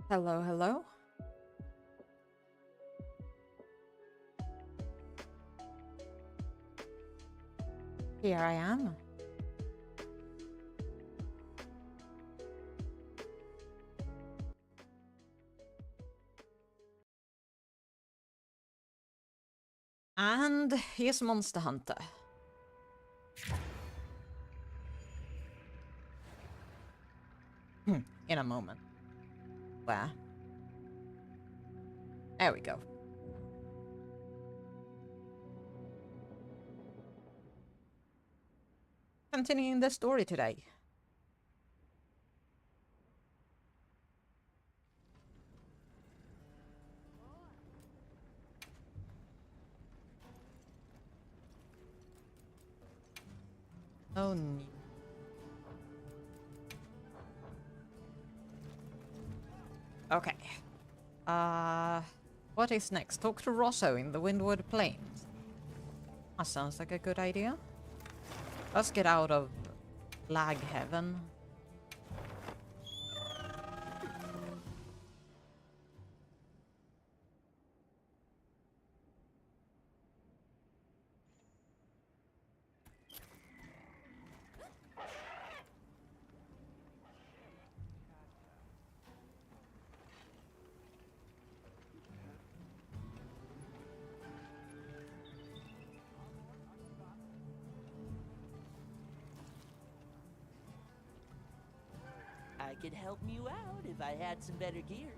Hello, hello. Here I am. And here's Monster Hunter. In a moment. Where? There we go. Continuing the story today. Oh no. Okay. What is next? Talk to Rosso in the Windward Plains. That sounds like a good idea. Let's get out of lag heaven. I could help you out if I had some better gear.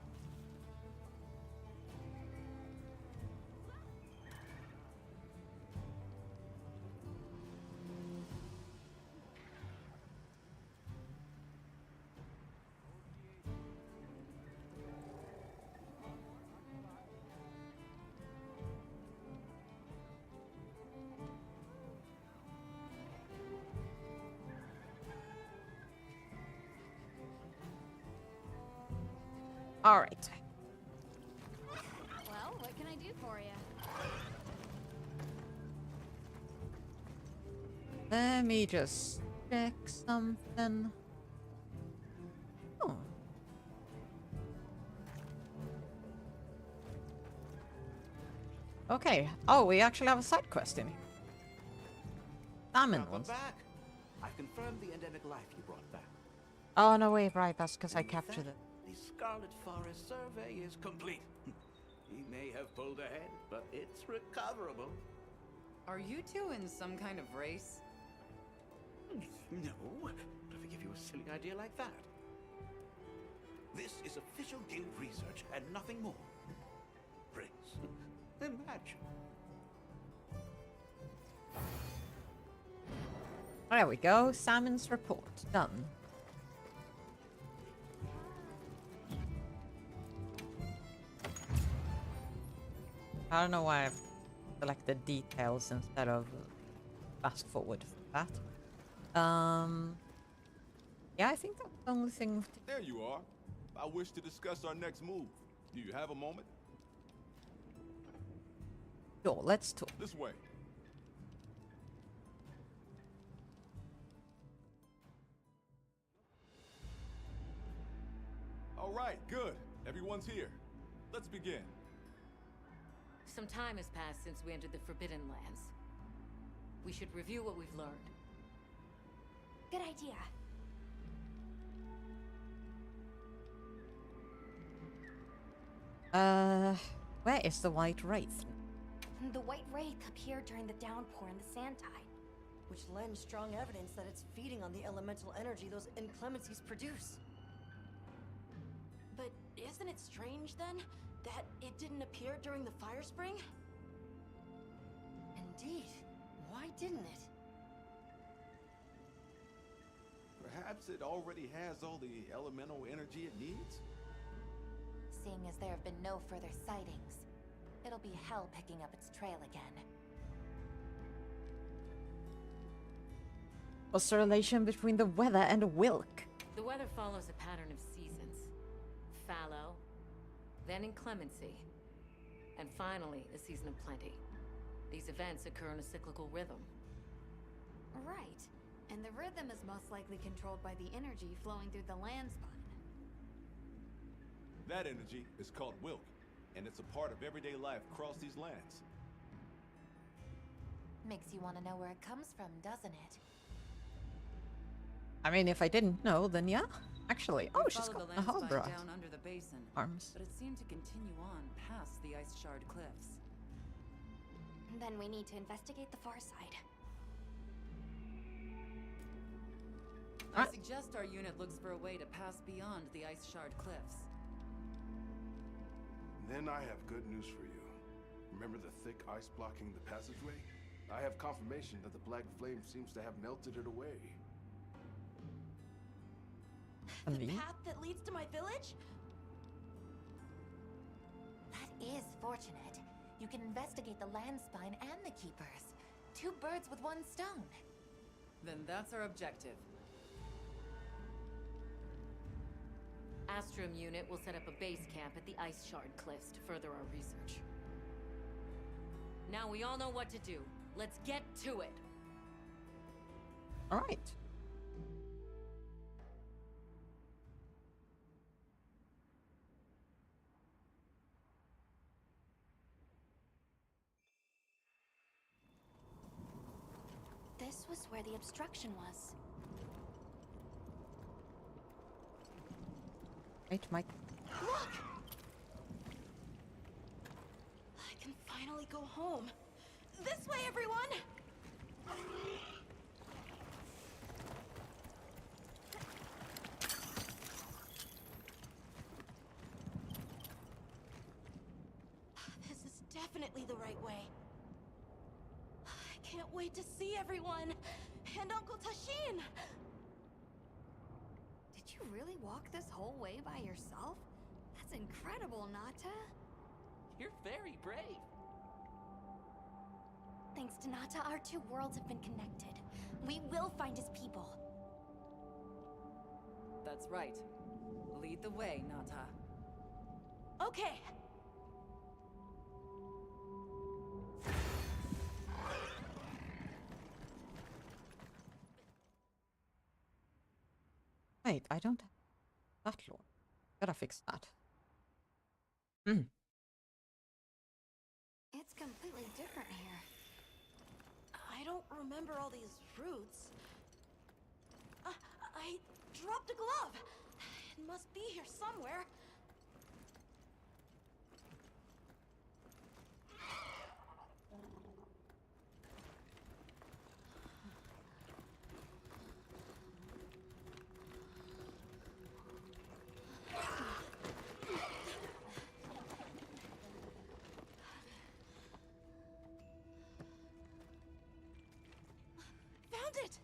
Alright. Well, what can I do for you? Let me just check something. Oh. Okay. Oh, we actually have a side quest in here. Salmon Welcome ones. back. I've confirmed the endemic life you brought back. Oh, no, wait, right. That's because I And with captured that, it. The Scarlet Forest survey is complete. He may have pulled ahead, but it's recoverable. Are you two in some kind of race? No, not if I give you a silly idea like that. This is official guild research and nothing more. Prince, imagine. There we go. Salmon's report. Done. I don't know why I've selected details instead of fast forward for that. Yeah, I think that's the only thing. There you are. I wish to discuss our next move. Do you have a moment? Sure, let's talk. This way. All right, good. Everyone's here. Let's begin. Some time has passed since we entered the Forbidden Lands. We should review what we've learned. Good idea. Where is the White Wraith? The White Wraith appeared during the downpour in the Sand Tide. Which lends strong evidence that it's feeding on the elemental energy those inclemencies produce. But isn't it strange, then, that it didn't appear during the fire spring? Indeed. Why didn't it? Perhaps it already has all the elemental energy it needs? Seeing as there have been no further sightings, it'll be hell picking up its trail again. What's the relation between the weather and Wilk? The weather follows a pattern of seasons. Fallow, then inclemency, and finally a season of plenty. These events occur in a cyclical rhythm. Right. And the rhythm is most likely controlled by the energy flowing through the land spine. That energy is called Wilk, and it's a part of everyday life across these lands. Makes you want to know where it comes from, doesn't it? I mean, if I didn't know, then yeah. Actually, oh, We she's followed got the a landslide Harbor down under the basin, arms. but it seemed to continue on past the ice shard cliffs. Then we need to investigate the far side. I Alright. suggest our unit looks for a way to pass beyond the ice shard cliffs. Then I have good news for you. Remember the thick ice blocking the passageway? I have confirmation that the black flame seems to have melted it away. And The me? path that leads to my village? That is fortunate. You can investigate the land spine and the keepers. 2 birds with 1 stone. Then that's our objective. Astrum unit will set up a base camp at the ice shard cliffs to further our research. Now we all know what to do. Let's get to it. All right. This was where the obstruction was. Wait, Mike. Look! I can finally go home. This way, everyone! This is definitely the right way. I can't wait to see everyone! And Uncle Tashin! Did you really walk this whole way by yourself? That's incredible, Nata. You're very brave. Thanks to Nata, our 2 worlds have been connected. We will find his people. That's right. Lead the way, Nata. Okay. Wait, I don't have that lore. Gotta fix that. Hmm. It's completely different here. I don't remember all these roots. I dropped a glove. It must be here somewhere. Found it!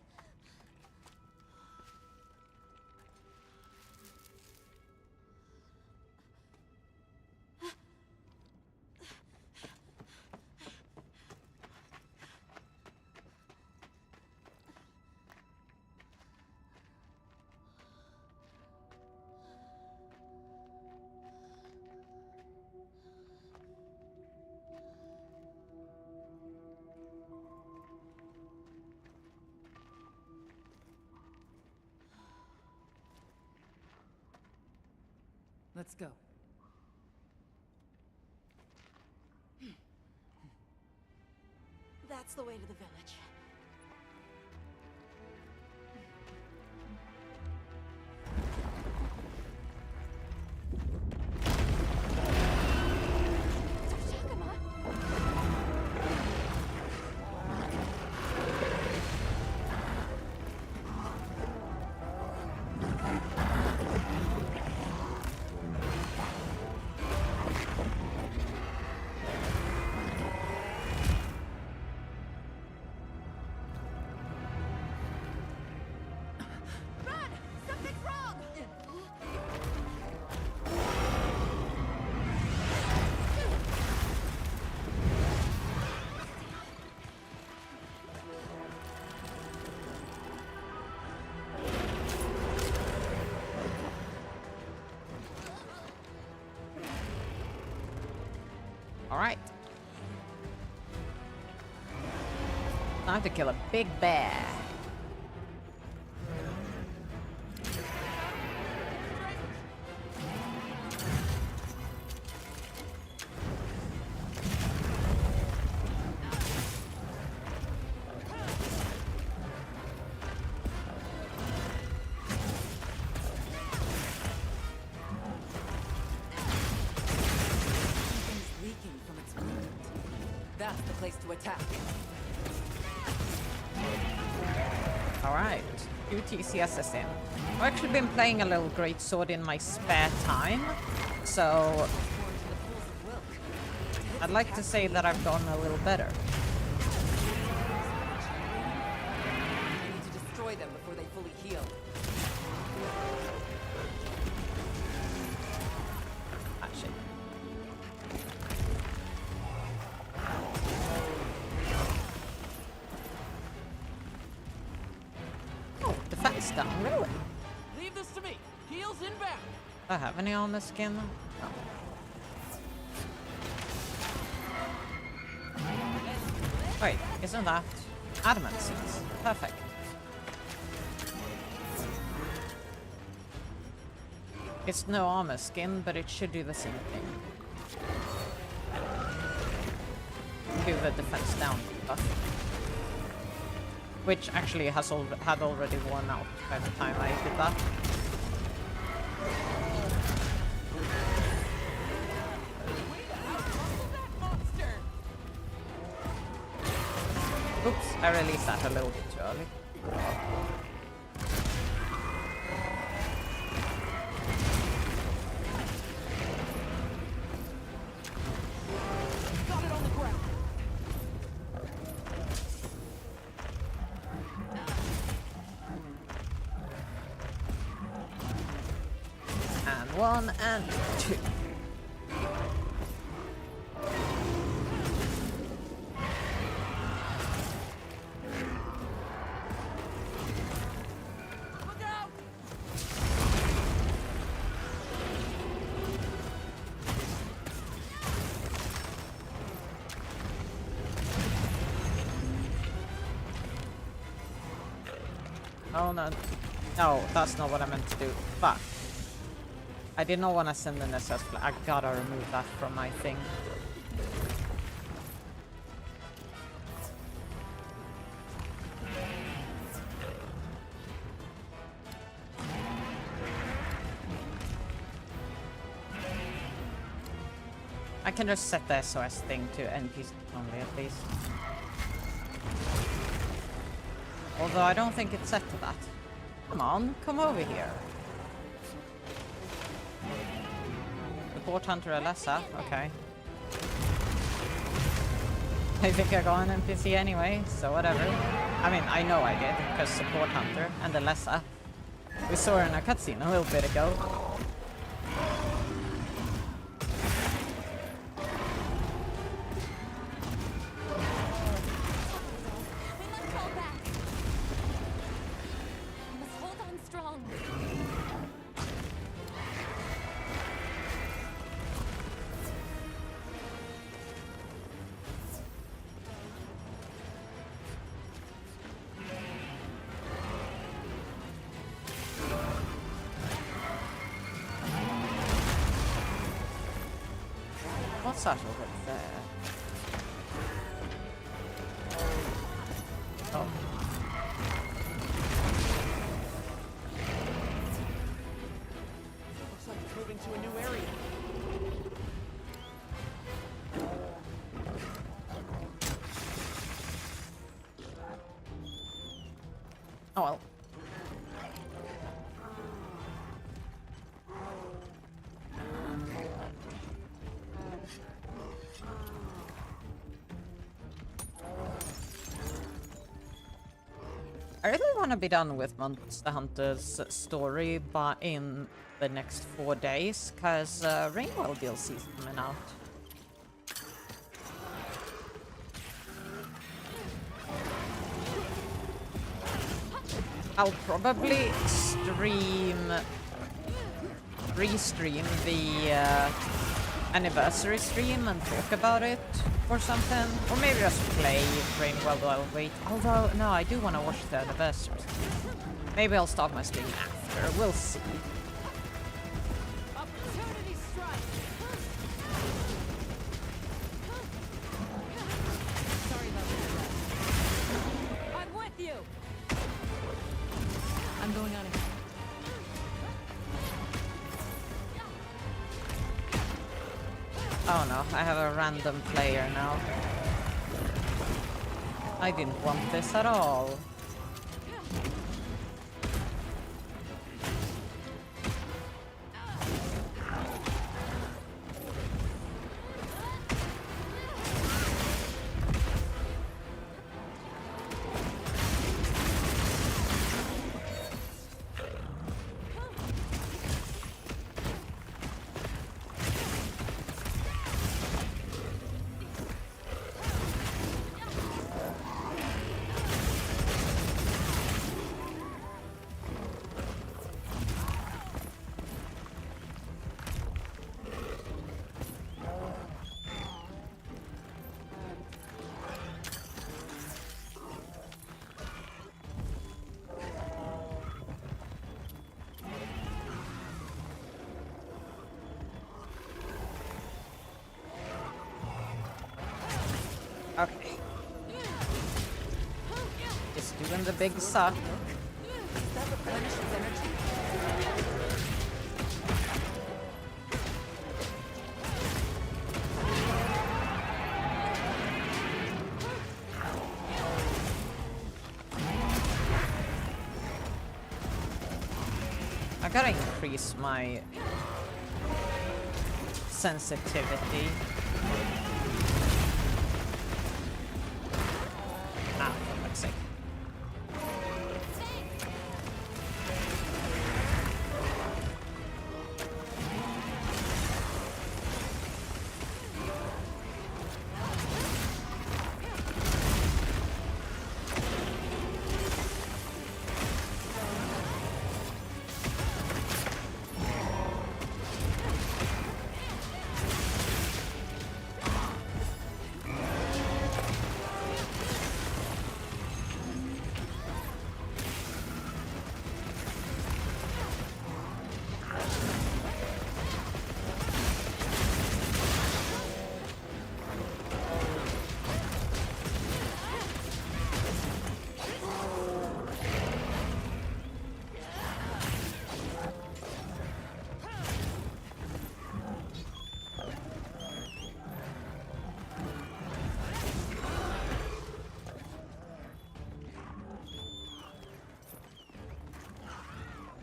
Let's go. That's the way to the village. All right. Time to kill a big bear. place to attack. Alright, UTCS is in. I've actually been playing a little greatsword in my spare time, so I'd like to say that I've gotten a little better. I need to destroy them before they fully heal. Ah, shit. Oh, defense down, really? Leave this to me. Heels inbound. Do I have any on the skin? No. Wait, isn't that adamant seeds? Perfect. It's no armor skin, but it should do the same thing. Do the defense down buff. Which actually has had already worn out by the time I did that. Oops, I released that a little bit too early. Got it on the ground. And 1 and 2. Look out! Oh no. No, that's not what I meant to do. Fuck. I did not want to send an SS flag. I gotta remove that from my thing. I can just set the SOS thing to NPC only at least. Although I don't think it's set to that. Come on, come over here. Support Hunter Alessa, okay. I think I got an NPC anyway, so whatever. I mean, I know I did, because Support Hunter and Alessa, we saw her in a cutscene a little bit ago. We must fall back. We must hold on strong. What's that over there? Oh. Looks like it's moving to a new area. Oh well. I really want to be done with Monsty Hunter's story but in the next 4 days, because Rainbow DLC is coming out. I'll probably restream the anniversary stream and talk about it or something, or maybe just play Rainbow while I wait. Although, no, I do want to watch the anniversary. Maybe I'll start my stream after. We'll see. Opportunity strike. Sorry about that. I'm with you. I'm going on ahead. Oh no, I have a random player now. I didn't want this at all. Okay. Just doing the big suck. That replenishes energy. I gotta increase my sensitivity. Ah, for fuck's sake.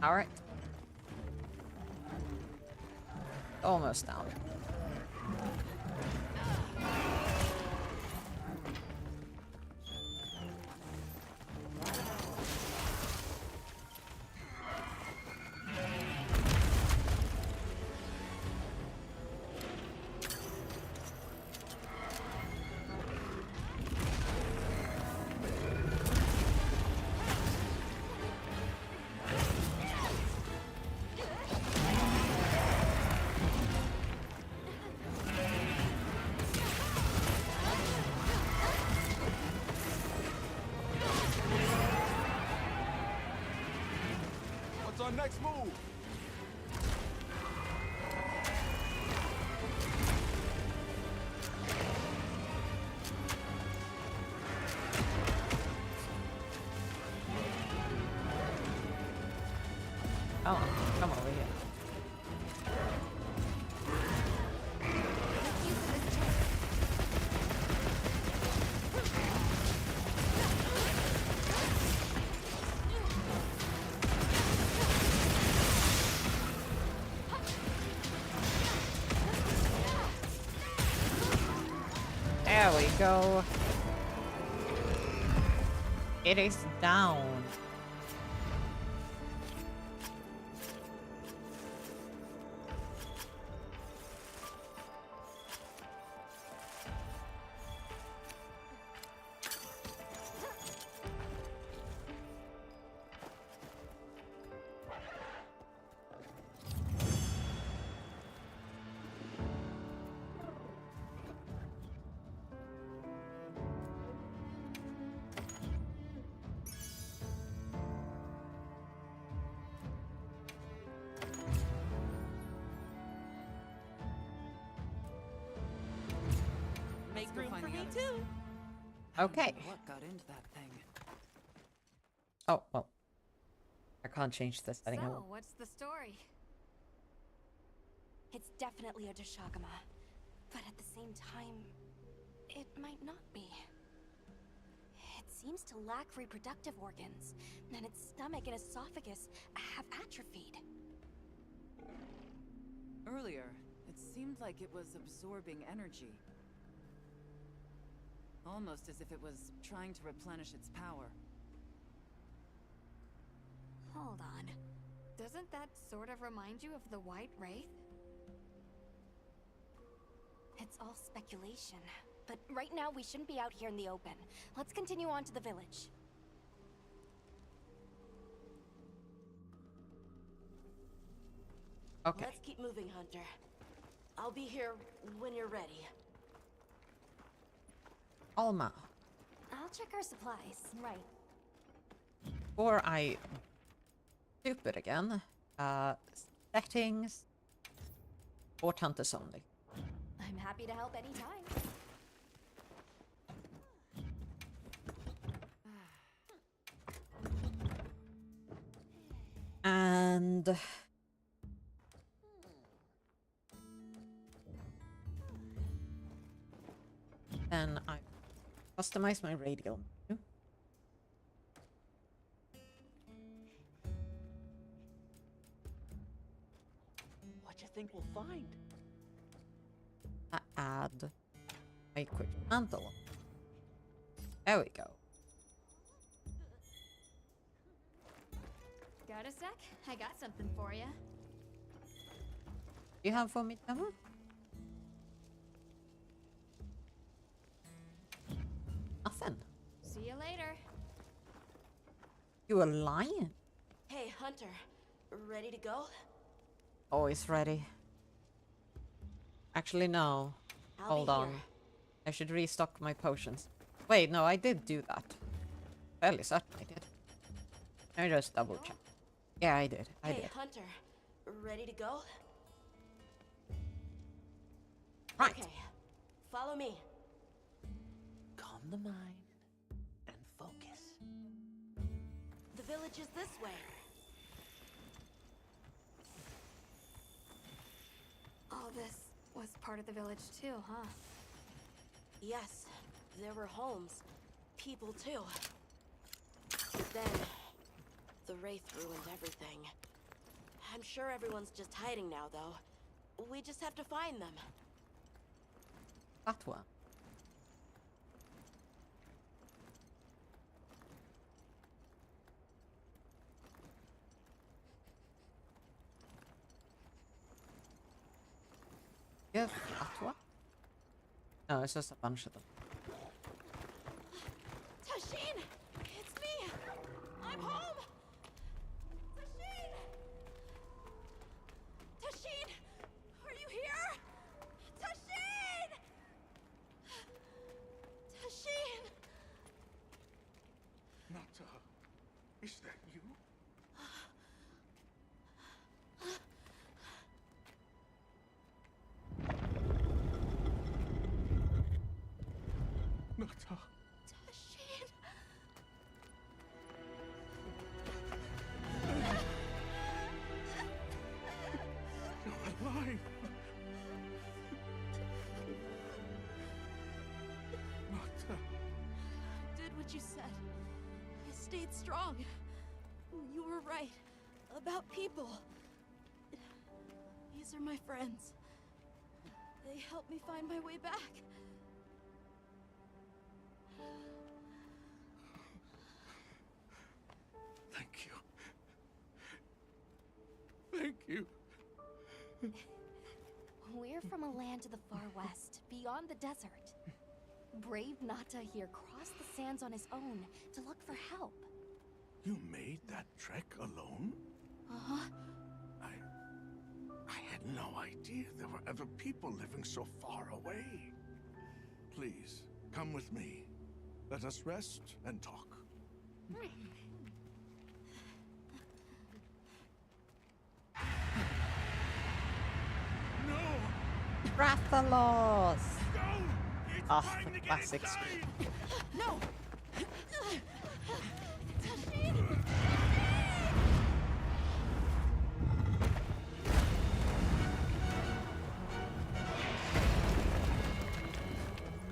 All right. Almost down. What's our next move? Oh, come over here. There we go. It is down. Make Room room for me others. too. Okay. What got into that thing? Oh, well. I can't change the setting. So, what's the story? It's definitely a Deshagama, but at the same time, it might not be. seems to lack reproductive organs, and its stomach and esophagus have atrophied. Earlier, it seemed like it was absorbing energy. Almost as if it was trying to replenish its power. Hold on. Doesn't that sort of remind you of the White Wraith? It's all speculation. But right now, we shouldn't be out here in the open. Let's continue on to the village. Okay. Let's keep moving, Hunter. I'll be here when you're ready. Alma. I'll check our supplies. Right. Or I stupid again. Settings. Fort hunters only. I'm happy to help anytime. And then I customize my radio. What you think we'll find? I add a quick mantle. There we go. Got a sec? I got something for you. You have for me, Emma? Nothing. See you later. You a lion? Hey, Hunter. Ready to go? Always ready. Actually, no. I'll Hold be on. here. I should restock my potions. Wait, no, I did do that. Fairly certain I did. Let me just double check. Yeah, I did. I Hey, did. Hunter. Ready to go? Right. Okay. Follow me. Calm the mind and focus. The village is this way. All this was part of the village too, huh? Yes, there were homes. People too. But then, the Wraith ruined everything. I'm sure everyone's just hiding now, though. We just have to find them. That one. Yeah, that one? No, it's just a bunch of them. Tashin! It's me! I'm home! Tashin! Tashin! Are you here? Tashin! Tashin! Nata, is that you? Nata. Tashin! You're alive! Nata. Did what you said. I stayed strong. You were right. About people. These are my friends. They helped me find my way back. Thank you. Thank you. We're from a land to the far west, beyond the desert. Brave Nata here crossed the sands on his own to look for help. You made that trek alone? Uh-huh. I had no idea there were other people living so far away. Please, come with me. Let us rest and talk. No! Rathalos! Go! It's Ah, time the to get classic inside! No!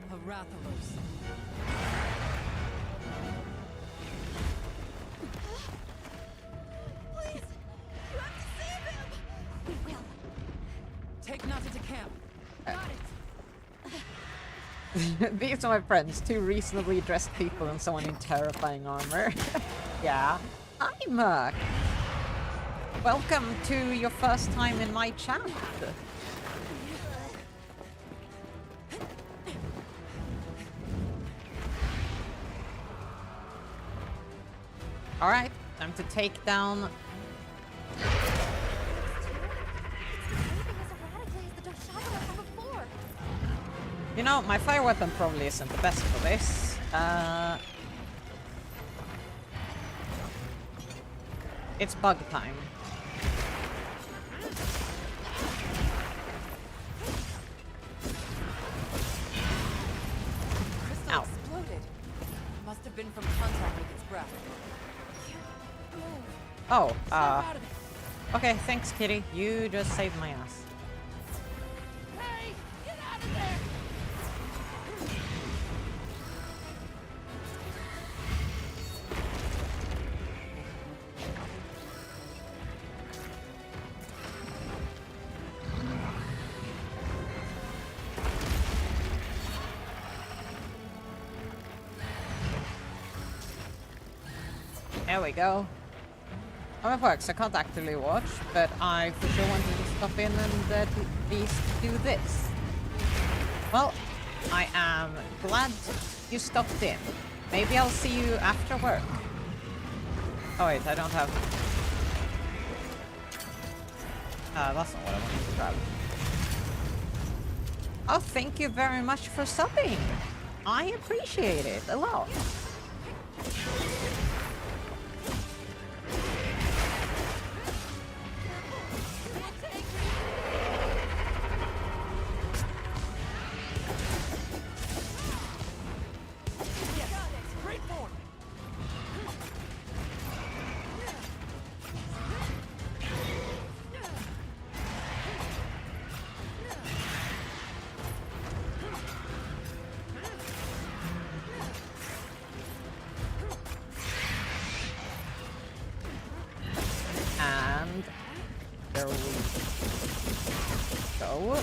A Rathalos. Not into camp. These are my friends, two reasonably dressed people and someone in terrifying armor. Yeah. Hi, Merc. Welcome to your first time in my chat. Alright, time to take down... You know, my fire weapon probably isn't the best for this. It's bug time. Crystal Ow. exploded. Must have been from contact with its breath. Oh, Snap out of it. okay, thanks, kitty. You just saved my ass. Hey, get out of there! There we go. How it works, I can't actively watch, but I for sure wanted to stop in and at least do this. Well, I am glad you stopped in. Maybe I'll see you after work. Oh wait, I don't have... that's not what I wanted to grab. Oh, thank you very much for subbing. I appreciate it a lot. And there we go.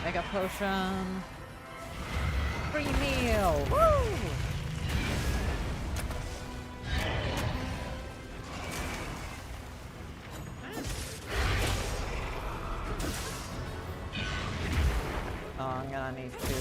Mega potion. Free meal. Woo! Oh, I'm gonna need to.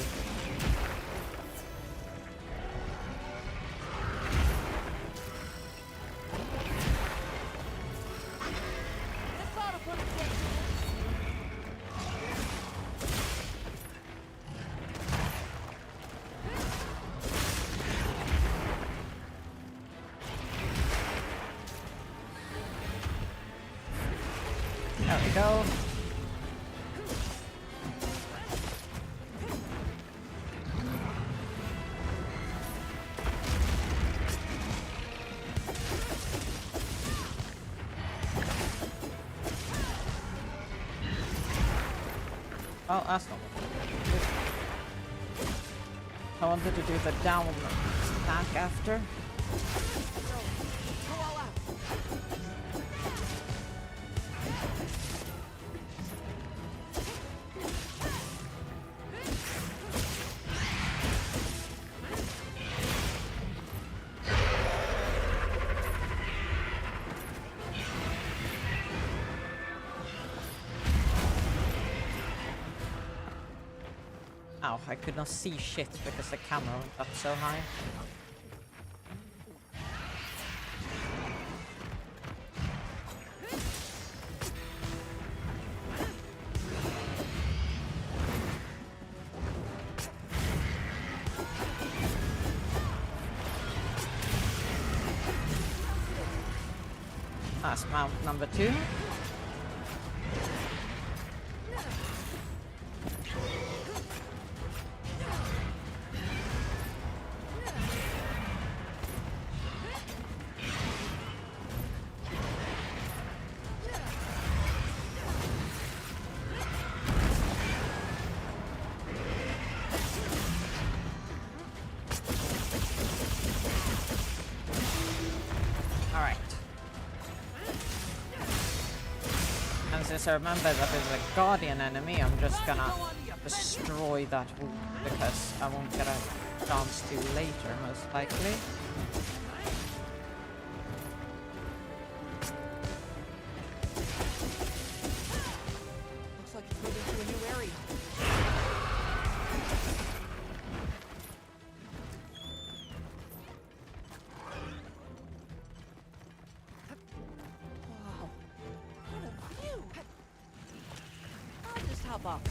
There we go. Oh, that's not what I wanted to do the down back after. Ow, I could not see shit because the camera went up so high. That's mount number 2. Since I remember that it's a guardian enemy, I'm just gonna destroy that wound because I won't get a chance to later, most likely. Looks like it's moving to a new area. Wow. What a view! I'll just hop off.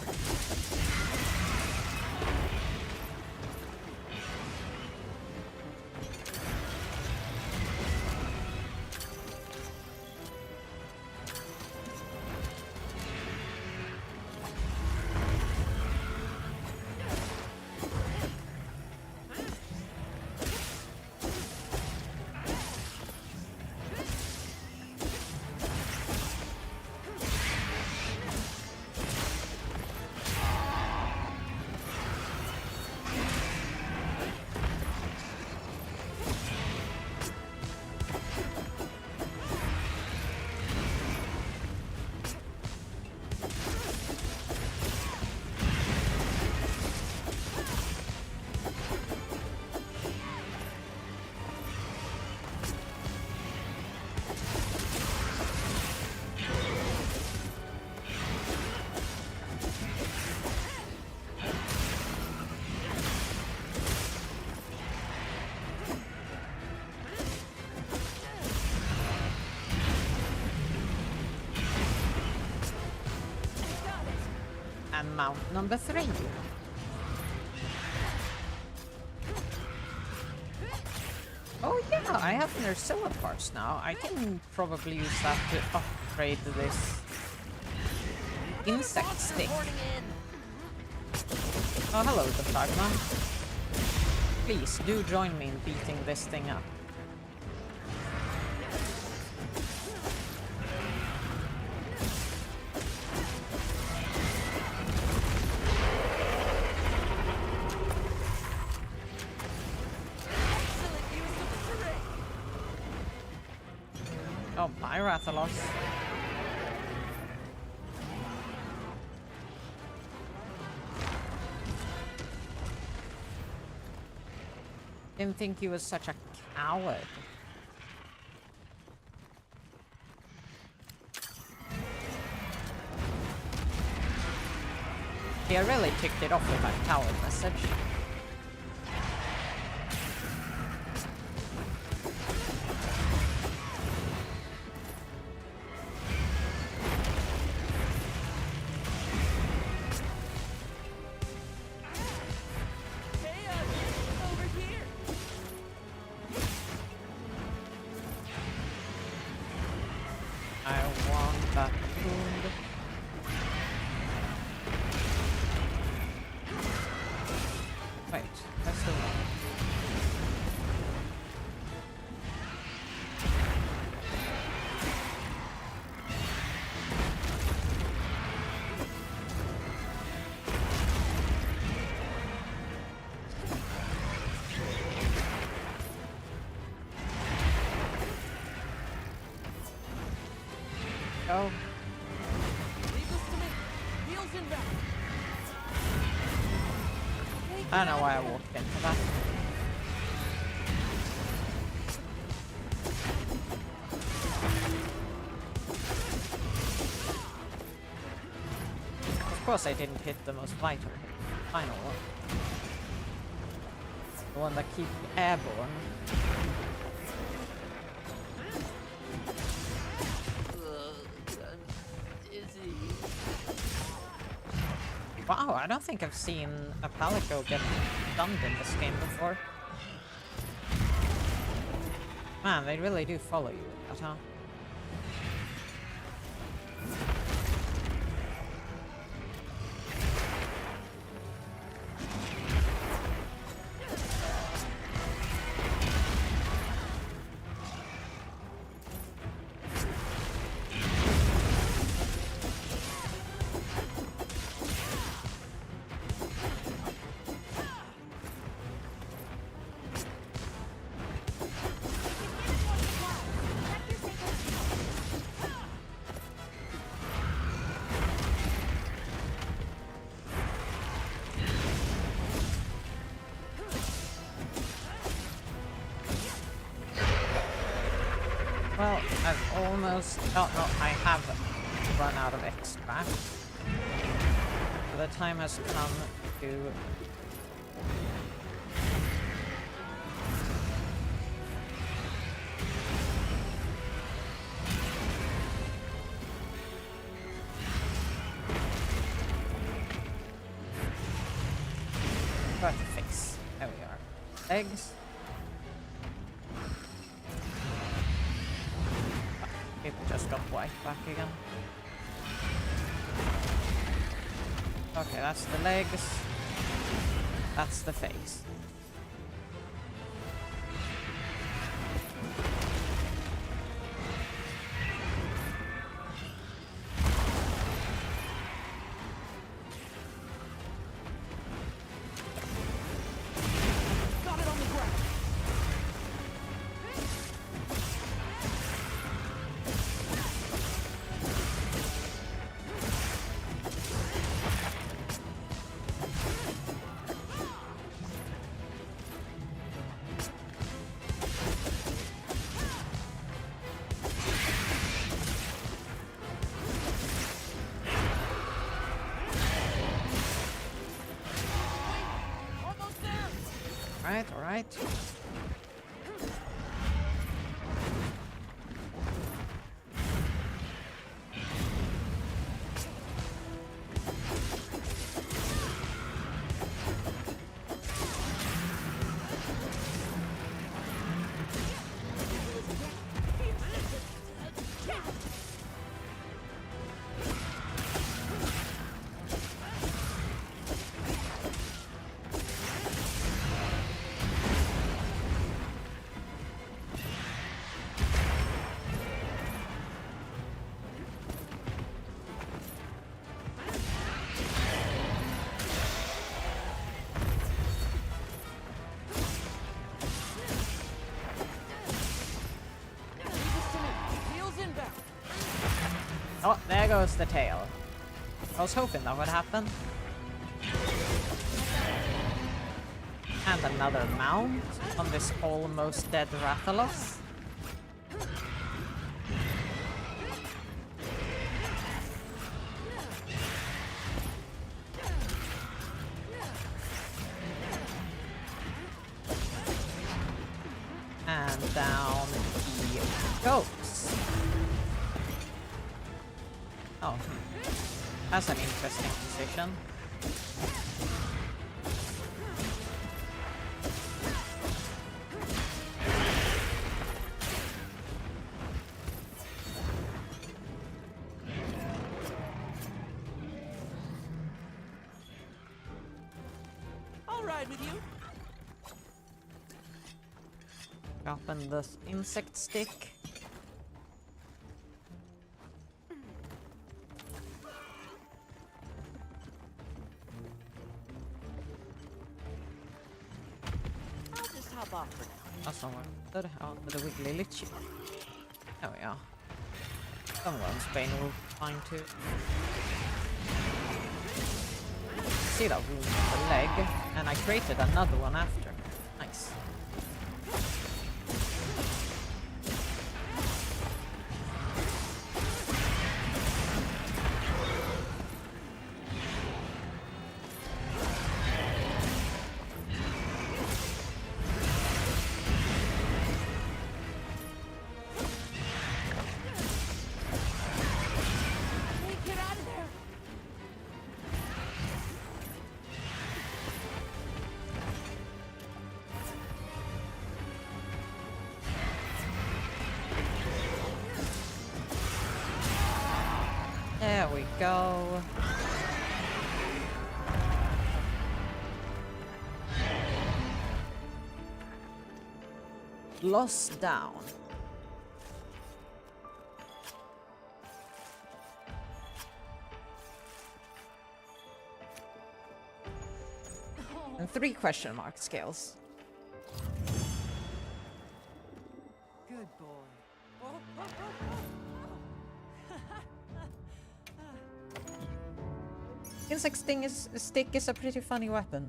And mount number 3. Oh yeah, I have Nursilla parts now. I can probably use that to upgrade this insect stick. Oh, hello, the Fragma. Please, do join me in beating this thing up. Oh, bye, Rathalos. Didn't think he was such a coward. Yeah, I really ticked it off with that coward message. Oh. I don't know why I walked into that. Of course I didn't hit the most vital hit. Final one. The one that keeps me airborne. Wow, I don't think I've seen a Palico get stunned in this game before. Man, they really do follow you with that, huh? almost... Oh, no, I have run out of extract. So the time has come to... Try to fix. There we are. Eggs. It just got white back again. Okay, that's the legs. That's the face. All right. Oh, there goes the tail. I was hoping that would happen. And another mount on this almost dead Rathalos. And down he goes. Oh, that's an interesting position. I'll ride with you. Open this insect stick. Off for now. That's not what out with the wiggly lich. There we are. Someone's Bane will find too. See that wound on the leg, and I created another one after. Nice. There we go. Lost down. And 3 question mark scales. Good boy. Insect stick is a pretty funny weapon.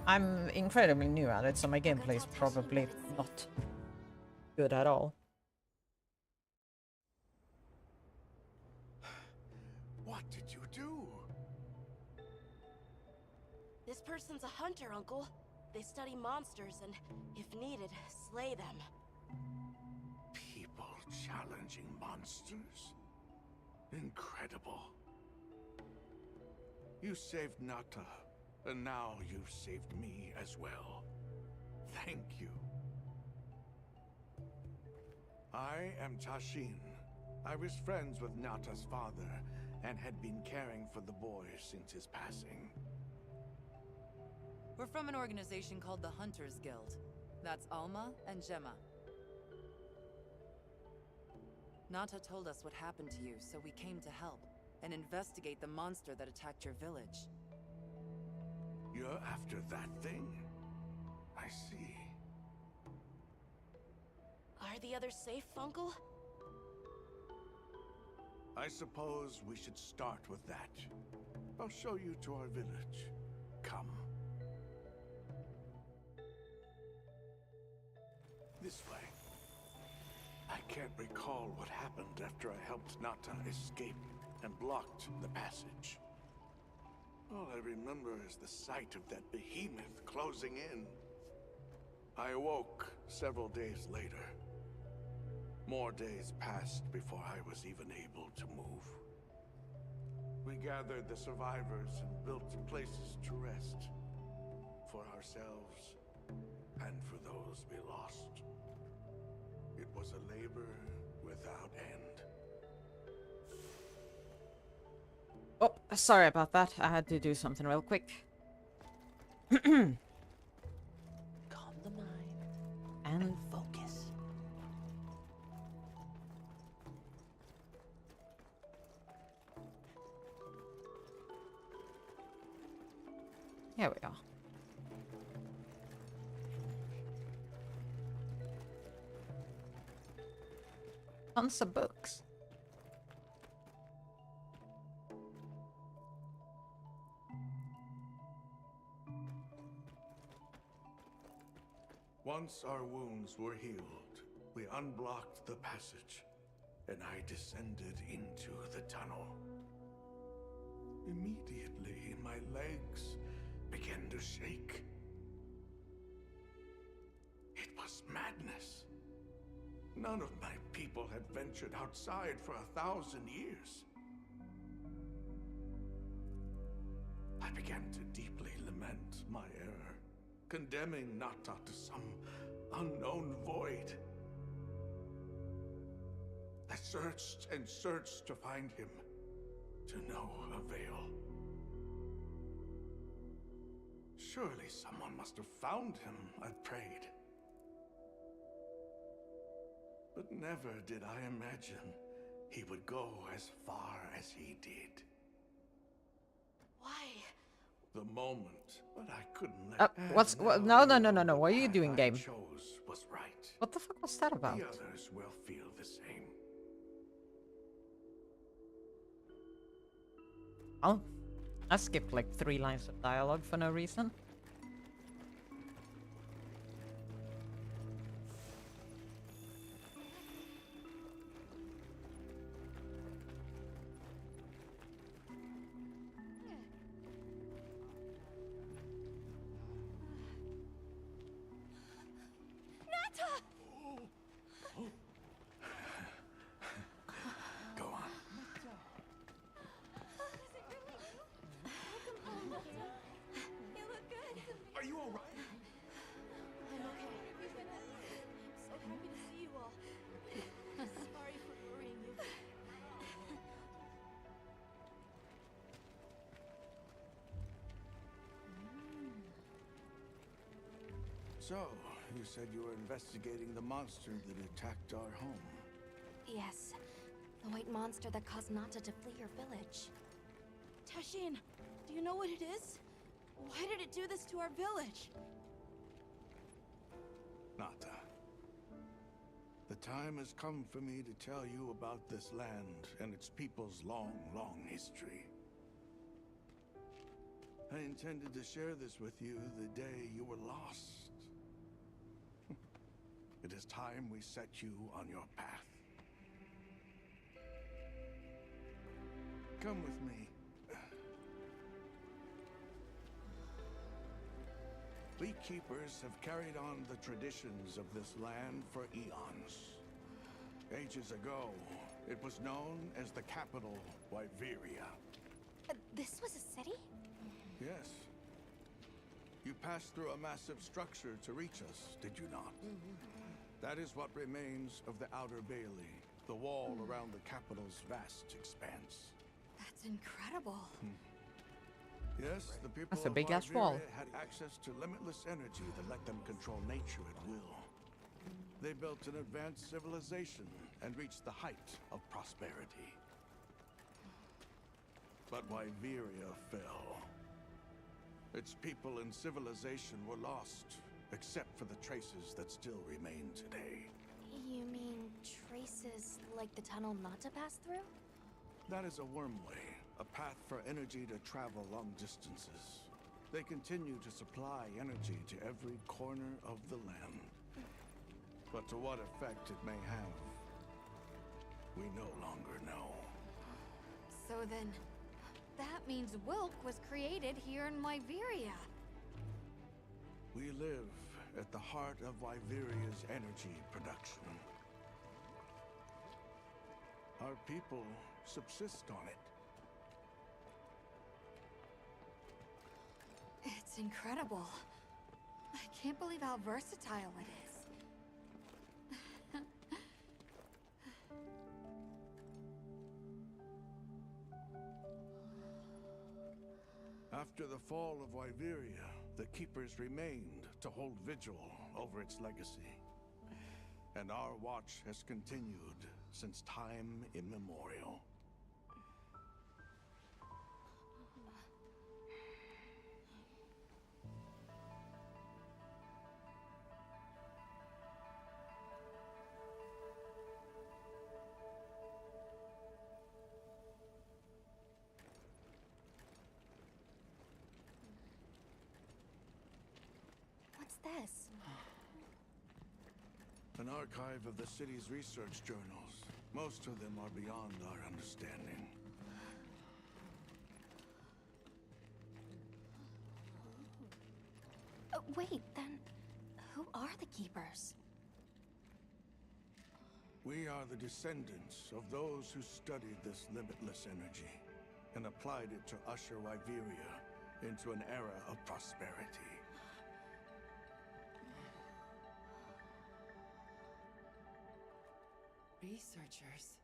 I'm incredibly new at it, so my gameplay is probably not good at all. do? This person's a hunter, Uncle. They study monsters and, if needed, slay them. People challenging monsters? Incredible. You saved Nata, and now you've saved me as well. Thank you. I am Tashin. I was friends with Nata's father, and had been caring for the boy since his passing. We're from an organization called the Hunters Guild. That's Alma and Gemma. Nata told us what happened to you, so we came to help and investigate the monster that attacked your village. You're after that thing? I see. Are the others safe, Uncle? I suppose we should start with that. I'll show you to our village. Come. This way. I can't recall what happened after I helped Nata escape and blocked the passage. All I remember is the sight of that behemoth closing in. I awoke several days later. More days passed before I was even able to move. We gathered the survivors and built places to rest. For ourselves, and for those we lost. It was a labor without end. Oh, sorry about that. I had to do something real quick. Calm the mind And focus. here we are. Tons of books. Once our wounds were healed, we unblocked the passage, and I descended into the tunnel. Immediately, my legs began to shake. It was madness. None of my people had ventured outside for 1,000 years. I began to deeply lament my error, condemning Nata to some unknown void. I searched and searched to find him, to no avail. Surely someone must have found him, I prayed. But never did I imagine he would go as far as he did. Why? The moment, but I couldn't let What's what? No, no, no, no, no. What are you doing, game? Chose was right. What the fuck was that about? The others will feel the same. I skipped like 3 lines of dialogue for no reason. Go on. You look good. Are you all right? I'm okay. I'm so happy to see you all. Sorry for worrying you. So, you said you were investigating the monster that attacked our home. Yes. The white monster that caused Nata to flee your village. Tashin, do you know what it is? Why did it do this to our village? Nata. The time has come for me to tell you about this land and its people's long, long history. I intended to share this with you the day you were lost. It is time we set you on your path. Come with me, We keepers have carried on the traditions of this land for eons. Ages ago, it was known as the capital, Wyveria. This was a city? Yes. You passed through a massive structure to reach us, did you not? That is what remains of the Outer Bailey, the wall around the capital's vast expanse. That's incredible. Yes, the people That's a of big-ass wall. Wyveria had access to limitless energy that let them control nature at will. They built an advanced civilization and reached the height of prosperity. But Wyveria fell. Its people and civilization were lost, except for the traces that still remain today. You mean traces like the tunnel Nata passed through? That is a wormway, a path for energy to travel long distances. They continue to supply energy to every corner of the land. But to what effect it may have, we no longer know. So then, that means Wilk was created here in Wyveria. We live at the heart of Wyveria's energy production. Our people subsist on it. It's incredible. I can't believe how versatile it is. After the fall of Wyveria, the Keepers remained to hold vigil over its legacy. And our watch has continued since time immemorial. What's this? An archive of the city's research journals. Most of them are beyond our understanding. Wait, then who are the Keepers? We are the descendants of those who studied this limitless energy and applied it to usher Wyveria into an era of prosperity. Researchers.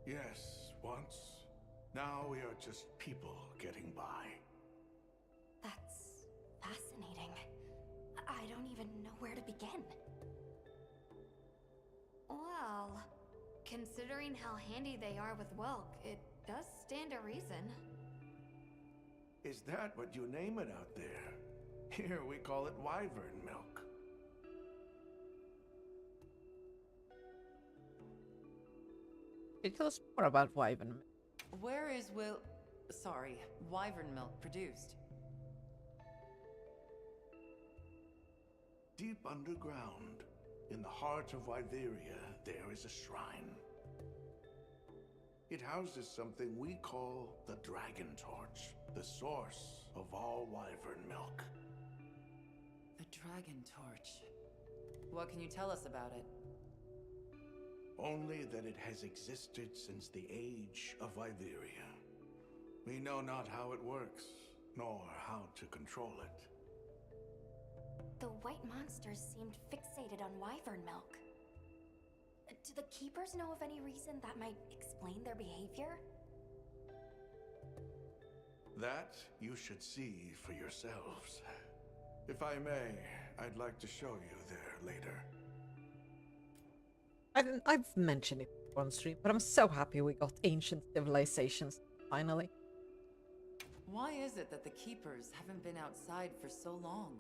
Yes, once. Now we are just people getting by. That's fascinating. I don't even know where to begin. Well, considering how handy they are with Welk, it does stand a reason. Is that what you name it out there? Here we call it wyvern milk. Tell us more about Wyvern. Where is wyvern milk produced? Deep underground, in the heart of Wyveria, there is a shrine. It houses something we call the Dragon Torch, the source of all wyvern milk. The Dragon Torch. What can you tell us about it? Only that it has existed since the age of Wyveria. We know not how it works, nor how to control it. The white monsters seemed fixated on wyvern milk. Do the Keepers know of any reason that might explain their behavior? That you should see for yourselves. If I may, I'd like to show you there later. I've mentioned it on stream, but I'm so happy we got ancient civilizations finally. Why is it that the Keepers haven't been outside for so long?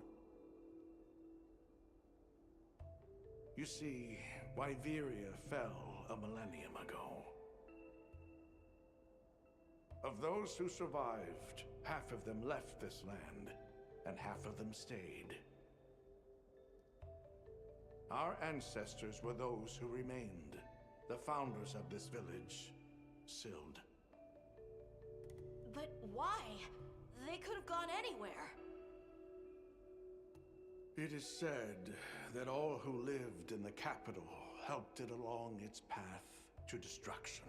You see, Wyveria fell a millennium ago. Of those who survived, half of them left this land, and half of them stayed. Our ancestors were those who remained, the founders of this village, Sild. But why? They could have gone anywhere. It is said that all who lived in the capital helped it along its path to destruction.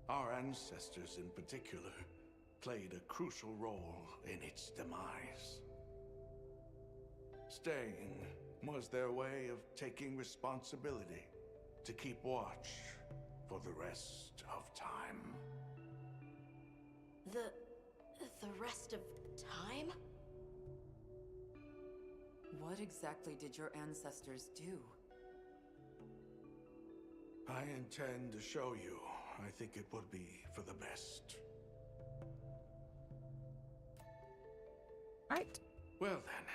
Our ancestors in particular played a crucial role in its demise. Staying was their way of taking responsibility to keep watch for the rest of time. The rest of time? What exactly did your ancestors do? I intend to show you. I think it would be for the best. Right. Well then,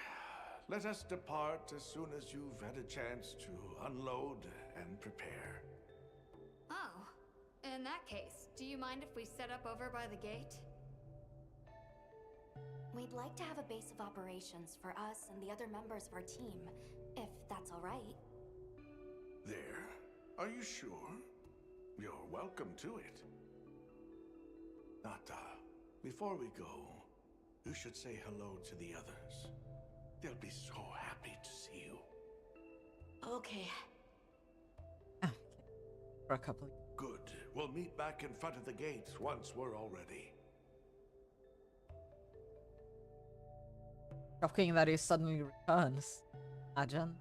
let us depart as soon as you've had a chance to unload and prepare. Oh, in that case, do you mind if we set up over by the gate? We'd like to have a base of operations for us and the other members of our team, if that's all right. There? Are you sure? You're welcome to it. Nata, before we go, you should say hello to the others. They'll be so happy to see you. Okay. For a couple. Good. We'll meet back in front of the gate once we're all ready. Shocking that he suddenly returns. Imagine.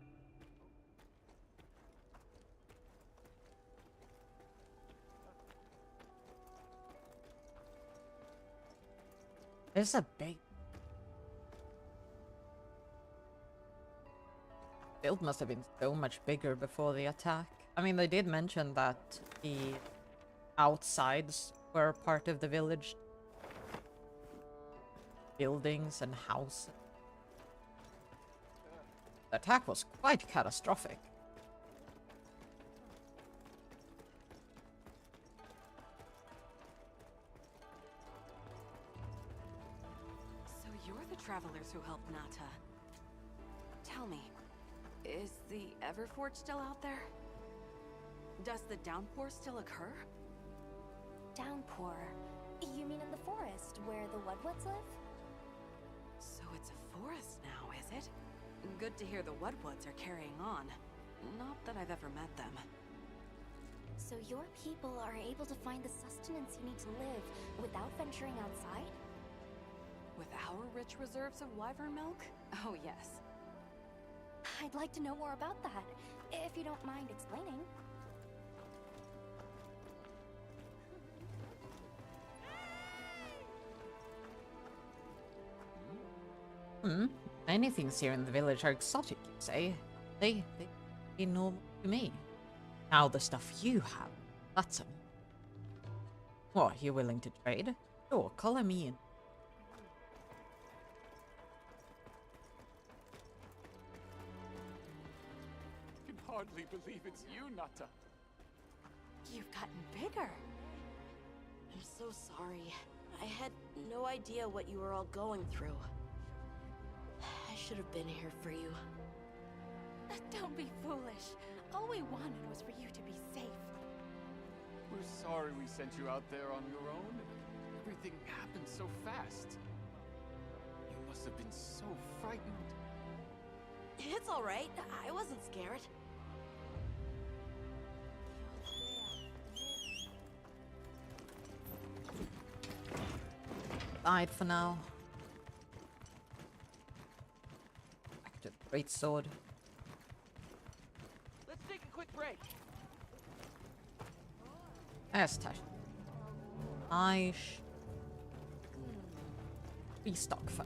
It's a big build. Must have been so much bigger before the attack. I mean, they did mention that the outsides were part of the village. Buildings and houses. The attack was quite catastrophic. So you're the travelers who helped Nata. Tell me, is the Everforge still out there? Does the downpour still occur? Downpour? You mean in the forest, where the Woodwoods live? So it's a forest now, is it? Good to hear the Woodwoods are carrying on. Not that I've ever met them. So your people are able to find the sustenance you need to live without venturing outside? With our rich reserves of wyvern milk? Oh yes. I'd like to know more about that, if you don't mind explaining. Many things here in the village are exotic, you say. They normal to me. Now the stuff you have, that's all. What, you willing to trade? Sure, color me in. I can hardly believe it's you, Nata. You've gotten bigger. I'm so sorry. I had no idea what you were all going through. I should have been here for you. Don't be foolish. All we wanted was for you to be safe. We're sorry we sent you out there on your own. Everything happened so fast. You must have been so frightened. It's all right. I wasn't scared. Died for now. Back to the great sword. Let's take a quick break. Yes, Tash. Restock for.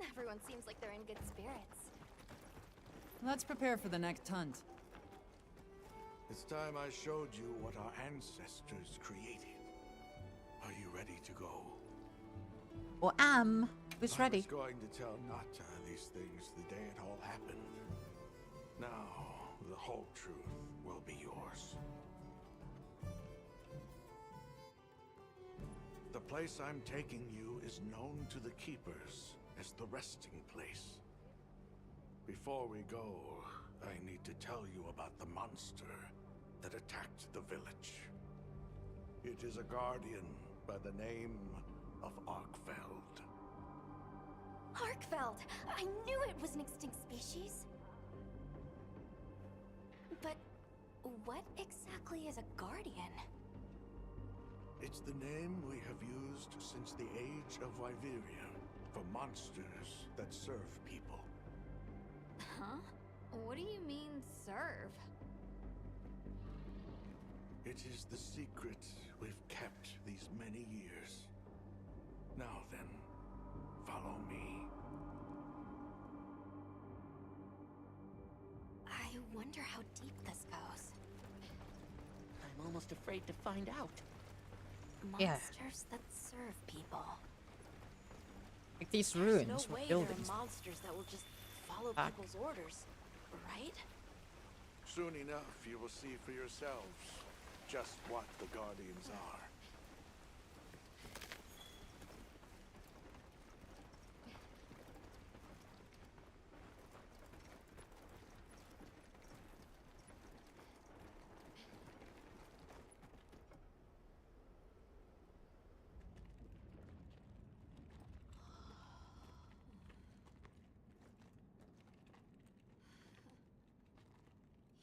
Everyone seems like they're in good spirits. Let's prepare for the next hunt. It's time I showed you what our ancestors created. Are you ready to go? Or who's ready? I was going to tell Nata these things the day it all happened. Now, the whole truth will be yours. The place I'm taking you is known to the Keepers as the resting place. Before we go, I need to tell you about the monster that attacked the village. It is a guardian by the name of Arkfeld. Arkfeld! I knew it was an extinct species. But what exactly is a guardian? It's the name we have used since the age of Wyveria for monsters that serve people. Huh? What do you mean, serve? It is the secret we've kept these many years. Now then, follow me. I wonder how deep this goes. I'm almost afraid to find out. Yeah. Monsters that serve people. Like these There's ruins no were way there buildings. are monsters that will just follow Fuck. people's orders, right? Soon enough, you will see for yourselves just what the Guardians are.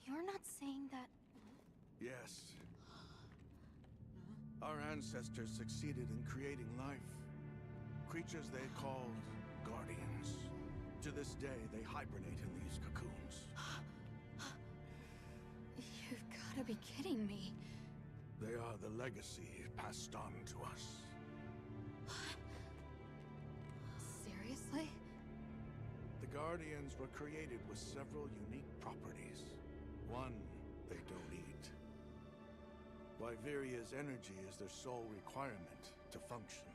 You're not saying that... Yes. Our ancestors succeeded in creating life. Creatures they called Guardians. To this day, they hibernate in these cocoons. You've gotta be kidding me. They are the legacy passed on to us. Seriously? The Guardians were created with several unique properties. One, they don't eat. Wyveria's energy is their sole requirement to function.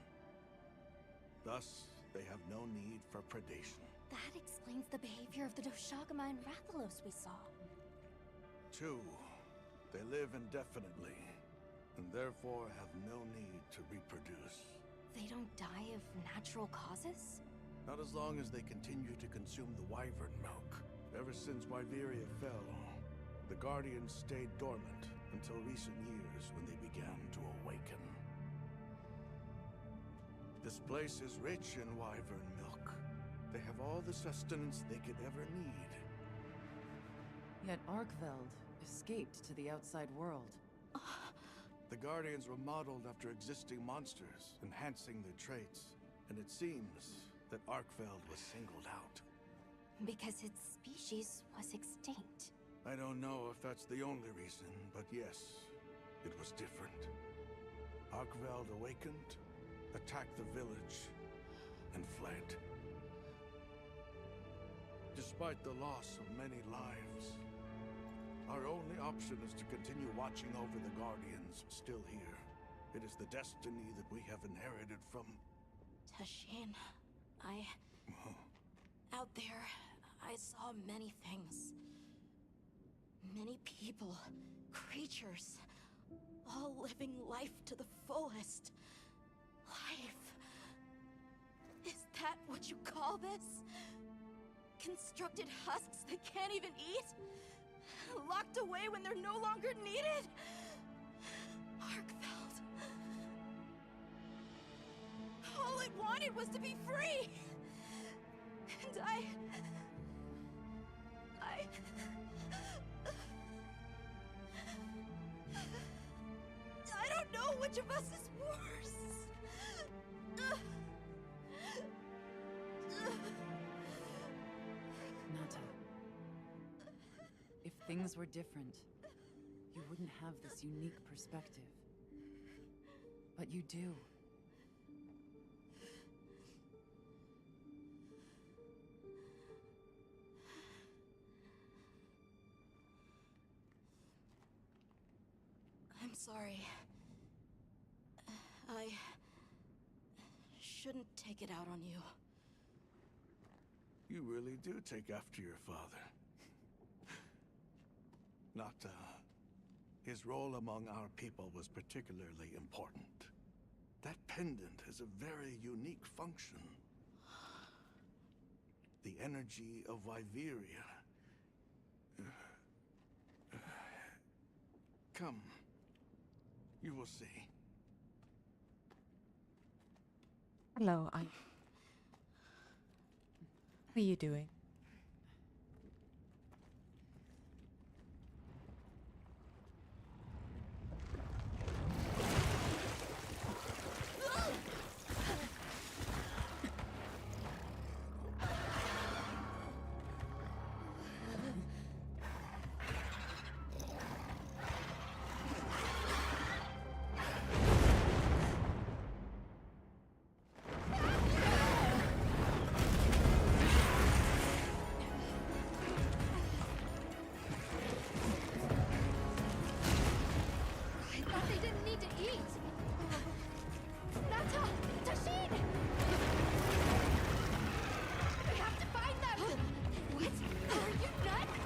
Thus, they have no need for predation. That explains the behavior of the Doshagama and Rathalos we saw. Two, they live indefinitely, and therefore have no need to reproduce. They don't die of natural causes? Not as long as they continue to consume the wyvern milk. Ever since Wyveria fell, the Guardians stayed dormant until recent years when they began to awaken. This place is rich in wyvern milk. They have all the sustenance they could ever need. Yet Arkveld escaped to the outside world. The Guardians were modeled after existing monsters, enhancing their traits. And it seems that Arkveld was singled out. Because its species was extinct. I don't know if that's the only reason, but yes, it was different. Arkveld awakened, attacked the village, and fled. Despite the loss of many lives, our only option is to continue watching over the Guardians still here. It is the destiny that we have inherited from... Tashin, out there, I saw many things. Many people, creatures, all living life to the fullest. Life. Is that what you call this? Constructed husks they can't even eat? Locked away when they're no longer needed? Arkfeld. All it wanted was to be free! And I don't know which of us is worse. Nata. If things were different, you wouldn't have this unique perspective. But you do. I'm sorry. I shouldn't take it out on you. You really do take after your father. Nata, his role among our people was particularly important. That pendant has a very unique function. The energy of Wyveria. Come. You will see. Hello, What are you doing? I thought they didn't need to eat. Nata! Tashin! We have to find them! What? Are you nuts?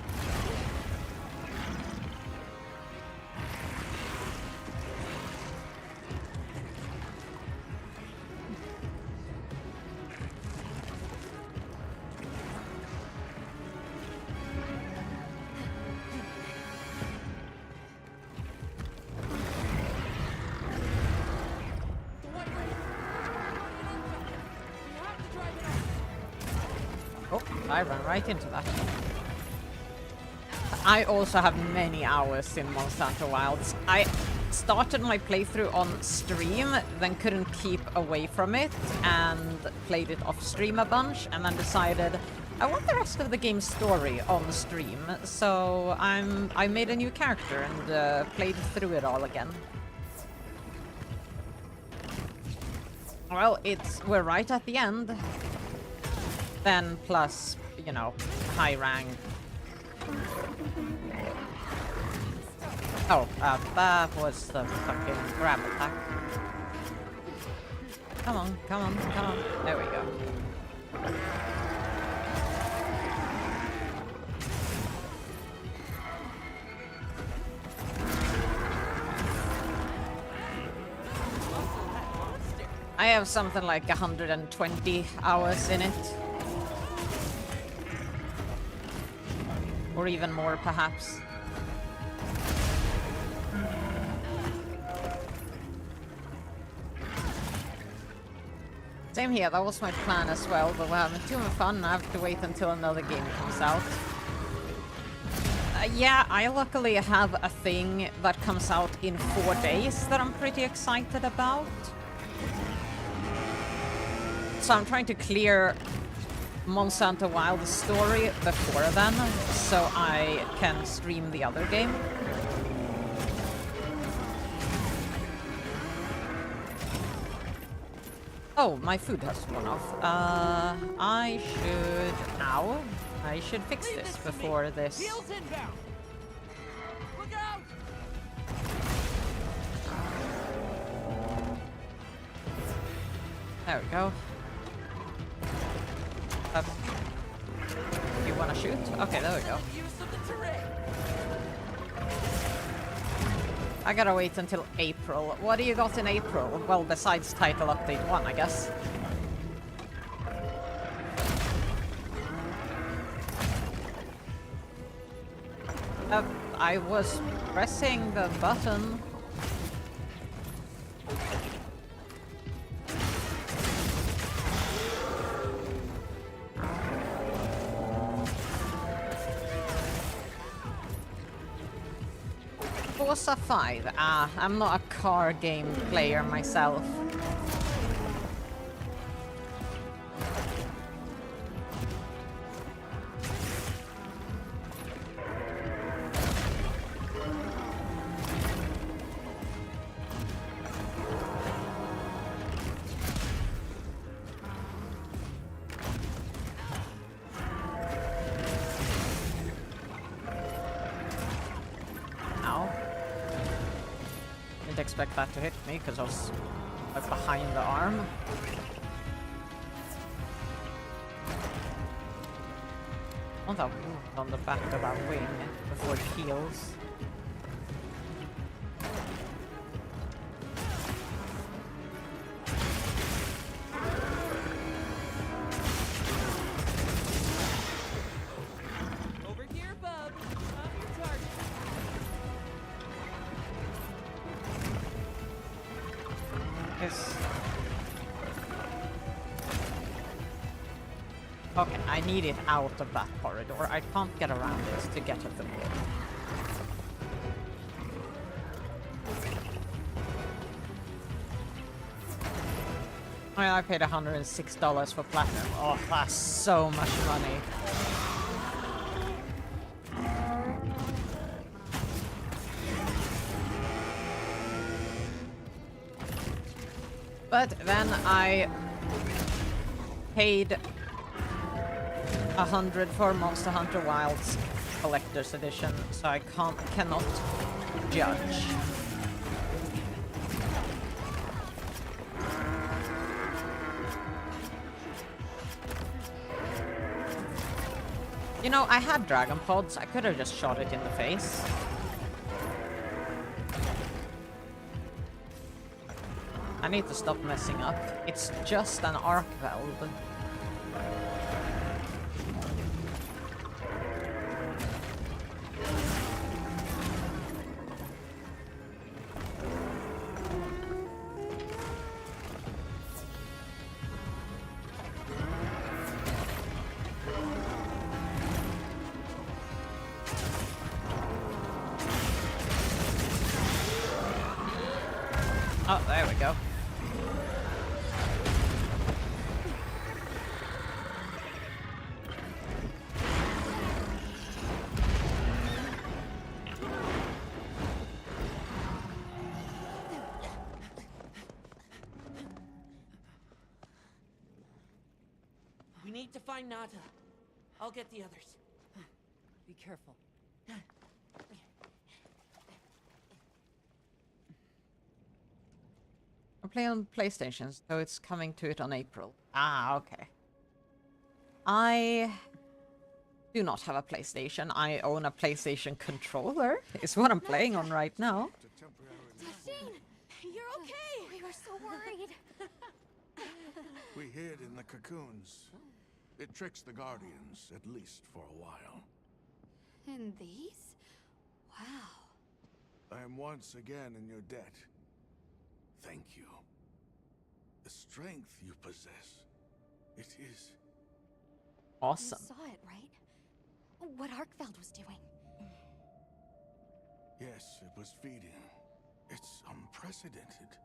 Oh, I ran right into that. I also have many hours in Monsty Hunter Wilds. I started my playthrough on stream, then couldn't keep away from it, and played it off stream a bunch, and then decided I want the rest of the game's story on stream, so I made a new character and played through it all again. Well, we're right at the end. Then plus, you know, high rank. Oh, that was the fucking grab attack. Come on, come on, come on. There we go. I have something like 120 hours in it. Or even more, perhaps. Same here, that was my plan as well, but we're having too much fun. I have to wait until another game comes out. Yeah, I luckily have a thing that comes out in 4 days that I'm pretty excited about. So I'm trying to clear Monsty Hunter Wilds story before then, so I can stream the other game. Oh, my food has worn off. I should fix this before this. There we go. You wanna shoot? Okay, there we go. I gotta wait until April. What do you got in April? Well, besides title update 1, I guess. I was pressing the button. Forza 5. I'm not a car game player myself. Expect that to hit me because I was like behind the arm. I want that wound on the back of that wing before it heals. Over here, bub. I'm your target. Okay, I need it out of that corridor. I can't get around it to get at the wall. I paid $106 for platinum. Oh, that's so much money. But then I paid 100 for Monster Hunter Wilds Collector's Edition, so I cannot judge. You know, I had Dragon Pods. I could have just shot it in the face. I need to stop messing up. It's just an arc weld. Oh, there we go. We need to find Nata. I'll get the others. Be careful. I play on PlayStation, so it's coming to it on April. Ah, okay. I do not have a PlayStation. I own a PlayStation controller. It's what I'm playing on right now. Tashine, you're okay. We were so worried. We hid in the cocoons. It tricks the Guardians, at least for a while. And these? Wow. I am once again in your debt. Thank you. The strength you possess, it is... Awesome. You saw it, right? What Arkfeld was doing. Yes, it was feeding. It's unprecedented.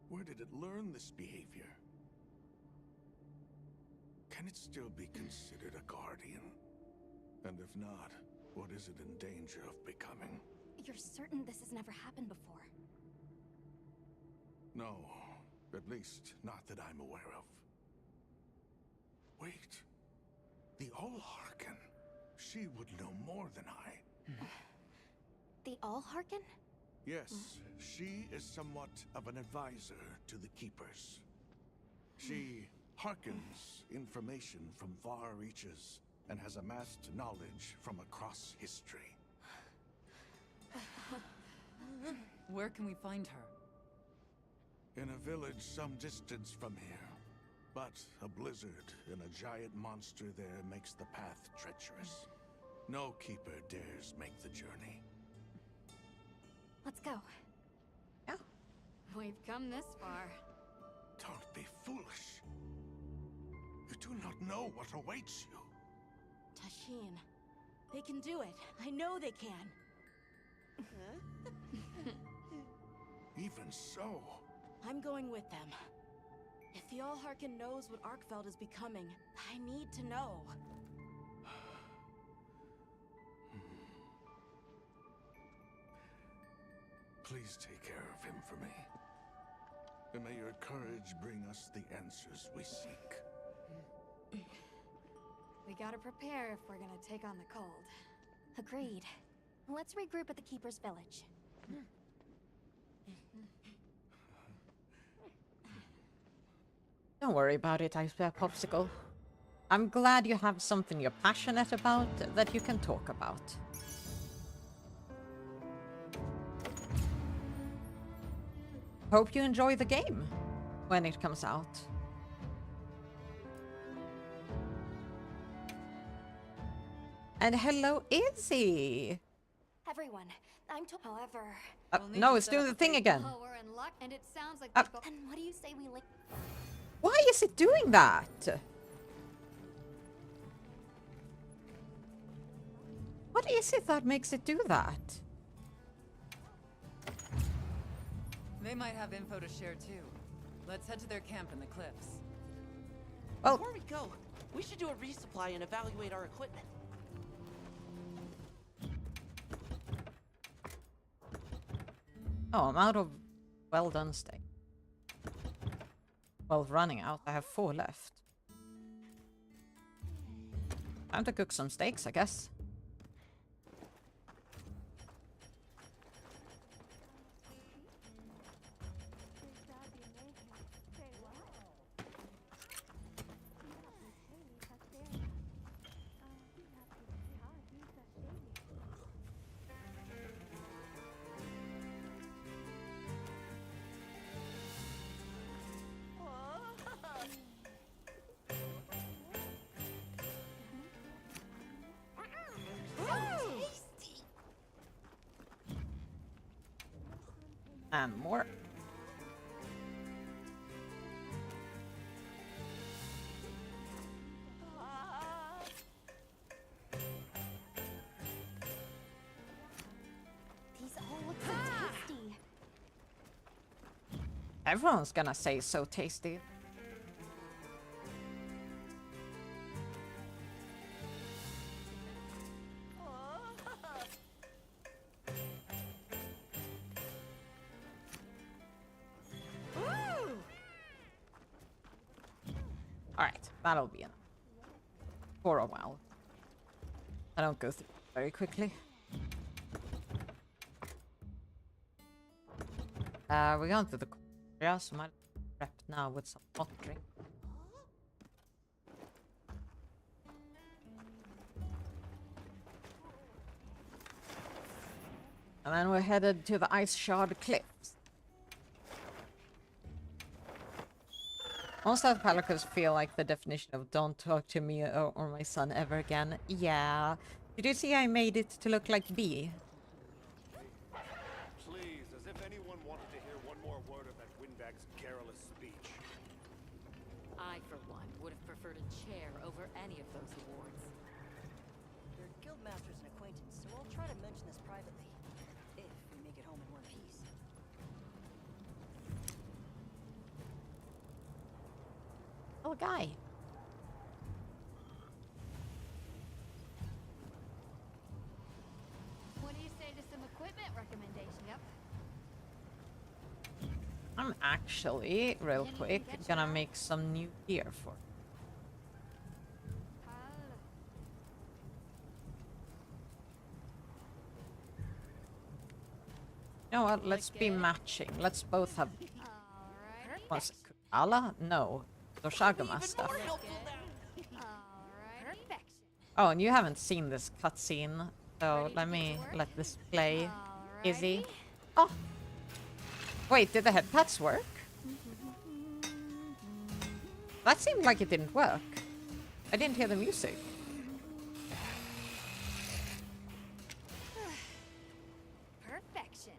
Where did it learn this behavior? Can it still be considered a guardian? And if not, what is it in danger of becoming? You're certain this has never happened before? No, at least not that I'm aware of. Wait, the Allharken. She would know more than I. The Allharken? Yes, she is somewhat of an advisor to the Keepers. She hearkens information from far reaches and has amassed knowledge from across history. Where can we find her? In a village some distance from here. But a blizzard and a giant monster there makes the path treacherous. No keeper dares make the journey. Let's go. Yeah. We've come this far. Don't be foolish. You do not know what awaits you. Tashine, they can do it. I know they can. Even so... I'm going with them. If the Allharken knows what Arkfeld is becoming, I need to know. Please take care of him for me. And may your courage bring us the answers we seek. We gotta prepare if we're gonna take on the cold. Agreed. Let's regroup at the Keeper's Village. Don't worry about it, Ice Bear Popsicle. I'm glad you have something you're passionate about that you can talk about. Hope you enjoy the game when it comes out. And hello, Izzy! Everyone, however... No, it's doing the thing again. Oh, we're in luck, and it sounds like Then what do you say we link... Why is it doing that? What is it that makes it do that? They might have info to share too. Let's head to their camp in the cliffs. Well, Before we go, we should do a resupply and evaluate our equipment. oh, I'm out of well done steak. Well, running out. I have 4 left. Time to cook some steaks, I guess. And more. These all look so tasty. Everyone's gonna say so tasty. Alright, that'll be enough. For a while. I don't go through very quickly. We're going to the area, so I might prep now with some hot drink. And then we're headed to the Ice Shard Cliffs. Most alpacas feel like the definition of don't talk to me or my son ever again. Yeah. Did you see I made it to look like B? Please, as if anyone wanted to hear one more word of that windbag's garrulous speech. I, for one, would have preferred a chair over any of those awards. Your guildmaster's an acquaintance, so I'll try to mention this privately. If we make it home in one piece. Oh, guy. What do you say to some equipment recommendation? Yep. I'm actually, real quick, gonna make some new gear for. You know what? Let's be matching. Let's both have. What's it? Kukala? No. Doshagama stuff. Oh, and you haven't seen this cutscene, so let me let this play. Easy. Oh! Wait, did the head pats work? That seemed like it didn't work. I didn't hear the music. Perfection.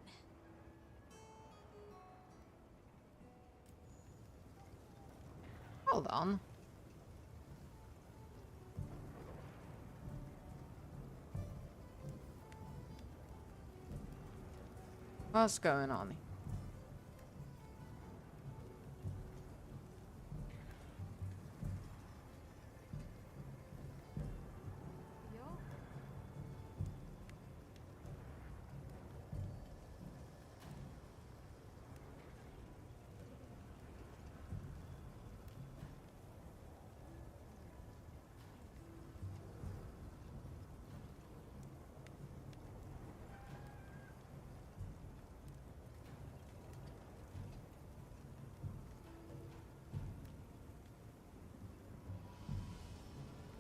Hold on. What's going on?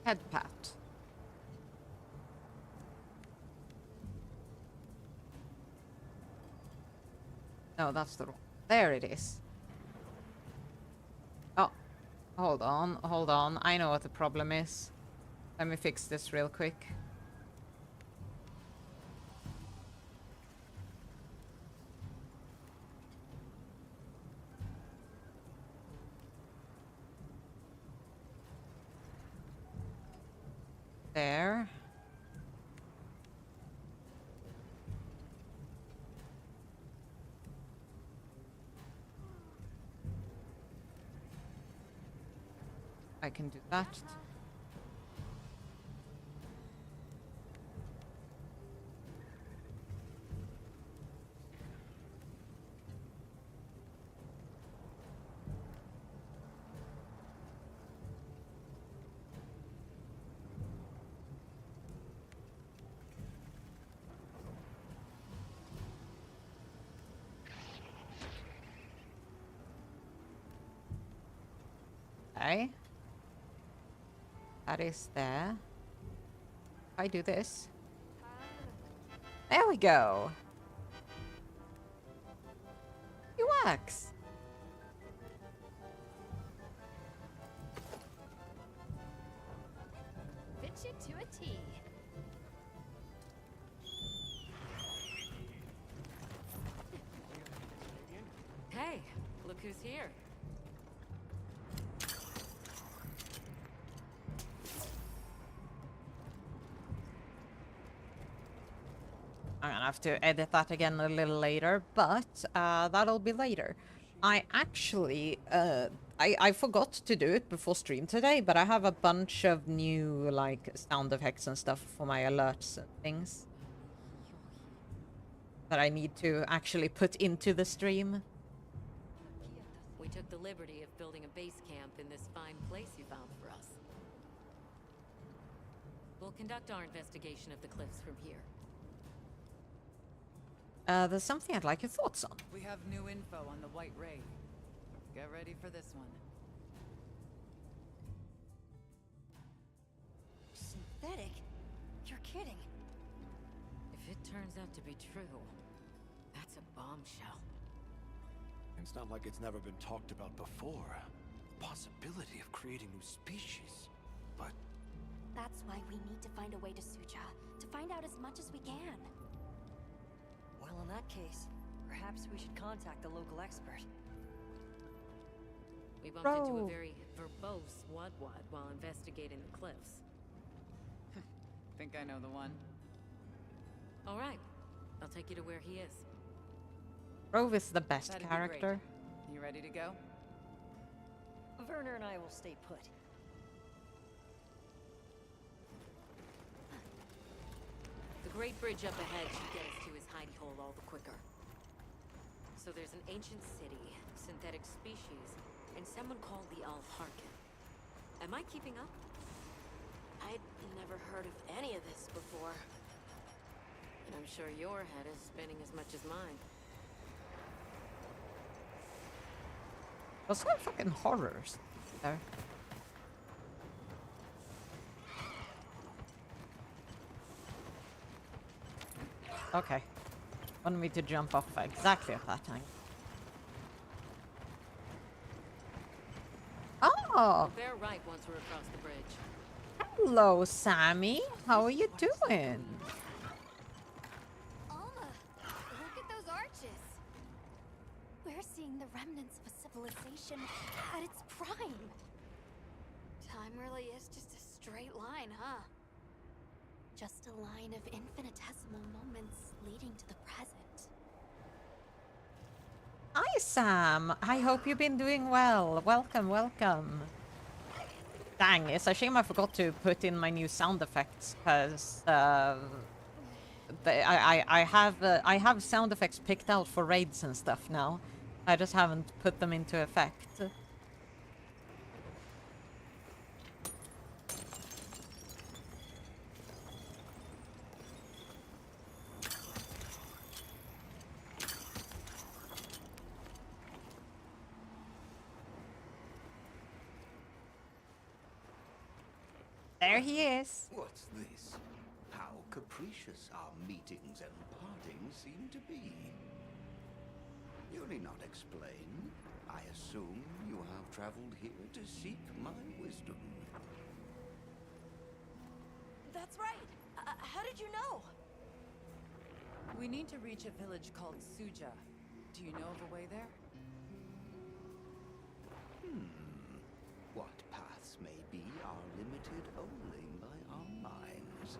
Head pat. No, that's the wrong. There it is. Oh, hold on, hold on. I know what the problem is. Let me fix this real quick. I can do that. Okay. That is there. I do this. There we go. It works. Fit you to a T. Hey, look who's here. I'm gonna have to edit that again a little later, but that'll be later. I actually, I forgot to do it before stream today, but I have a bunch of new, like, sound effects and stuff for my alerts and things that I need to actually put into the stream. We took the liberty of building a base camp in this fine place you found for us. We'll conduct our investigation of the cliffs from here. There's something I'd like your thoughts on. We have new info on the White Ray. Get ready for this one. Synthetic? You're kidding. If it turns out to be true, that's a bombshell. It's not like it's never been talked about before. The possibility of creating new species. But That's why we need to find a way to Suja, to find out as much as we can. Well, in that case, perhaps we should contact the local expert. We bumped into a very verbose Wadwad while investigating the cliffs. Think I know the one. All right, I'll take you to where he is. Rove is the best That'd be character. great. You ready to go? Werner and I will stay put. The Great Bridge up ahead should get us to his hidey hole all the quicker. So there's an ancient city, synthetic species, and someone called the Al-Harkin. Am I keeping up? I'd never heard of any of this before. And I'm sure your head is spinning as much as mine. What's that fucking horrors there? Okay. Want me to jump off exactly at that time. Oh! Bear right once we're across the bridge. Hello, Sammy. How are you doing? Alma, look at those arches. We're seeing the remnants of a civilization at its prime. Time really is just a straight line, huh? Just a line of infinitesimal moments leading to the present. Hi, Sam. I hope you've been doing well. Welcome, welcome. Dang, it's a shame I forgot to put in my new sound effects, because I have sound effects picked out for raids and stuff now. I just haven't put them into effect. There he is. What's this? How capricious our meetings and partings seem to be. You need not explain. I assume you have traveled here to seek my wisdom. That's right. How did you know? We need to reach a village called Suja. Do you know of a way there? What paths may be are limited only by our minds.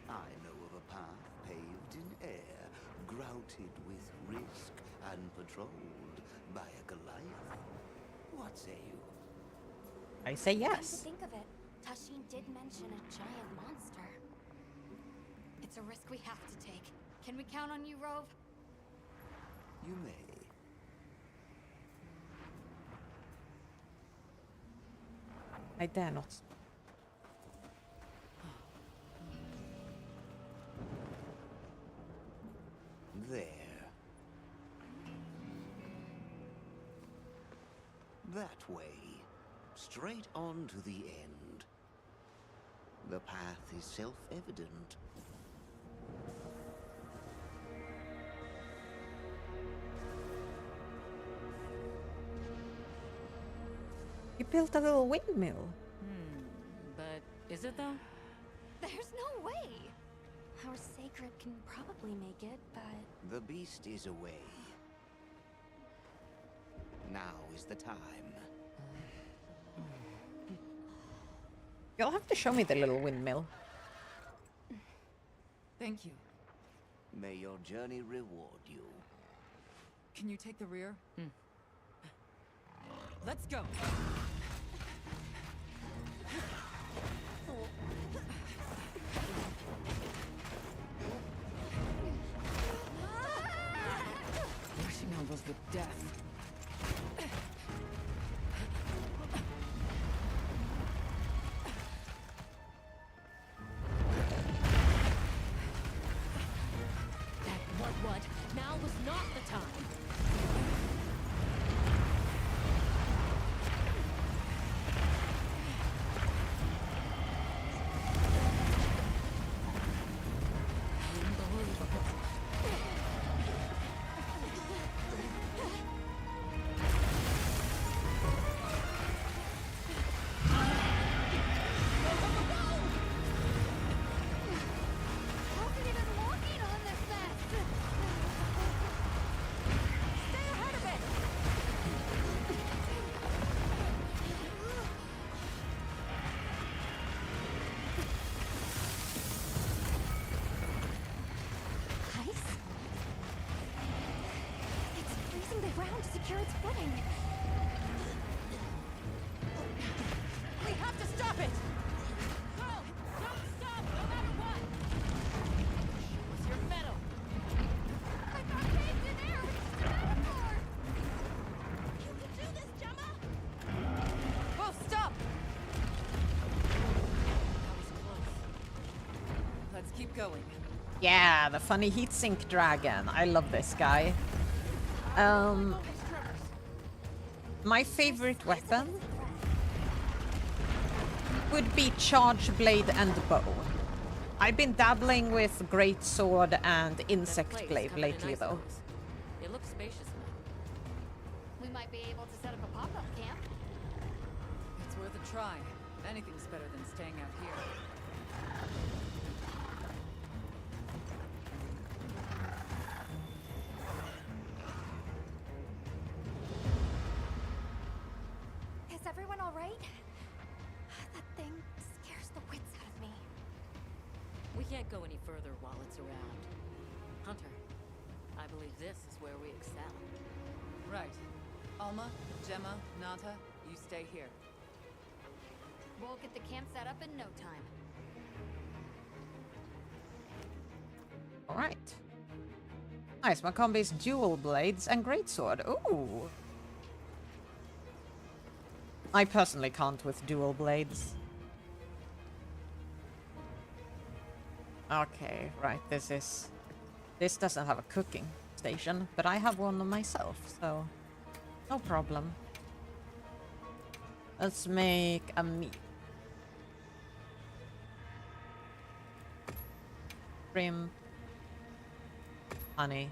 I know of a path paved in air, grouted with risk and patrolled By a Goliath? What say you? I say Come to yes. think of it, Tashin did mention a giant monster. It's a risk we have to take. Can we count on you, Rove? You may. I dare not. There. That way. Straight on to the end. The path is self-evident. You built a little windmill. But is it though? There's no way! Our sacred can probably make it, but... The beast is away. Now is the time. You'll have to show me the little windmill. Thank you. May your journey reward you. Can you take the rear? Let's go! Rushing elbows with death. What? Now was not the time. Wasn't even walking on this mess! Stay ahead of it! Ice? It's freezing the ground to secure its footing. We have to stop it! Go! Don't stop, no matter what! Show us your metal! I got caved in air with Stratfor! You can do this, Gemma! Oh, stop! That was close. Let's keep going. Yeah, the funny heatsink dragon. I love this guy. My favorite weapon would be charge blade and bow. I've been dabbling with great sword and insect Place glaive covered in lately ice though. floes. It looks spacious enough. We might be able to set up a pop-up camp. It's worth a try. Anything's better than staying out here. Is everyone alright? That thing scares the wits out of me. We can't go any further while it's around. Hunter, I believe this is where we excel. Right. Alma, Gemma, Nata, you stay here. We'll get the camp set up in no time. Alright. Nice, my combi is dual blades and greatsword. Ooh. I personally can't with dual blades. Okay, right, this doesn't have a cooking station, but I have one myself, so no problem. Let's make a meat. Shrimp. Honey.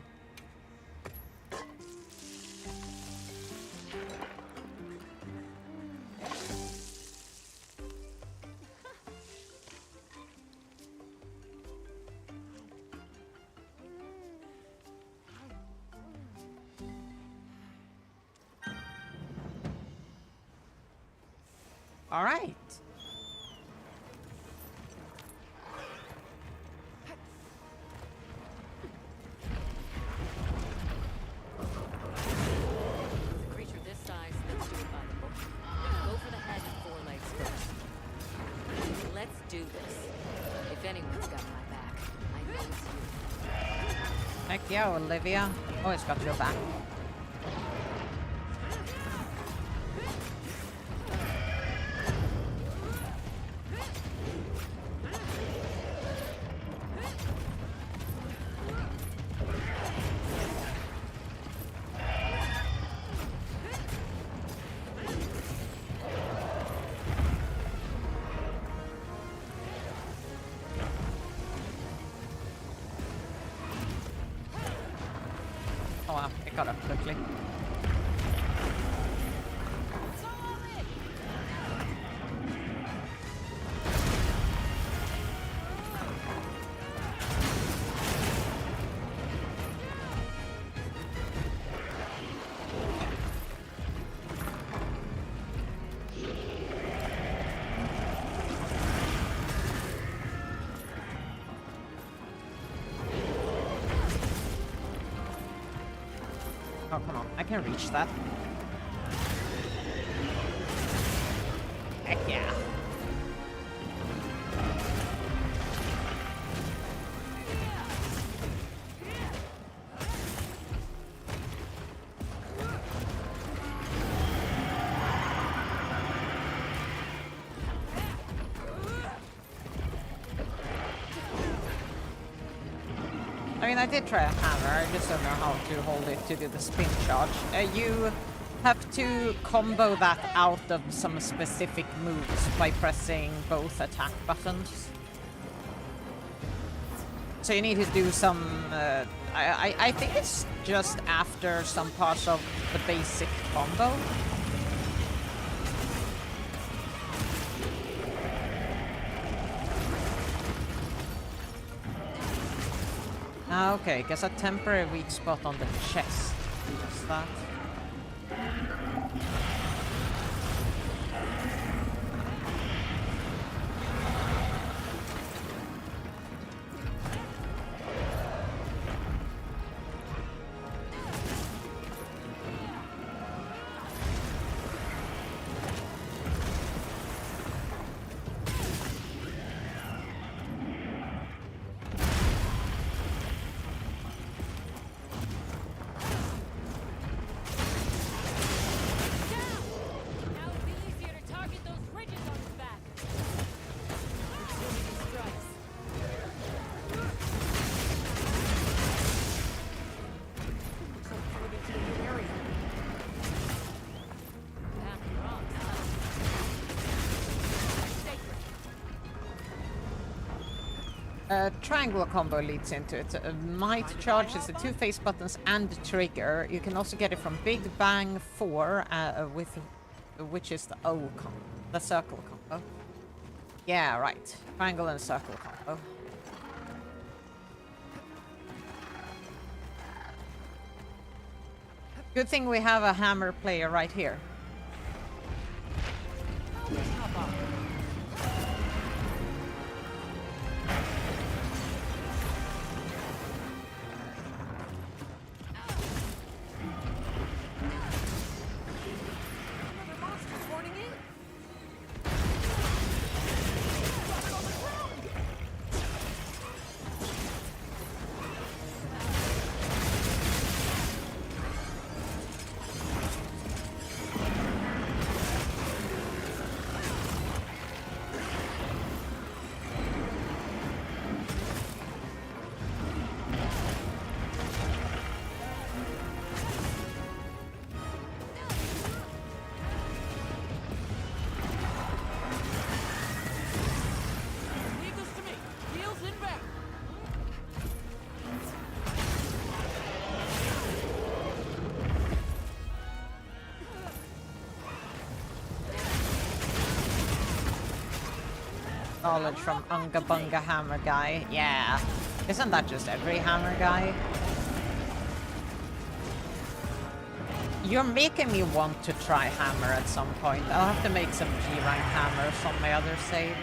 All right. Let's do this. If anyone's got my back, I know it's you. Heck yeah, Olivia. Always got your back. Oh wow, it got up quickly. Oh, come on. I can reach that. Heck yeah. I mean, I did try a hammer, I just don't know how to hold it to do the spin charge. You have to combo that out of some specific moves by pressing both attack buttons. So you need to do some... I think it's just after some parts of the basic combo. Okay, guess a temporary weak spot on the chest. What's that? Triangle combo leads into it. Might charge is the two face buttons and the trigger. You can also get it from Big Bang 4, which is the O combo, the circle combo. Yeah, right. Triangle and circle combo. Good thing we have a hammer player right here. Knowledge from Unga Bunga Hammer Guy. Yeah. Isn't that just every hammer guy? You're making me want to try hammer at some point. I'll have to make some G-rank hammers on my other save.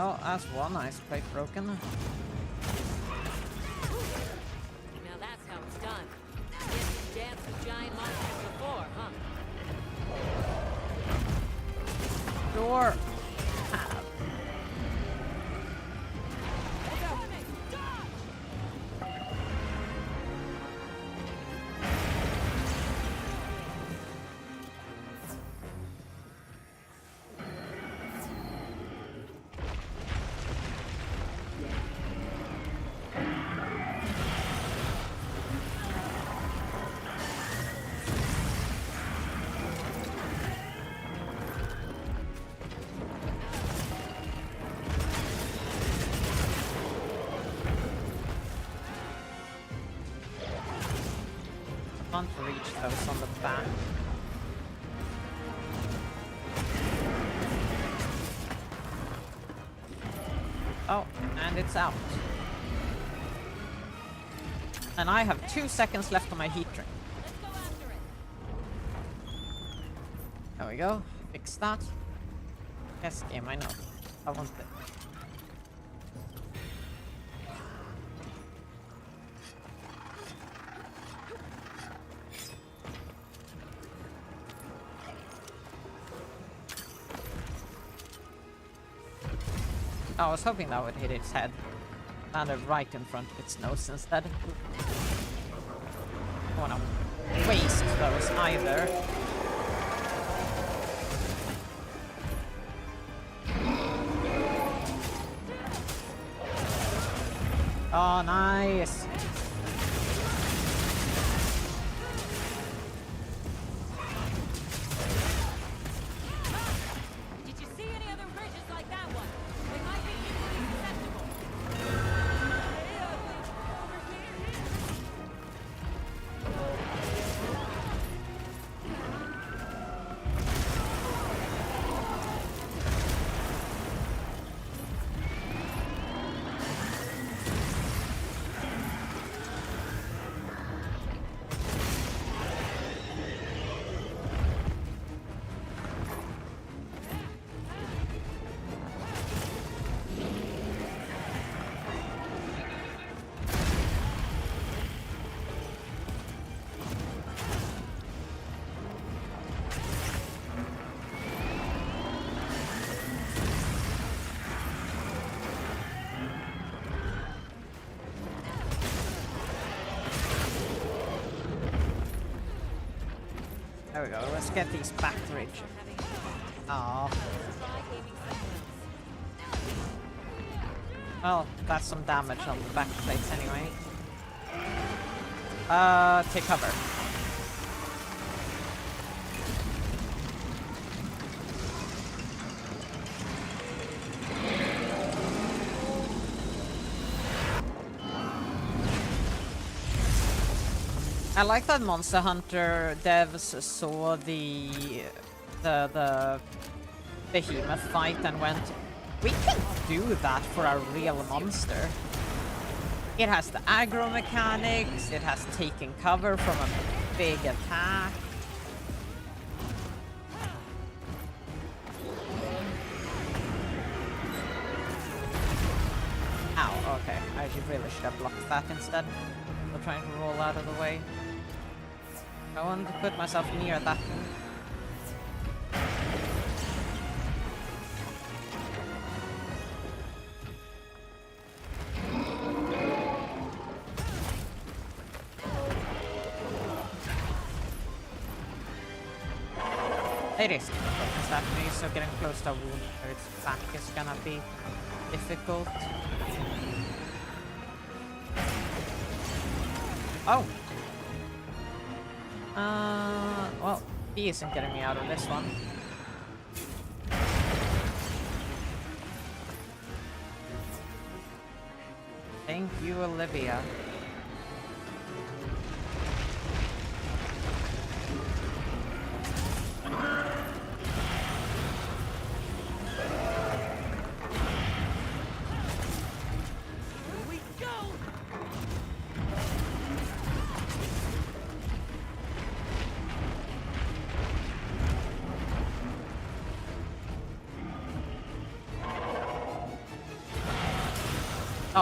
Oh, that's one ice plate broken. Now that's how it's done. Guess you danced with giant monsters before, huh? Sure. Fun to reach those on the back. Oh, and it's out. And I have 2 seconds left on my heat drink. There we go. Fix that. Yes, game, I know. I want it. I was hoping that would hit its head. Landed right in front of its nose instead. I don't wanna waste those either. Oh, nice. Did you see any other bridges like that one? They might be equally susceptible. There we go. Let's get these back to Ridge. Aww. Well, that's some damage on the back plates anyway. Take cover. I like that Monster Hunter devs saw the behemoth fight and went, we can do that for a real monster. It has the aggro mechanics, it has taken cover from a big attack. Ow, okay. I really should have blocked that instead of trying to roll out of the way. I wanted to put myself near that. It is focus at me, so getting close to a wound where its back is gonna be difficult. Oh! Well, he isn't getting me out of this one. Thank you, Olivia.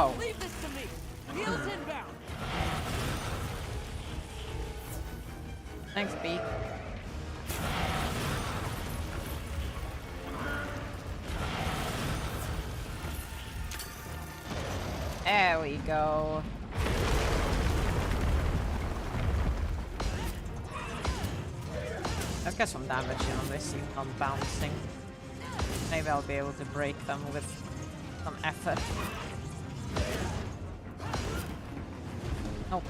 Oh. Leave this to me. Heels inbound. Thanks, Beak. There we go. Let's get some damage in on this even on bouncing. Maybe I'll be able to break them with some effort. Nope.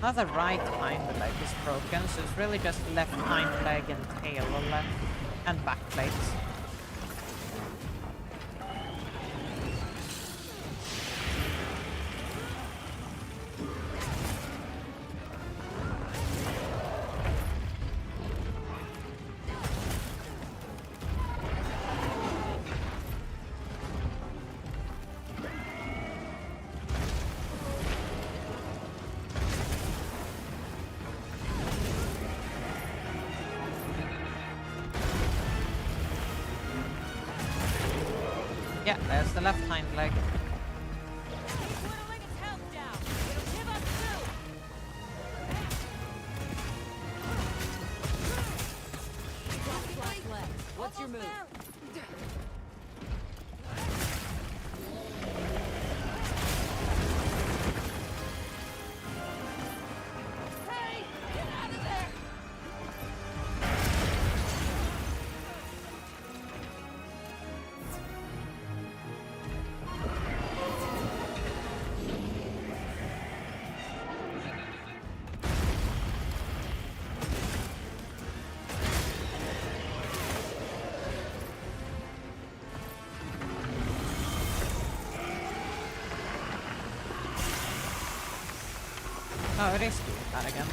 Now the right hind leg is broken, so it's really just left hind leg and tail left, and back plates. Yeah, there's the left hind leg. What's your move? Hey, get out of there! Oh, it is doing that again.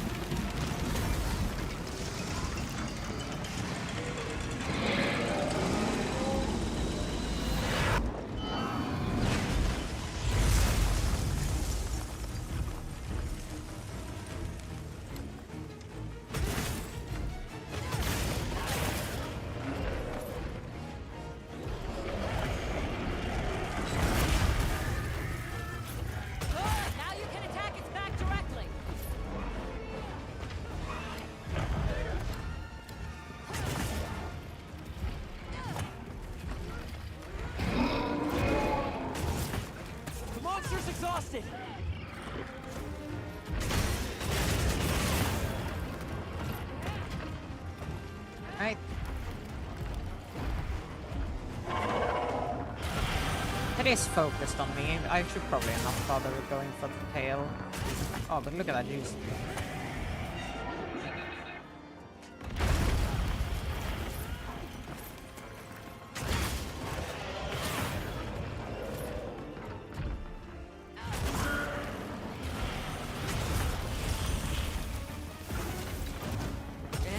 Now you can attack its back directly. The monster's exhausted. Right. It is focused on me. I should probably not bother with going for the tail. Oh, but look at that juice.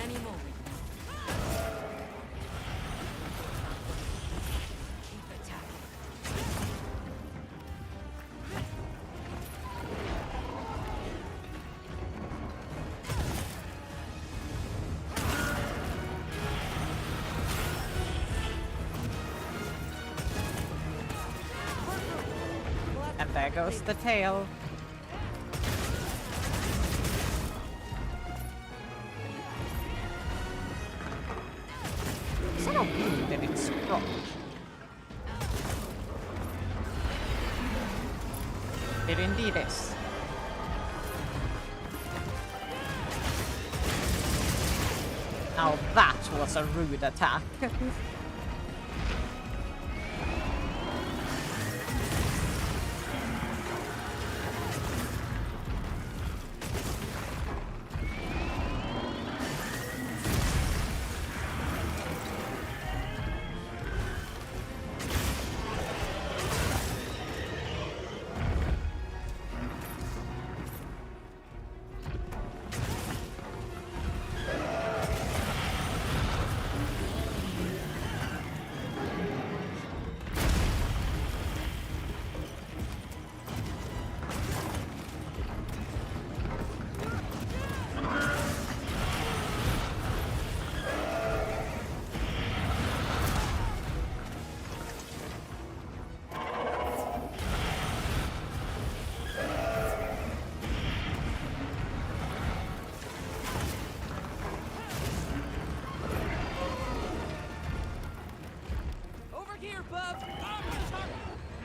Any moment. Keep attacking. And there goes the tail. Is that a wound in its crotch? It indeed is. Now that was a rude attack.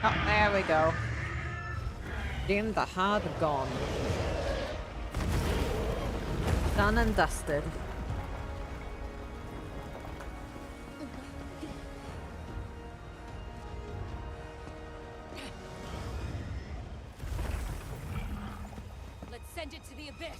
Oh, there we go. In the hard gone. Done and dusted. Let's send it to the abyss.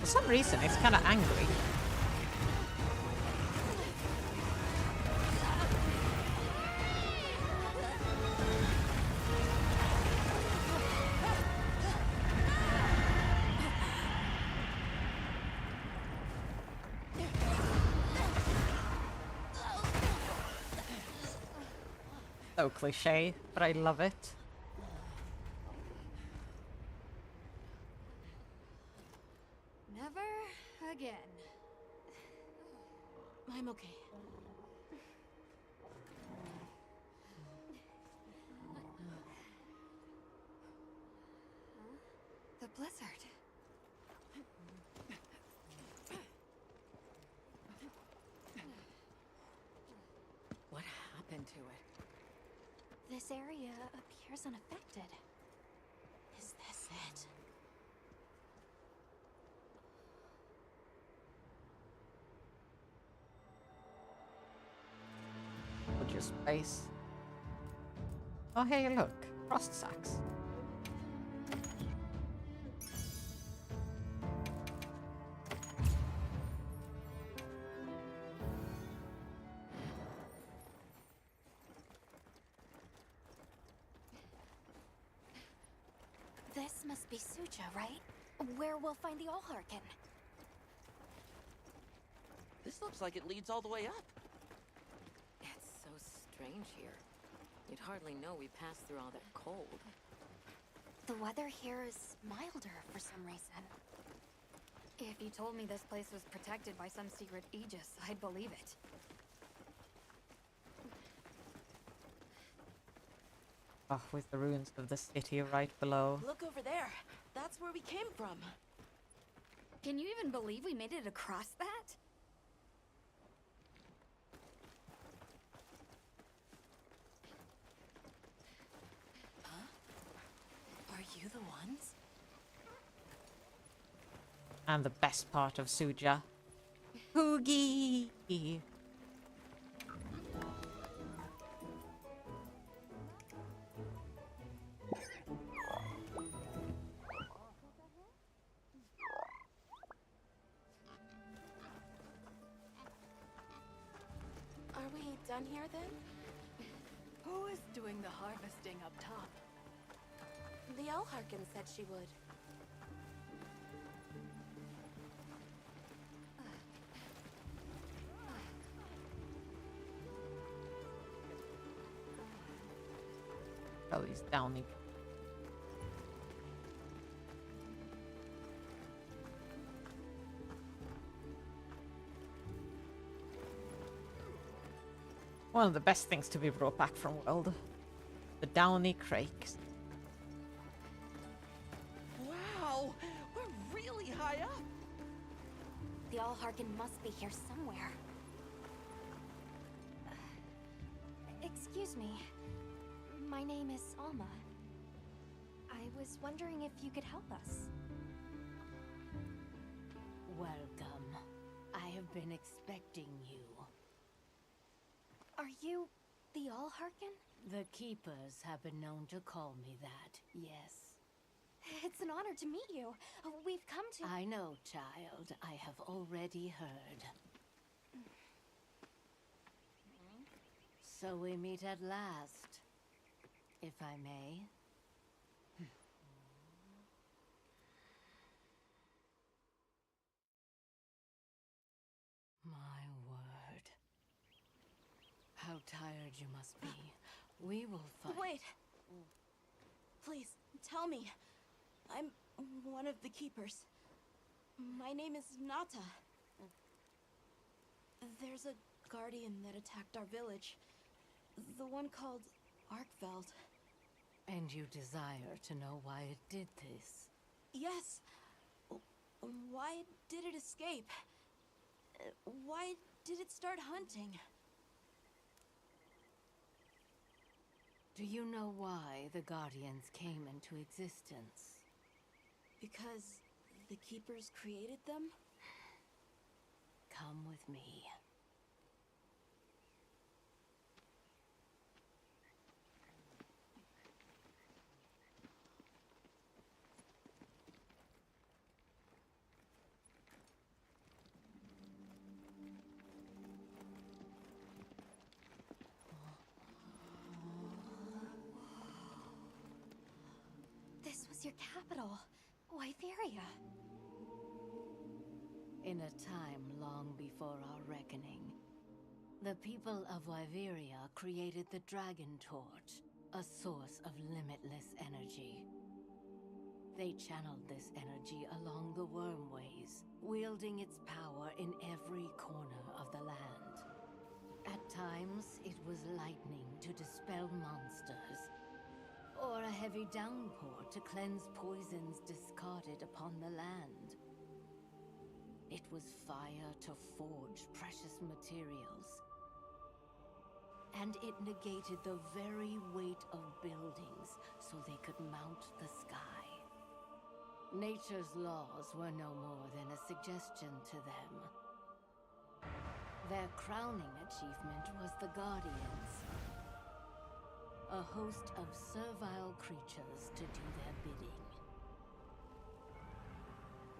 For some reason, it's kind of angry. So cliche, but I love it. Never again. I'm okay. The blizzard. What happened to it? This area appears unaffected. Is this it? Put your space. Oh, hey, look. Frost sacks. This must be Suja, right? Where we'll find the Allharkin. This looks like it leads all the way up. It's so strange here. You'd hardly know we passed through all that cold. The weather here is milder for some reason. If you told me this place was protected by some secret aegis, I'd believe it. Oh, with the ruins of the city right below. Look over there. That's where we came from. Can you even believe we made it across that? Are you the ones? And the best part of Suja. Hoogie! Are we done here then? Who is doing the harvesting up top? The Allharkin said she would. Oh, he's downy. One of the best things to be brought back from World. The downy crakes. Wow! We're really high up! The Allharkin must be here somewhere. Excuse me. My name is Alma. I was wondering if you could help us. Welcome. I have been expecting you. Are you the Allharkin? The Keepers have been known to call me that, yes. It's an honor to meet you. We've come to... I know, child. I have already heard. So we meet at last, if I may. how tired you must be. We will fight. Wait! Please, tell me. I'm one of the keepers. My name is Nata. There's a guardian that attacked our village. The one called Arkveld. And you desire to know why it did this? Yes. Why did it escape? Why did it start hunting? Do you know why the Guardians came into existence? Because the keepers created them? Come with me. This was your capital, Wyveria. In a time long before our reckoning, the people of Wyveria created the Dragon Torch, a source of limitless energy. They channeled this energy along the Wormways, wielding its power in every corner of the land. At times, it was lightning to dispel monsters, or a heavy downpour to cleanse poisons discarded upon the land. It was fire to forge precious materials. And it negated the very weight of buildings so they could mount the sky. Nature's laws were no more than a suggestion to them. Their crowning achievement was the Guardians. A host of servile creatures to do their bidding.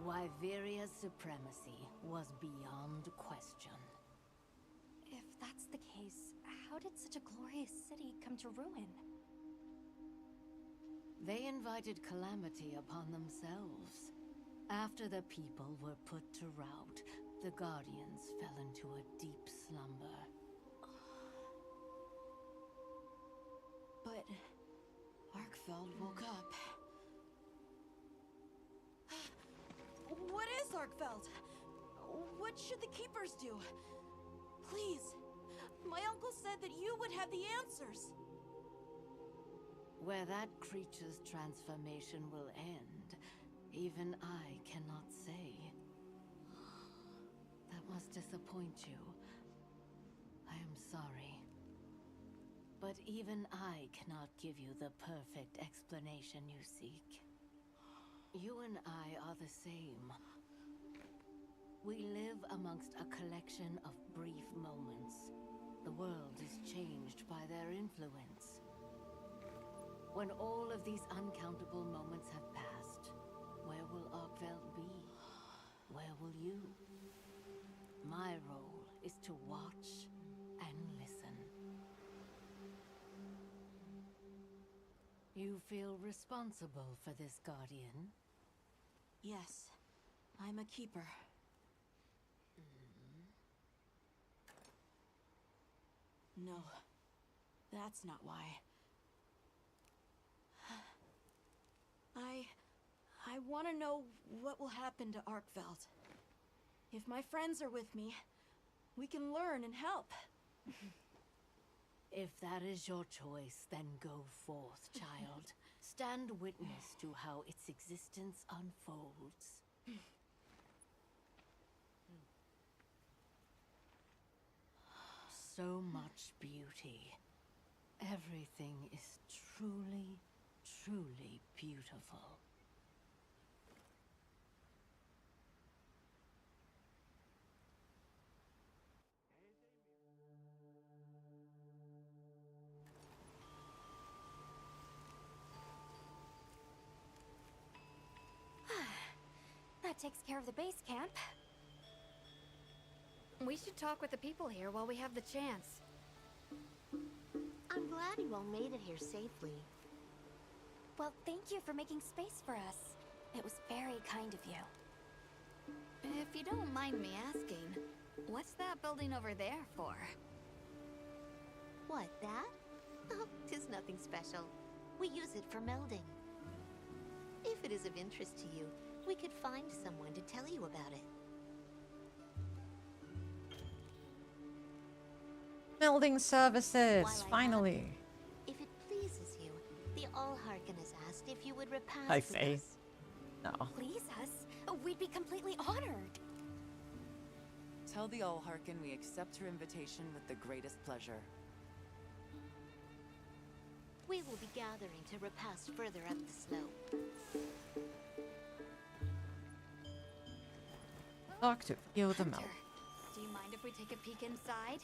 Wyveria's supremacy was beyond question. If that's the case, how did such a glorious city come to ruin? They invited calamity upon themselves. After the people were put to rout, the Guardians fell into a deep slumber. But Arkveld woke up. What is Arkveld? What should the keepers do? Please. My uncle said that you would have the answers. Where that creature's transformation will end, even I cannot say. That must disappoint you. I am sorry. But even I cannot give you the perfect explanation you seek. You and I are the same. We live amongst a collection of brief moments. The world is changed by their influence. When all of these uncountable moments have passed, where will Arkveld be? Where will you? My role is to watch and listen. You feel responsible for this Guardian? Yes, I'm a keeper. No, that's not why. I want to know what will happen to Arkveld. If my friends are with me, we can learn and help. If that is your choice, then go forth, child. Stand witness to how its existence unfolds. So much beauty. Everything is truly, truly beautiful. That takes care of the base camp. We should talk with the people here while we have the chance. I'm glad you all made it here safely. Well, thank you for making space for us. It was very kind of you. If you don't mind me asking, what's that building over there for? What, that? Oh, 'tis nothing special. We use it for melding. If it is of interest to you, we could find someone to tell you about it. Melding services, While I have finally. If it pleases you, the Allharkin has asked if you would repass Hi, with Faye. us. No. Please us? We'd be completely honored. Tell the Allharkin we accept her invitation with the greatest pleasure. We will be gathering to repass further up the slope. Talk to you the meld. Hunter, do you mind if we take a peek inside?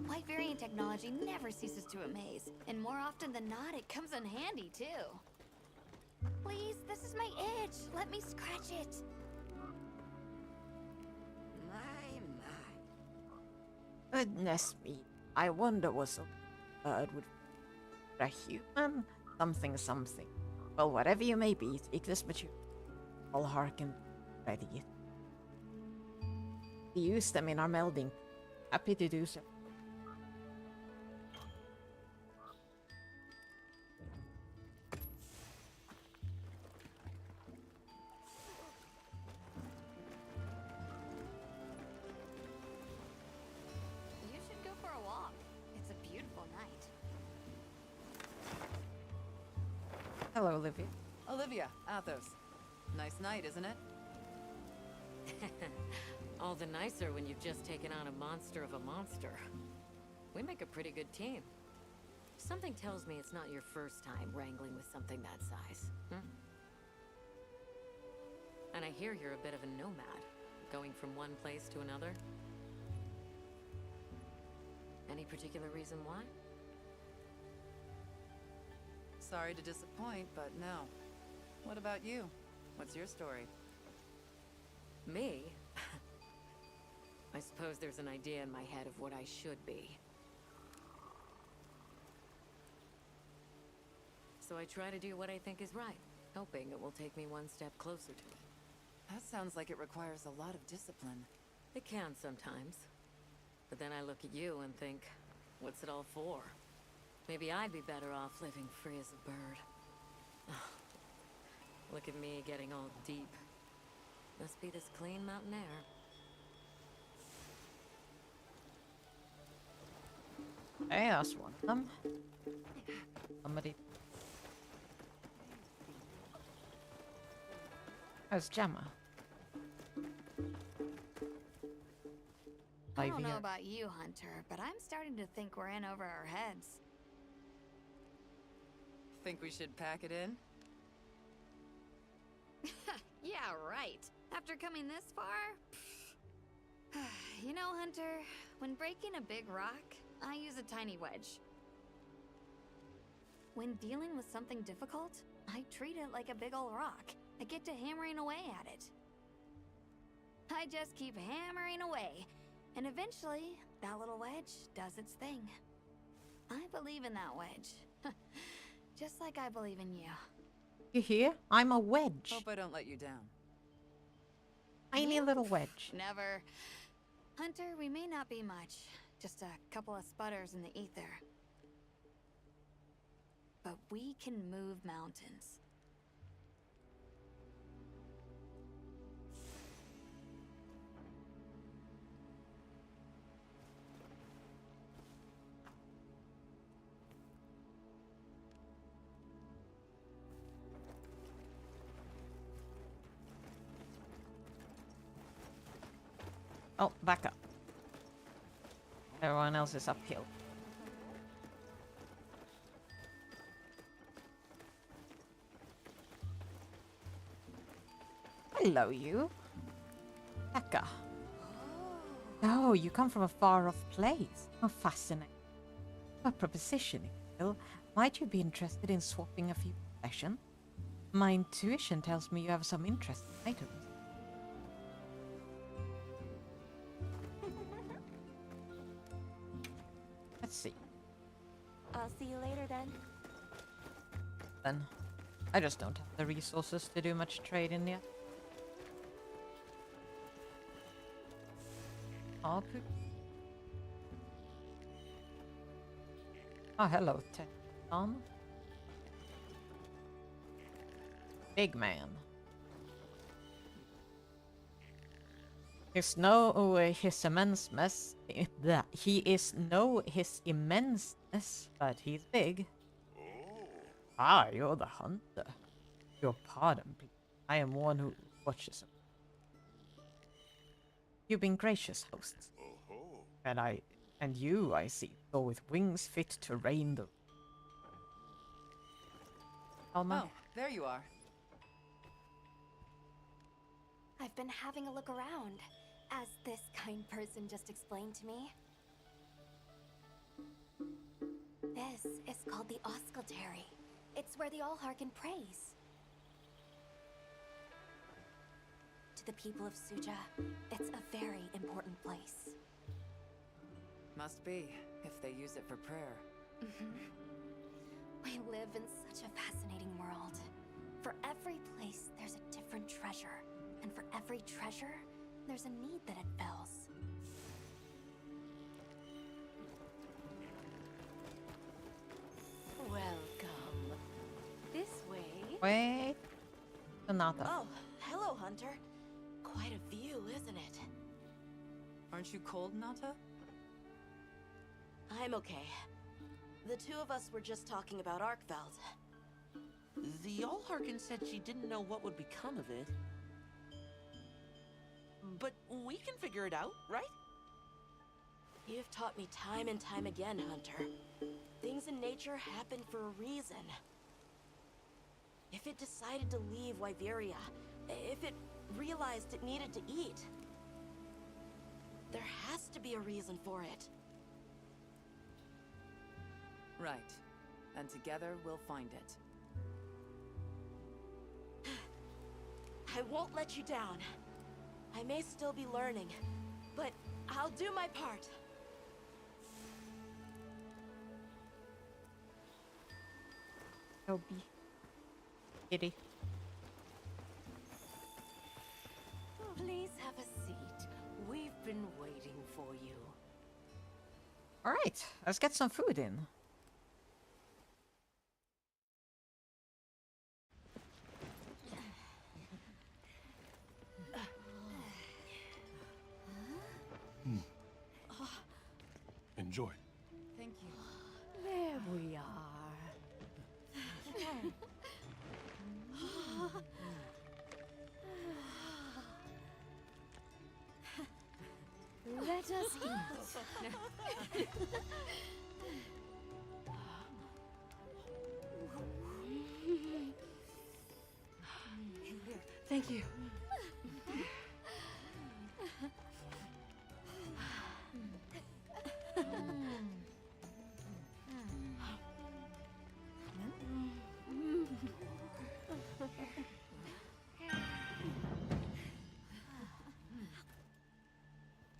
White variant technology never ceases to amaze, and more often than not, it comes in handy too. Please, this is my itch. Let me scratch it. Goodness me. I wonder what a bird would a human? Something. Well, whatever you may be, speak this material. I'll hearken ready. We use them in our melding. Happy to do so. You should go for a walk. It's a beautiful night. Hello, Olivia. Olivia, Athos. Nice night, isn't it? All the nicer when you've just taken on a monster of a monster. We make a pretty good team. Something tells me it's not your first time wrangling with something that size. And I hear you're a bit of a nomad, going from one place to another. Any particular reason why? Sorry to disappoint, but no. What about you? What's your story? Me? I suppose there's an idea in my head of what I should be. So I try to do what I think is right, hoping it will take me one step closer to it. That sounds like it requires a lot of discipline. It can sometimes. But then I look at you and think, what's it all for? Maybe I'd be better off living free as a bird. Look at me getting all deep. Must be this clean mountain air. Hey, that's one of them. Somebody. How's Gemma? I don't know about you, Hunter, but I'm starting to think we're in over our heads. Think we should pack it in? Yeah, right. After coming this far? You know, Hunter, when breaking a big rock, I use a tiny wedge. When dealing with something difficult, I treat it like a big old rock. I get to hammering away at it. I just keep hammering away, and eventually, that little wedge does its thing. I believe in that wedge. Just like I believe in you. You hear? I'm a wedge. Hope I don't let you down. Tiny little wedge. Never. Hunter, we may not be much. Just a couple of sputters in the ether. But we can move mountains. Oh, back up. Everyone else is uphill. Hello, you. Becca. Oh, you come from a far-off place. How fascinating. A proposition, Phil. Might you be interested in swapping a few possessions? My intuition tells me you have some interesting items. Let's see. I'll see you later then. I just don't have the resources to do much trading yet. Oh, poop. Oh, hello, Teton. Big man. His immenseness. He is no his immenseness, but he's big. Ah, you're the hunter. Your pardon, please. I am one who watches him. You've been gracious, hosts. And you, I see, go with wings fit to reign the... Alma? Oh, there you are. I've been having a look around, as this kind person just explained to me. This is called the Oscultary. It's where the Allharkin prays. To the people of Suja, it's a very important place. Must be, if they use it for prayer. We live in such a fascinating world. For every place, there's a different treasure. And for every treasure, there's a need that it fills. Welcome. This way. Wait. Sonata. Oh, hello, Hunter. Quite a view, isn't it? Aren't you cold, Nata? I'm okay. The two of us were just talking about Arkveld. The Allharkin said she didn't know what would become of it. But we can figure it out, right? You've taught me time and time again, Hunter. Things in nature happen for a reason. If it decided to leave Wyveria, if it realized it needed to eat, there has to be a reason for it. Right. And together we'll find it. I won't let you down. I may still be learning, but I'll do my part. Toby. Kitty. Please have a seat. We've been waiting for you. Alright, let's get some food in. Enjoy. Thank you. There we are. Let us eat. Thank you.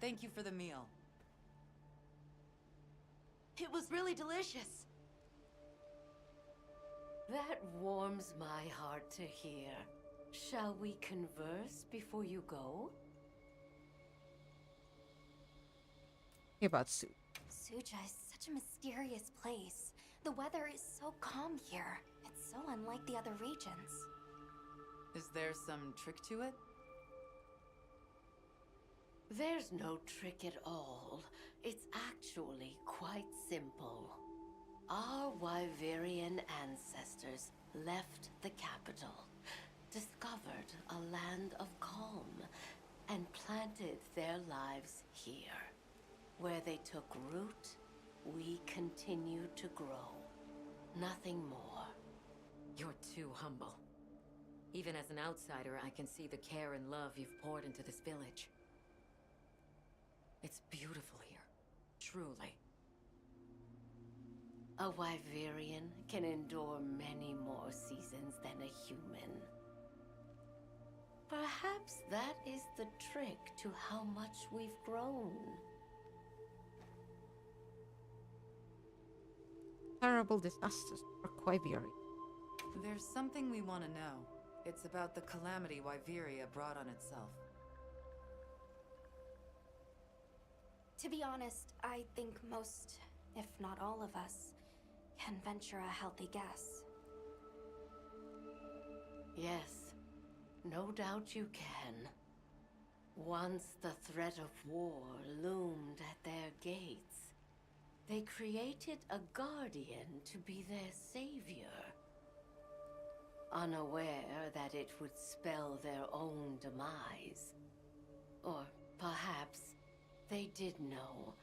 Thank you for the meal. It was really delicious. That warms my heart to hear. Shall we converse before you go? About soup. Suja is such a mysterious place. The weather is so calm here. It's so unlike the other regions. Is there some trick to it? There's no trick at all. It's actually quite simple. Our Wyverian ancestors left the capital, discovered a land of calm, and planted their lives here. Where they took root, we continue to grow. Nothing more. You're too humble. Even as an outsider, I can see the care and love you've poured into this village. It's beautiful here. Truly. A Wyverian can endure many more seasons than a human. Perhaps that is the trick to how much we've grown. Terrible disasters for Quaviary. There's something we want to know. It's about the calamity Wyveria brought on itself. To be honest, I think most, if not all of us, can venture a healthy guess. Yes, no doubt you can. Once the threat of war loomed at their gates, they created a guardian to be their savior. Unaware that it would spell their own demise. Or perhaps they did know.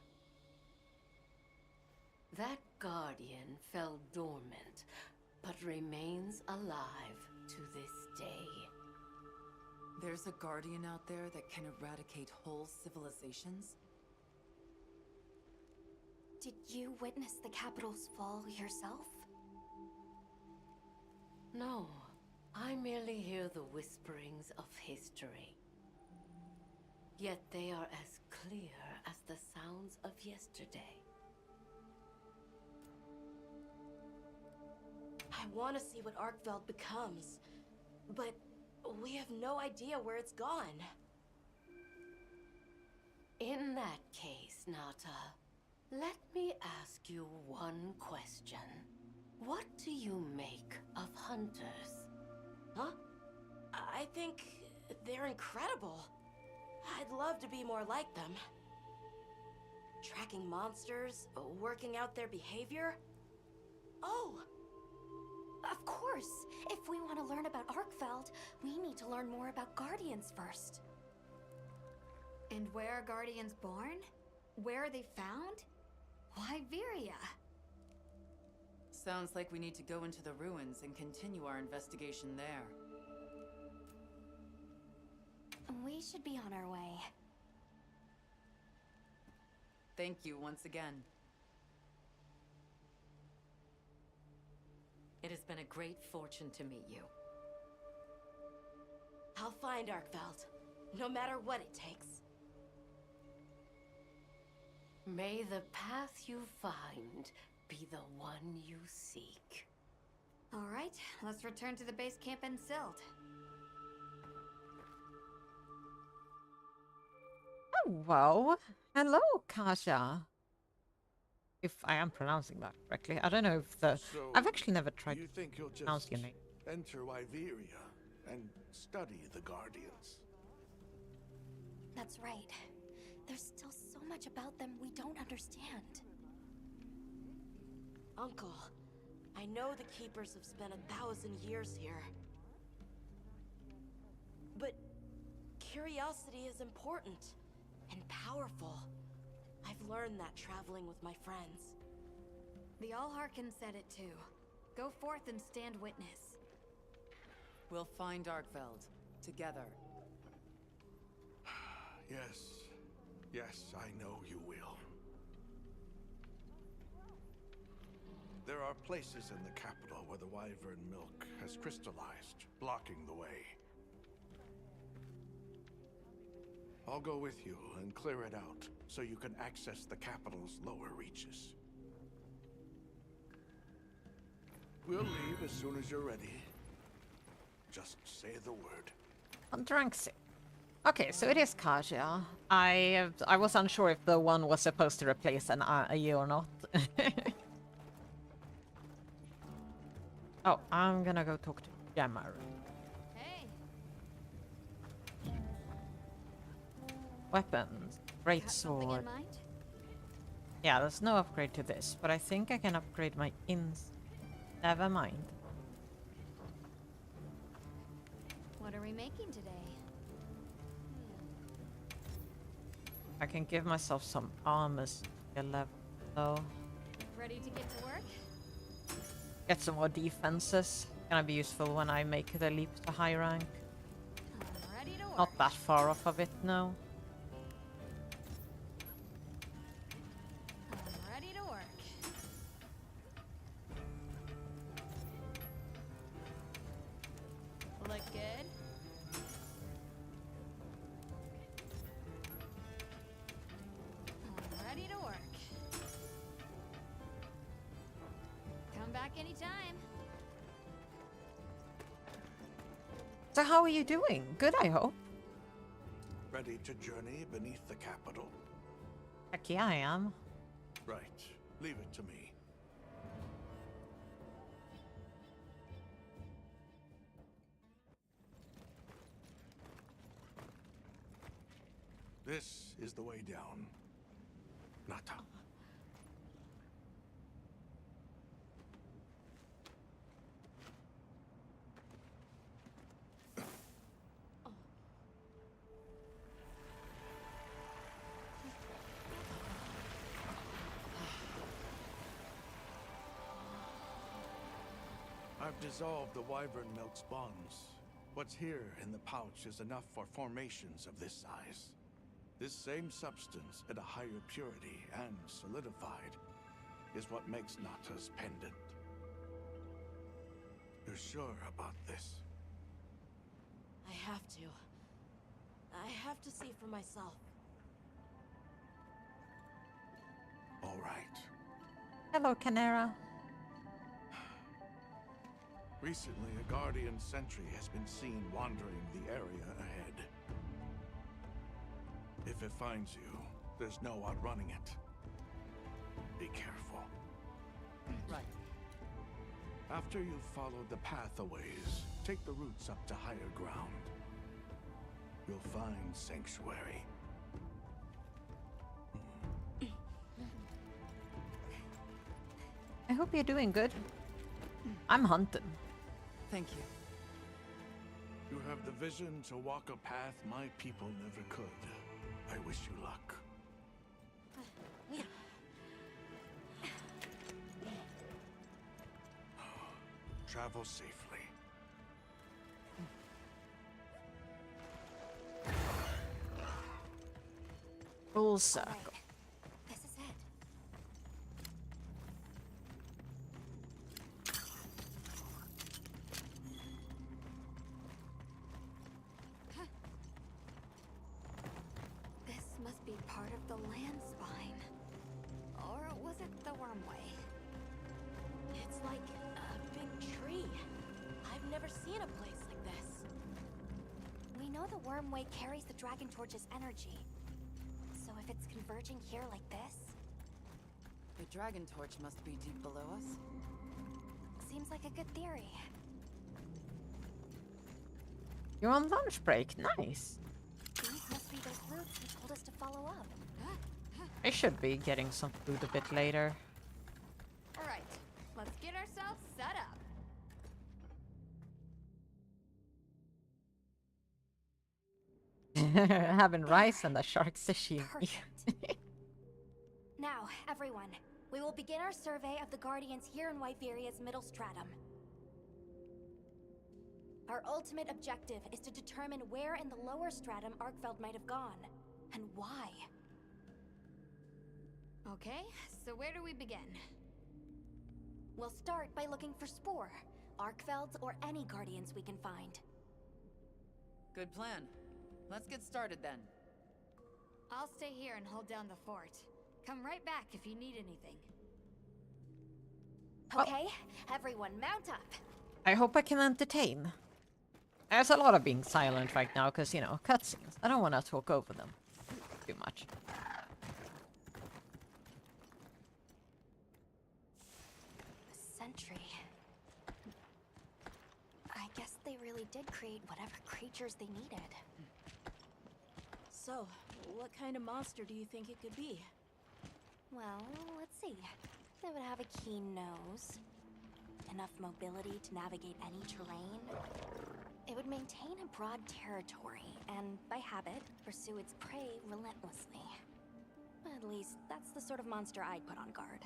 That guardian fell dormant, but remains alive to this day. There's a guardian out there that can eradicate whole civilizations? Did you witness the capital's fall yourself? No, I merely hear the whisperings of history. Yet they are as clear as the sounds of yesterday. I want to see what Arkveld becomes, but we have no idea where it's gone. In that case, Nata, let me ask you one question. What do you make of hunters? Huh? I think they're incredible. I'd love to be more like them. Tracking monsters, working out their behavior. Oh! Of course! If we want to learn about Arkveld, we need to learn more about Guardians first. And where are Guardians born? Where are they found? Why Viria? Sounds like we need to go into the ruins and continue our investigation there. We should be on our way. Thank you once again. It has been a great fortune to meet you. I'll find Arkveld, no matter what it takes. May the path you find be the one you seek. All right, let's return to the base camp in Silt. Oh, wow. Hello, Kasia. If I am pronouncing that correctly. I don't know if the... So, I've actually never tried you think you'll to pronounce just your name. enter Iveria and study the Guardians? That's right. There's still so much about them we don't understand. Uncle, I know the Keepers have spent 1,000 years here. But curiosity is important and powerful. I've learned that traveling with my friends. The Allharkin said it too. Go forth and stand witness. We'll find Arkveld. Together. Yes. Yes, I know you will. There are places in the capital where the Wyvern milk has crystallized, blocking the way. I'll go with you and clear it out, so you can access the capital's lower reaches. We'll leave as soon as you're ready. Just say the word. Dranksy. Okay, so it is Kasia. I was unsure if the one was supposed to replace an you or not. Oh, I'm gonna go talk to Gemma. Hey. Weapons. Great Got something sword. in mind? Yeah, there's no upgrade to this, but I think I can upgrade my ins. Never mind. What are we making today? I can give myself some armors skill level, so Ready to get to work? get some more defenses. Gonna be useful when I make the leap to high rank. I'm ready to work. Not that far off of it, no. I'm ready to work. Look good? I'm ready to work. Come back anytime. So how are you doing? Good, I hope. Ready to journey beneath the capital? Heck yeah, I am. Right. Leave it to me. This is the way down. Nata. I've dissolved the wyvern milk's bonds. What's here in the pouch is enough for formations of this size. This same substance at a higher purity and solidified is what makes Nata's pendant. You're sure about this? I have to. I have to see for myself. All right. Hello, Canera. Recently, a Guardian sentry has been seen wandering the area ahead. If it finds you, there's no outrunning it. Be careful. Right. After you've followed the path a ways, take the routes up to higher ground. You'll find sanctuary. I hope you're doing good. I'm hunting. Thank you. You have the vision to walk a path my people never could. I wish you luck. Travel safely. Full circle. This is it. This must be part of the land spine. Or was it the wormway? It's like a big tree. I've never seen a place like this. We know the wormway carries the Dragon Torch's energy. So if it's converging here like this... The Dragon Torch must be deep below us. Seems like a good theory. You're on lunch break. Nice. These must be those roots you told us to follow up. I should be getting some food a bit later. Alright, let's get ourselves set up. Having rice and a shark sashimi. Now, everyone, we will begin our survey of the Guardians here in Wyveria's middle stratum. Our ultimate objective is to determine where in the lower stratum Arkfeld might have gone, and why. Okay, so where do we begin? We'll start by looking for Spore, Arkfelds, or any Guardians we can find. Good plan. Let's get started then. I'll stay here and hold down the fort. Come right back if you need anything. Okay, everyone mount up. I hope I can entertain. There's a lot of being silent right now because, you know, cutscenes. I don't want to talk over them too much. Sentry. I guess they really did create whatever creatures they needed. So, what kind of monster do you think it could be? Well, let's see. They would have a keen nose, enough mobility to navigate any terrain. It would maintain a broad territory, and by habit, pursue its prey relentlessly. At least, that's the sort of monster I'd put on guard.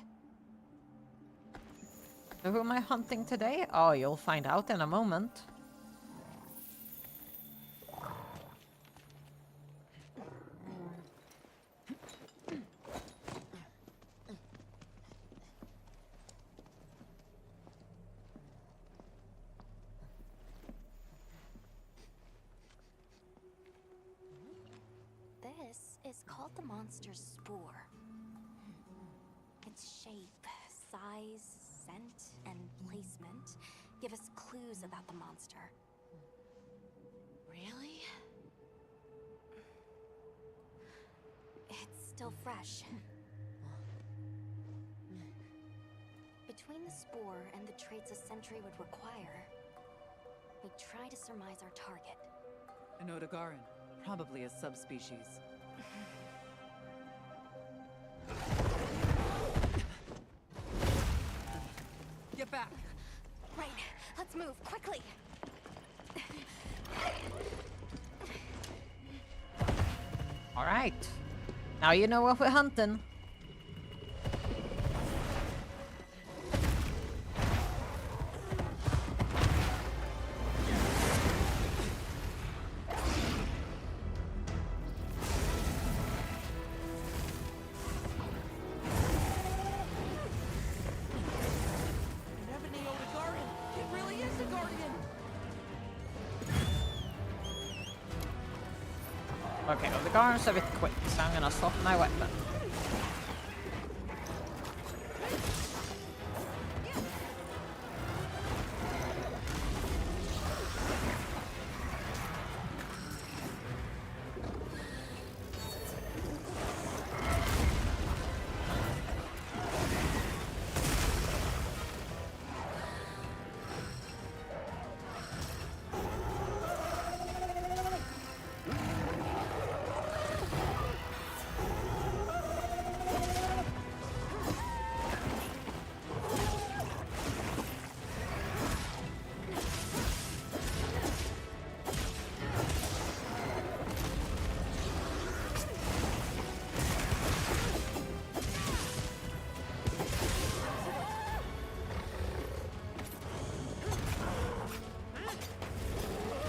So who am I hunting today? Oh, you'll find out in a moment. This is called the monster's spore. Its shape, size, scent, and placement give us clues about the monster. Really? It's still fresh. Between the spore and the traits a sentry would require, we try to surmise our target. An Odogaran, probably a subspecies. Get back! Rain, let's move, quickly! Alright. Now you know what we're hunting. Never nailed a guardian. It really is a guardian. Okay, well the guard's a bit quick, so I'm gonna swap my weapon.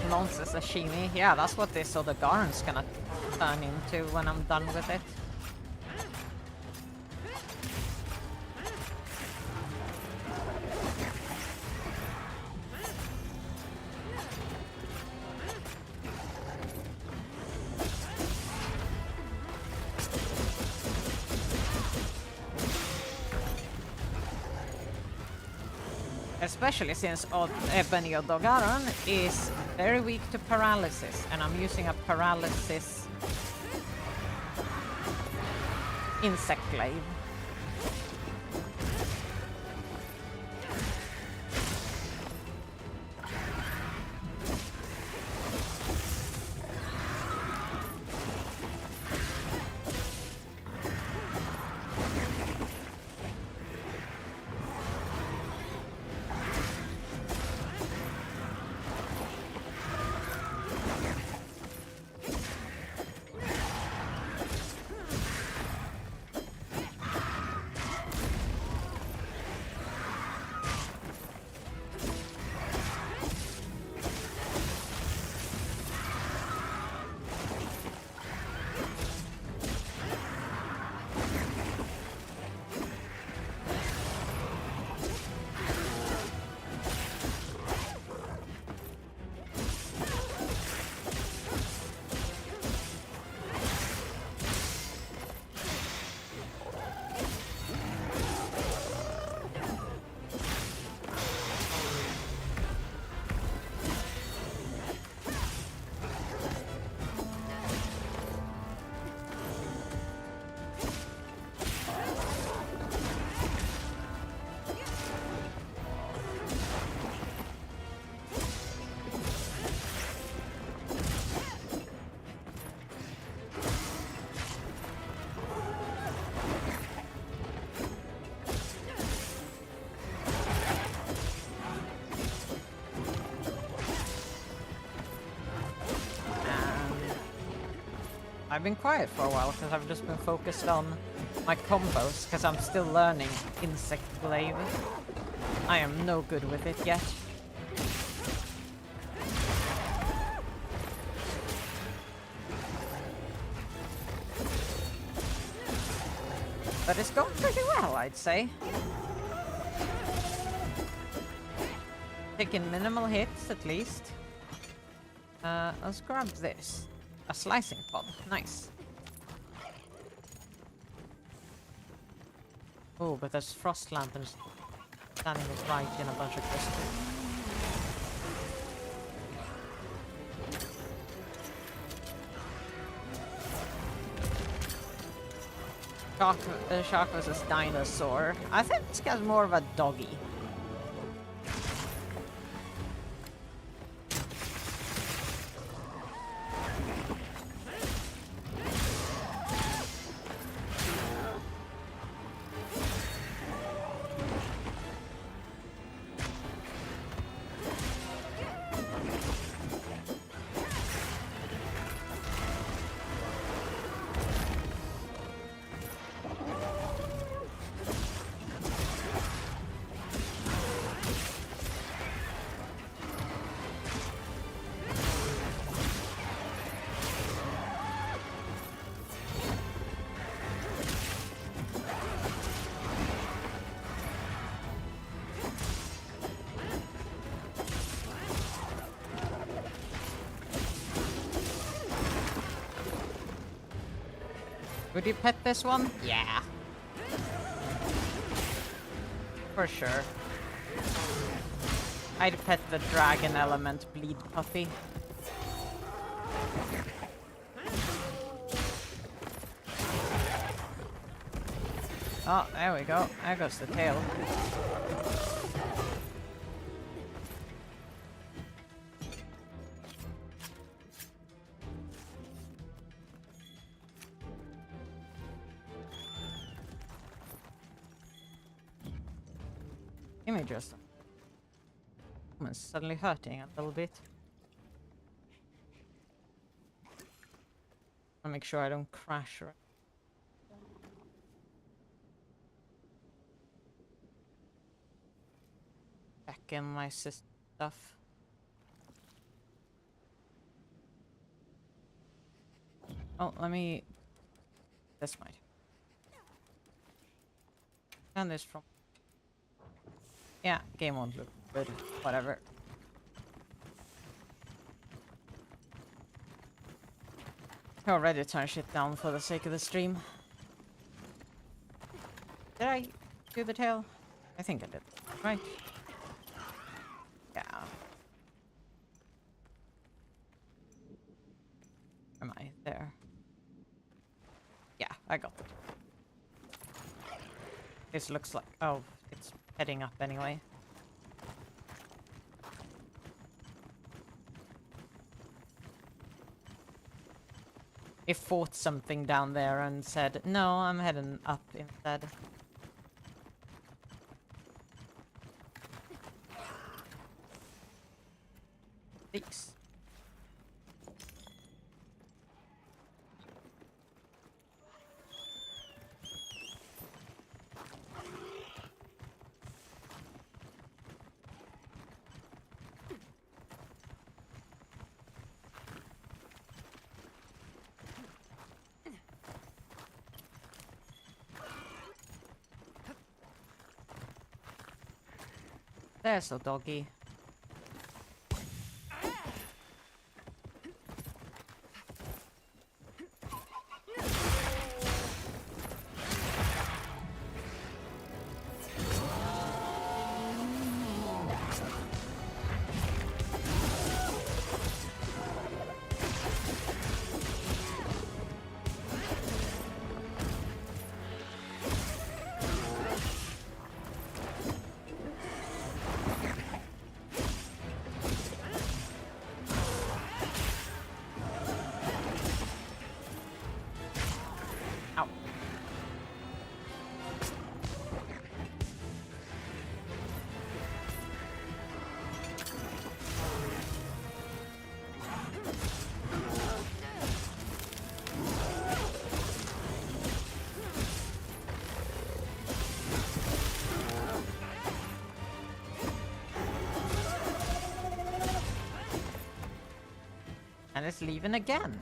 Nonce sashimi. Yeah, that's what this other Garn's gonna turn into when I'm done with it. Especially since Ebony Odogaron is very weak to paralysis, and I'm using a paralysis insect glaive. I've been quiet for a while because I've just been focused on my combos because I'm still learning insect glaive. I am no good with it yet. But it's going pretty well, I'd say. Taking minimal hits at least. Let's grab this. A slicing pod. Nice. Oh, but there's frost lanterns standing right in a bunch of crystals. Shark versus dinosaur. I think this guy's more of a doggy. Would you pet this one? Yeah. For sure. I'd pet the dragon element bleed puppy. Oh, there we go. There goes the tail. Just I'm suddenly hurting a little bit. I'll make sure I don't crash or back in my stuff. Oh, let me. This might. Done this from. Yeah, game won't look good. Whatever. I already turned shit down for the sake of the stream. Did I do the tail? I think I did. Right? Yeah. Am I there? Yeah, I got it. This looks like... Oh, it's heading up anyway. It fought something down there and said, no, I'm heading up instead. Thanks. There's a doggy. And it's leaving again.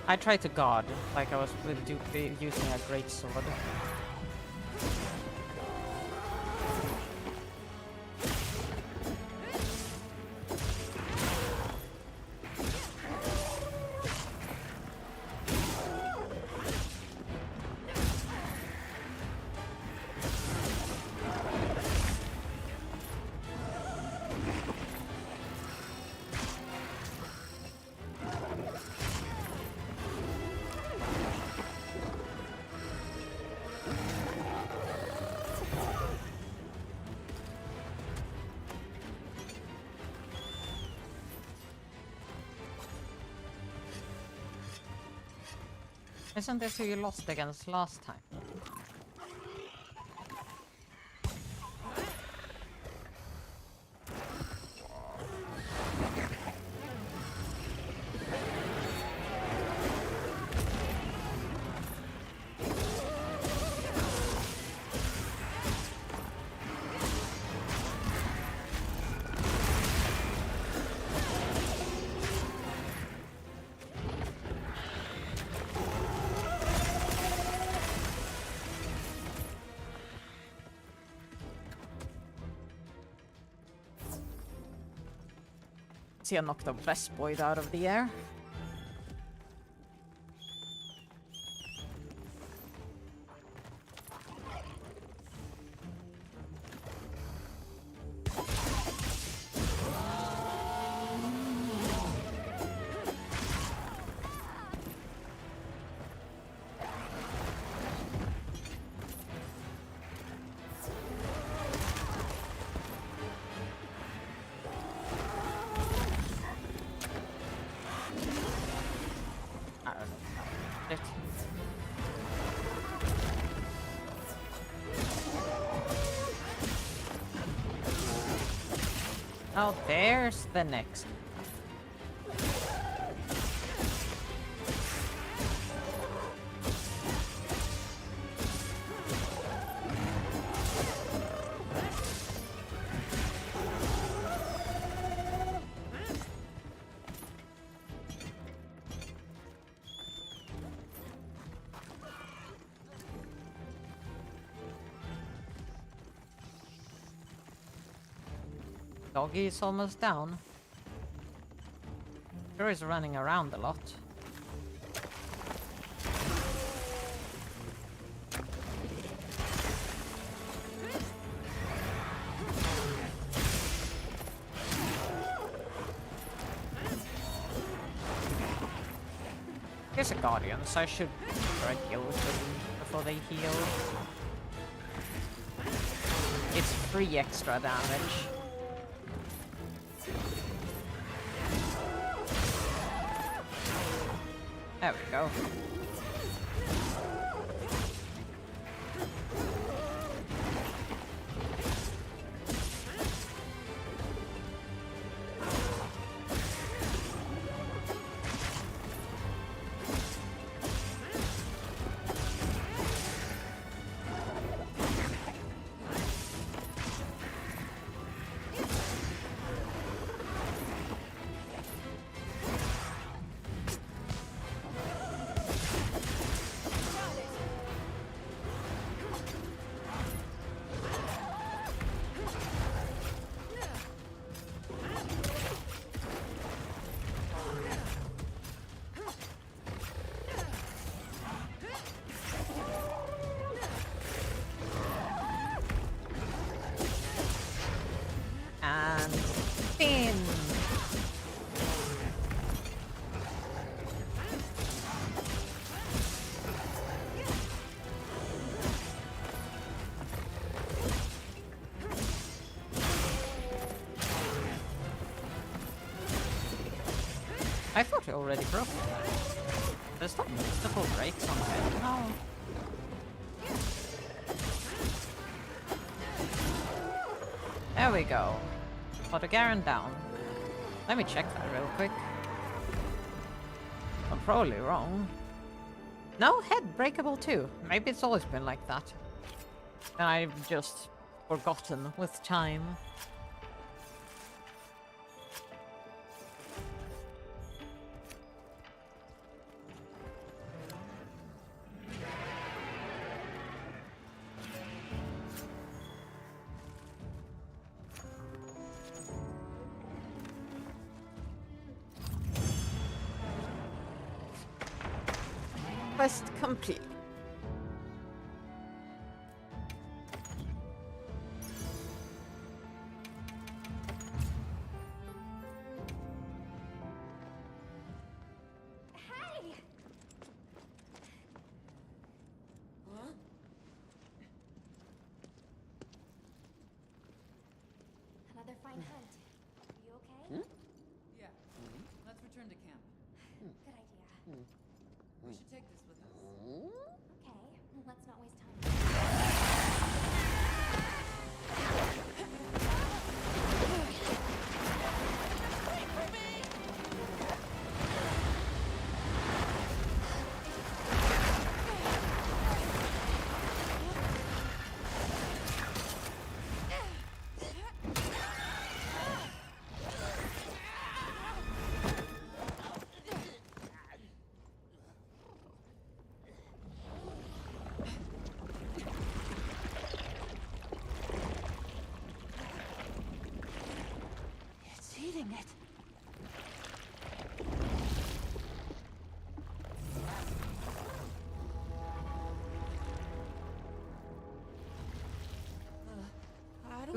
I tried to guard, like I was using a great sword. Isn't this who you lost against last time? See, I knocked the Vespoid out of the air. Oh, there's the next. Doggy is almost down. Sure is running around a lot. Here's a guardian, so I should try to deal with them before they heal. It's 3 extra damage. There we go. Spin! I thought it already broke. There's not multiple breaks on it. No. There we go. Got a Garen down. Let me check that real quick. I'm probably wrong. No, head breakable too. Maybe it's always been like that. And I've just forgotten with time. Quest complete. Hey! Huh? Another fine hunt. Are you okay? Yeah. Let's return to camp. Good idea. We should take this with us.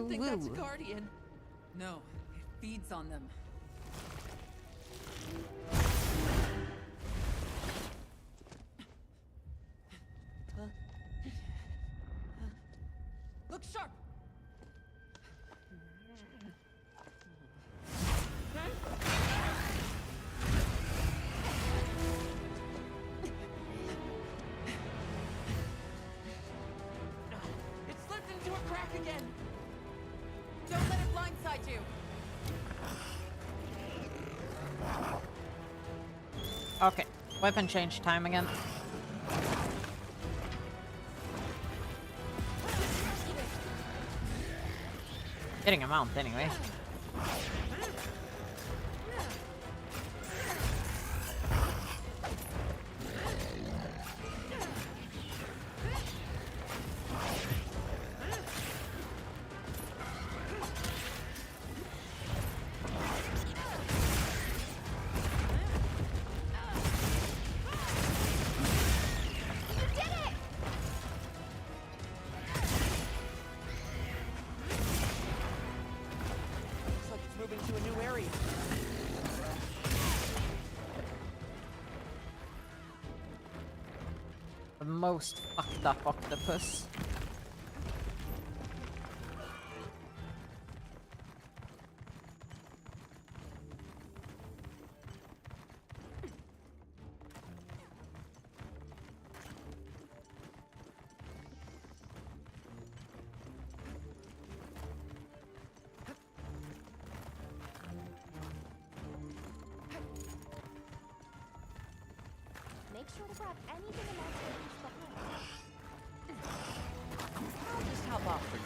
don't think that's a guardian. No, it feeds on them. Look sharp! It slipped into a crack again. Don't let it blindside you! Okay, weapon change time again. Getting a mount anyway. Looks like it's moving to a new area. The most fucked up octopus. Make sure to grab anything in that space behind. I'll just hop off for you.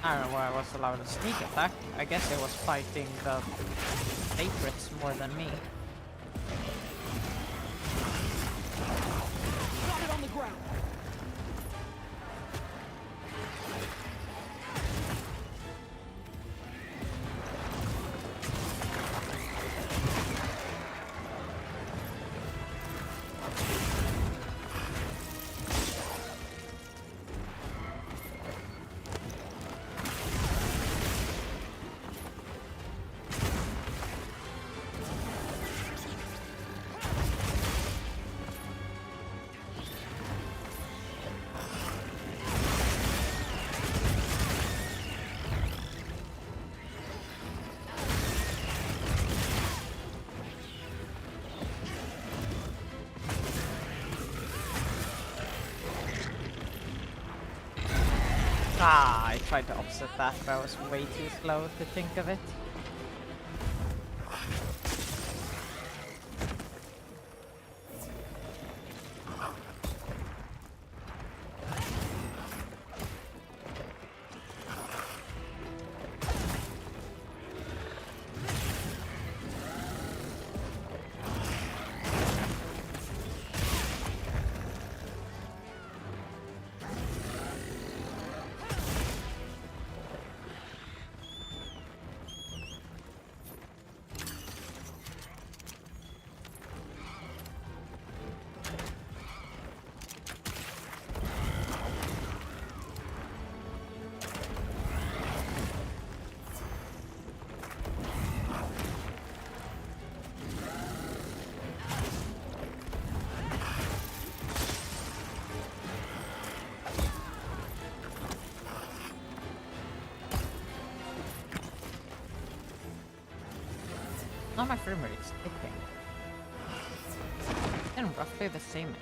I don't know why I was allowed a sneak attack. I guess it was fighting the favorites more than me. Got it on the ground. Ah, I tried to offset that, but I was way too slow to think of it. Now my frame rate's dipping. In roughly the same area.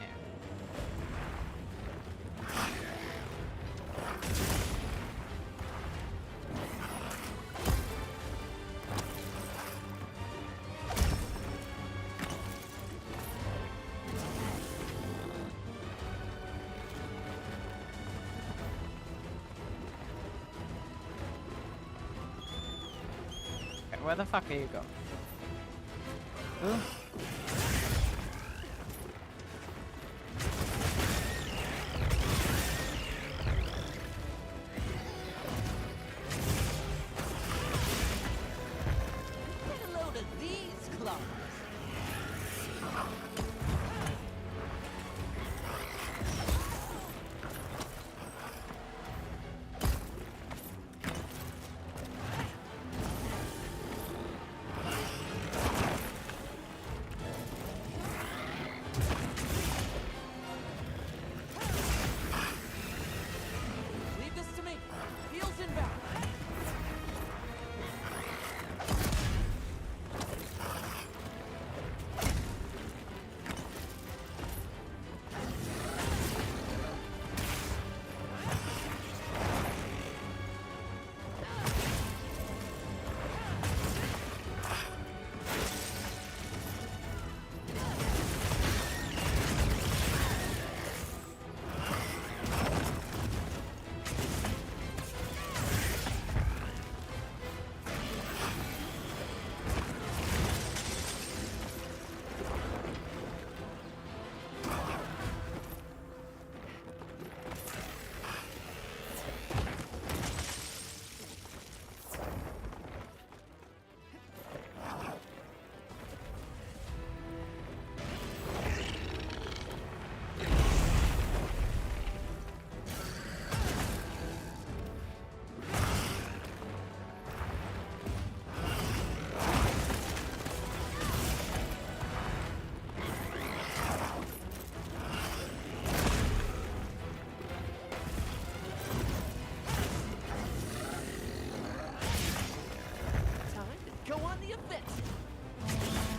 Okay, where the fuck are you going? Ooh.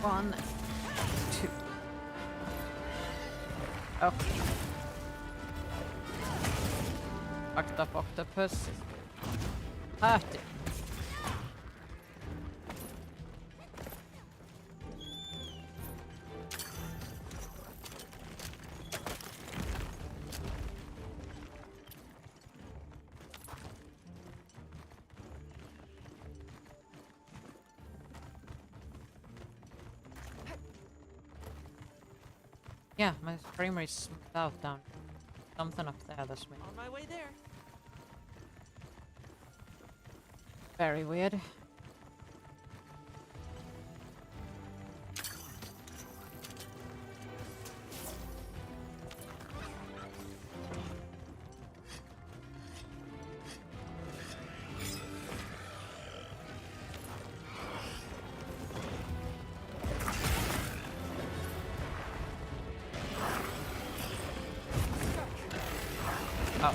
1, 2. Okay. Fucked up octopus. Hurting. Yeah, my frame rate's smoothed out down. Something up there that's weird. On my way there. Very weird. Oh.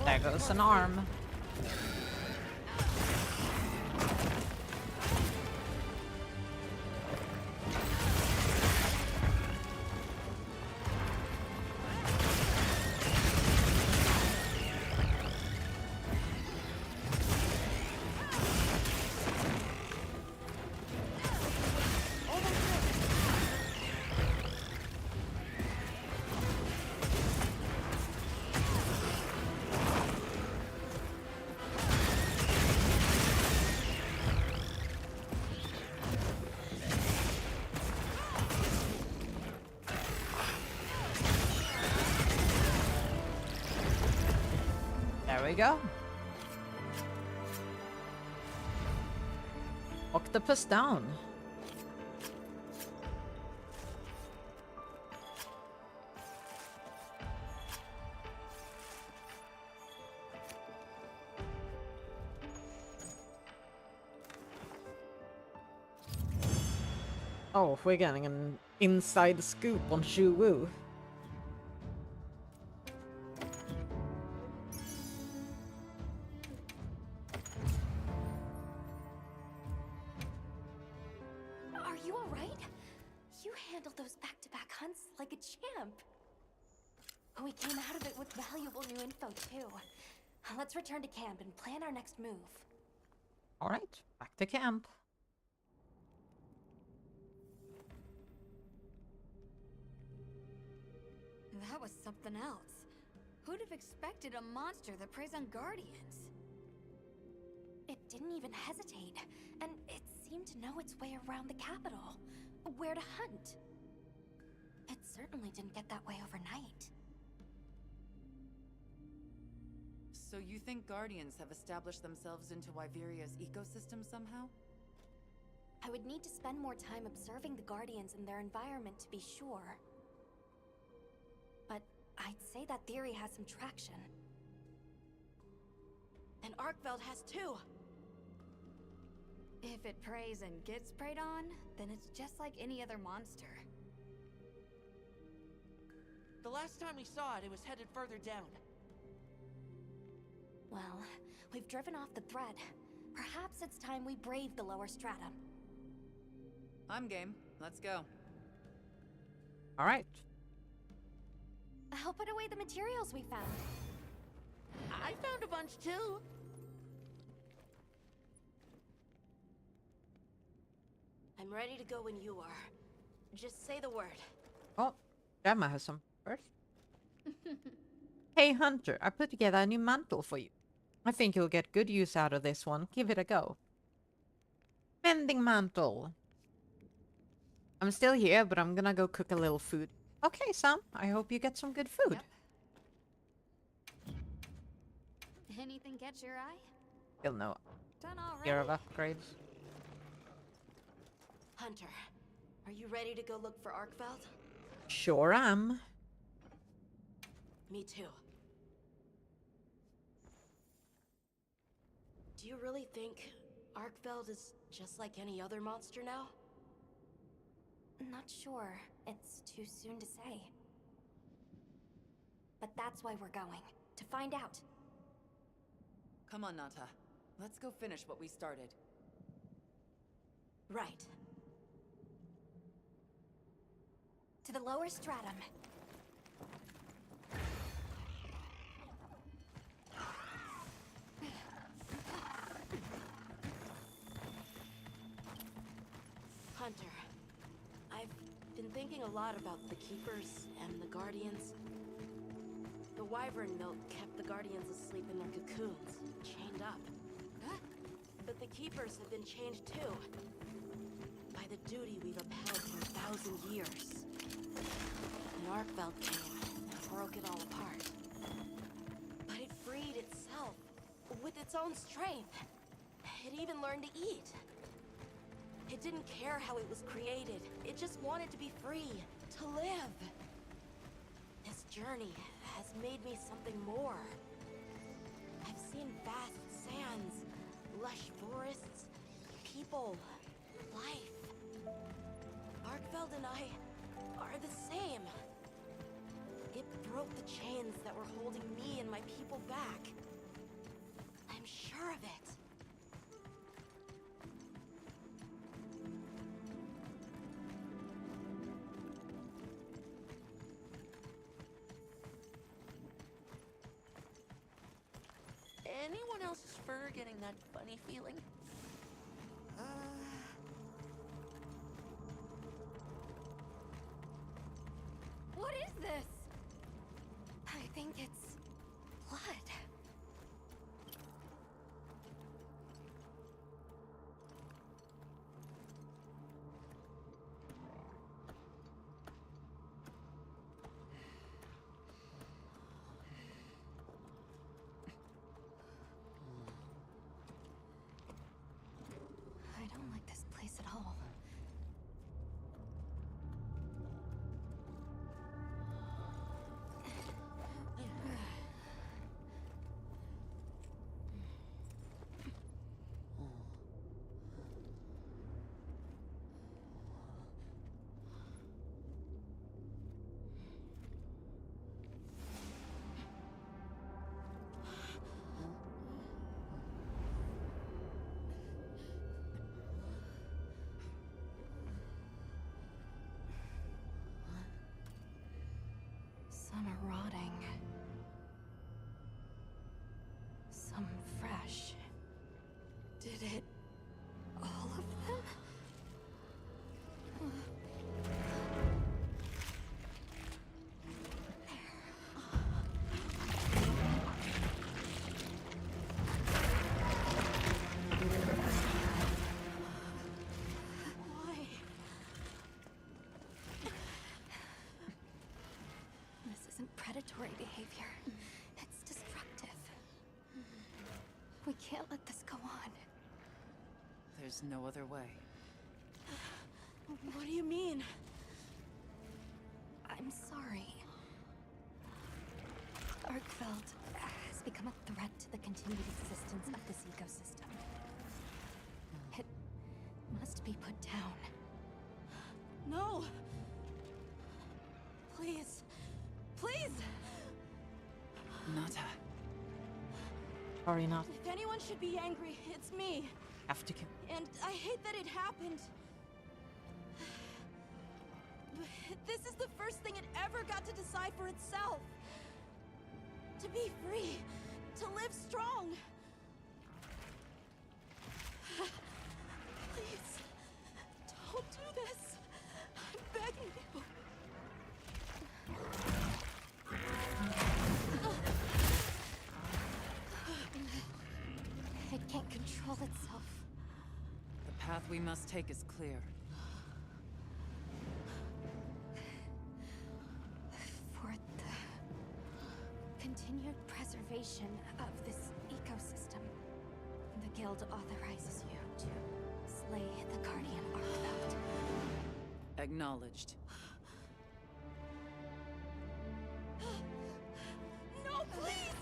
There goes an arm. There we go. Octopus down. Oh, we're getting an inside scoop on Shu Wu. Are you alright? You handled those back-to-back hunts like a champ. We came out of it with valuable new info, too. Let's return to camp and plan our next move. Alright, back to camp. That was something else. Who'd have expected a monster that preys on guardians? It didn't even hesitate, and it seemed to know its way around the capital. Where to hunt. It certainly didn't get that way overnight. So you think Guardians have established themselves into Wyveria's ecosystem somehow? I would need to spend more time observing the Guardians and their environment to be sure. But I'd say that theory has some traction. And Arkveld has too! If it preys and gets preyed on, then it's just like any other monster. The last time we saw it, it was headed further down. Well, we've driven off the thread. Perhaps it's time we brave the lower strata. I'm game. Let's go. Alright. I'll put away the materials we found. I found a bunch too. I'm ready to go when you are. Just say the word. Oh, Gemma has some first. Hey Hunter, I put together a new mantle for you. I think you'll get good use out of this one. Give it a go. Mending mantle. I'm still here, but I'm gonna go cook a little food. Okay, Sam. I hope you get some good food. Yep. Anything catch your eye? Still no Done fear of already? upgrades. Hunter, are you ready to go look for Arkveld? Sure am. Me too. Do you really think Arkveld is just like any other monster now? Not sure. It's too soon to say. But that's why we're going. To find out. Come on, Nata. Let's go finish what we started. Right. To the lower stratum. Hunter, I've been thinking a lot about the Keepers and the Guardians. The wyvern milk kept the Guardians asleep in their cocoons, chained up. But the Keepers have been changed too. By the duty we've upheld for 1,000 years. And Arkveld came and broke it all apart. But it freed itself, with its own strength. It even learned to eat. It didn't care how it was created. It just wanted to be free, to live. This journey has made me something more. I've seen vast sands, lush forests, people, life. Arkveld and I are the same. It broke the chains that were holding me and my people back. I'm sure of it. Anyone else's fur getting that funny feeling? What is this? I think it's blood. I don't like this place at all. Some are rotting. Some fresh. Did it... all of them? Why? This isn't predatory behavior. It's destructive. We can't let this go on. There's no other way. What do you mean? I'm sorry. Arkveld has become a threat to the continued existence of this ecosystem. It must be put down. No! Please. Please! Nata. Sorry, not. If anyone should be angry, it's me. Have to kill. And I hate that it happened. But this is the first thing it ever got to decide for itself. To be free. To live strong. Please. Don't do this. I'm begging you. It can't control itself. The path we must take is clear. For the continued preservation of this ecosystem, Guild authorizes you to slay the Guardian Archveld. Acknowledged. No, please!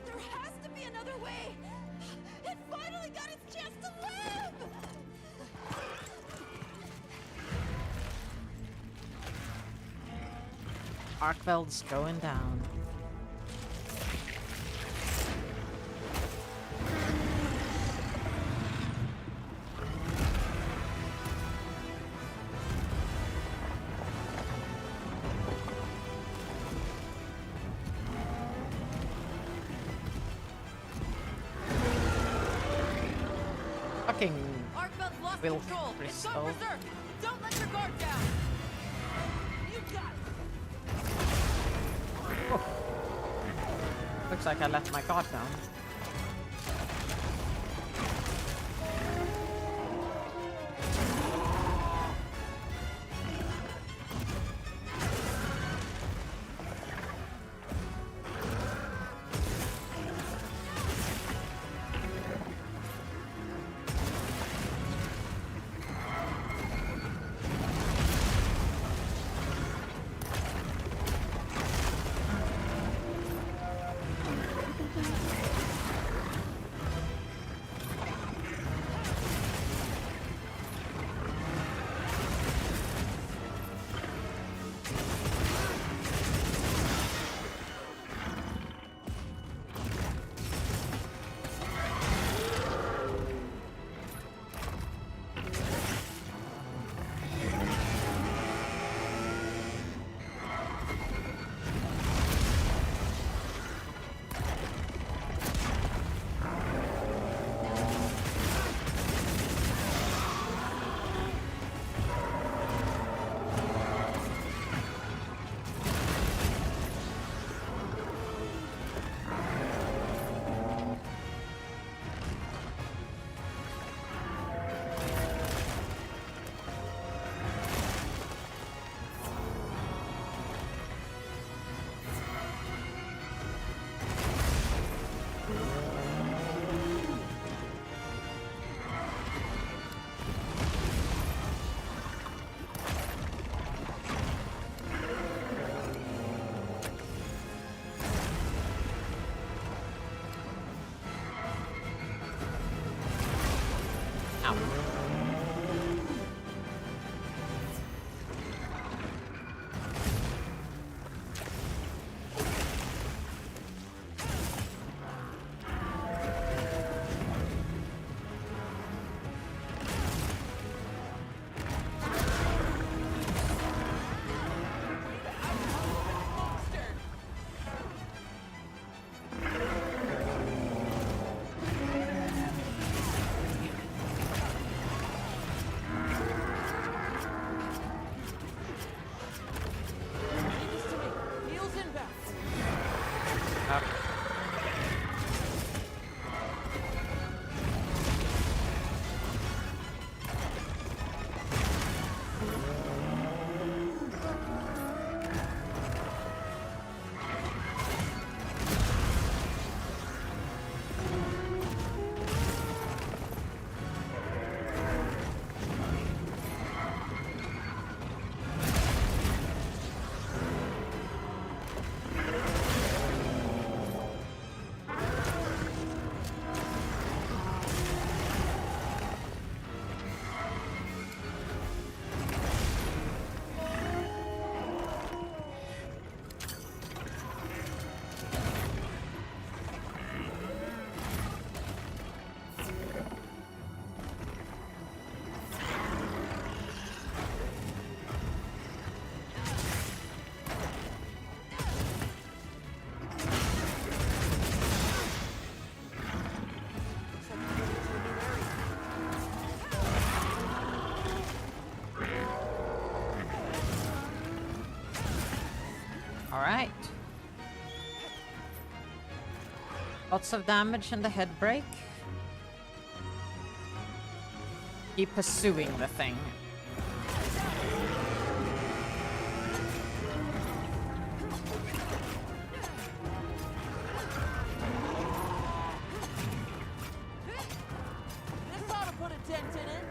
There has to be another way! It finally got its chance to live! Arkveld's going down. Fucking Arkveld's lost Will control. It's gone Crystal. berserk. Don't let your guard down. You got it. Looks like I let my guard down. Alright. Lots of damage in the head break. Keep pursuing the thing. dented it.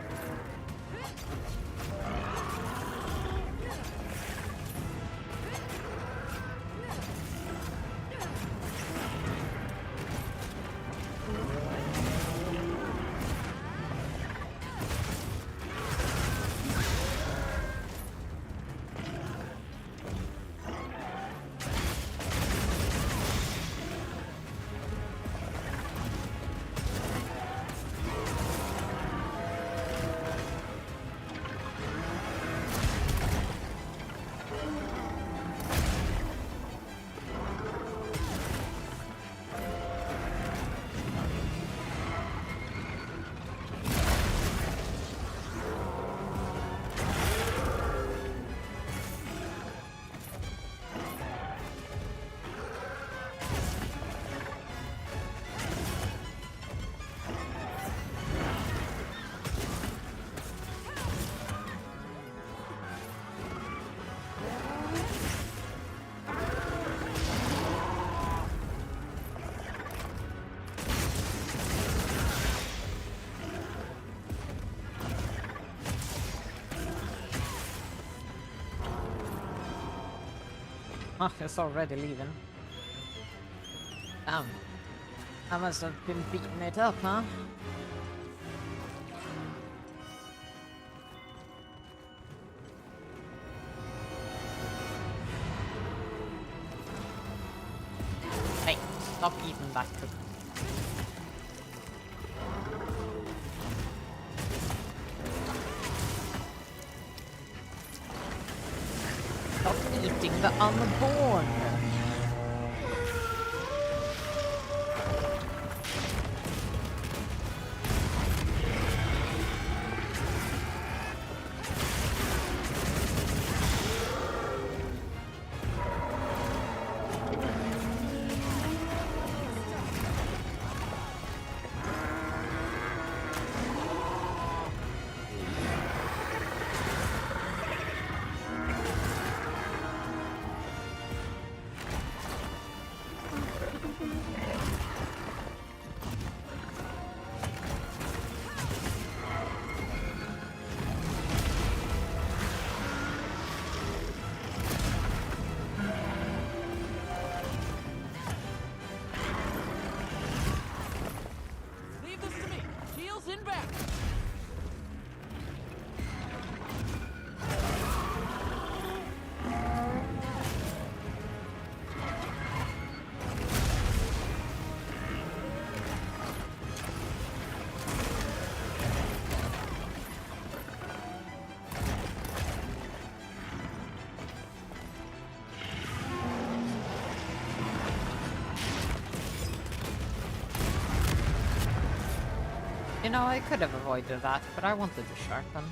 Oh, it's already leaving. Damn. I must have been beating it up, huh? Hey, stop eating that cookie. Stop eating the unborn. Leave this to me. Shields inbound. You know, I could have avoided that, but I wanted to sharpen.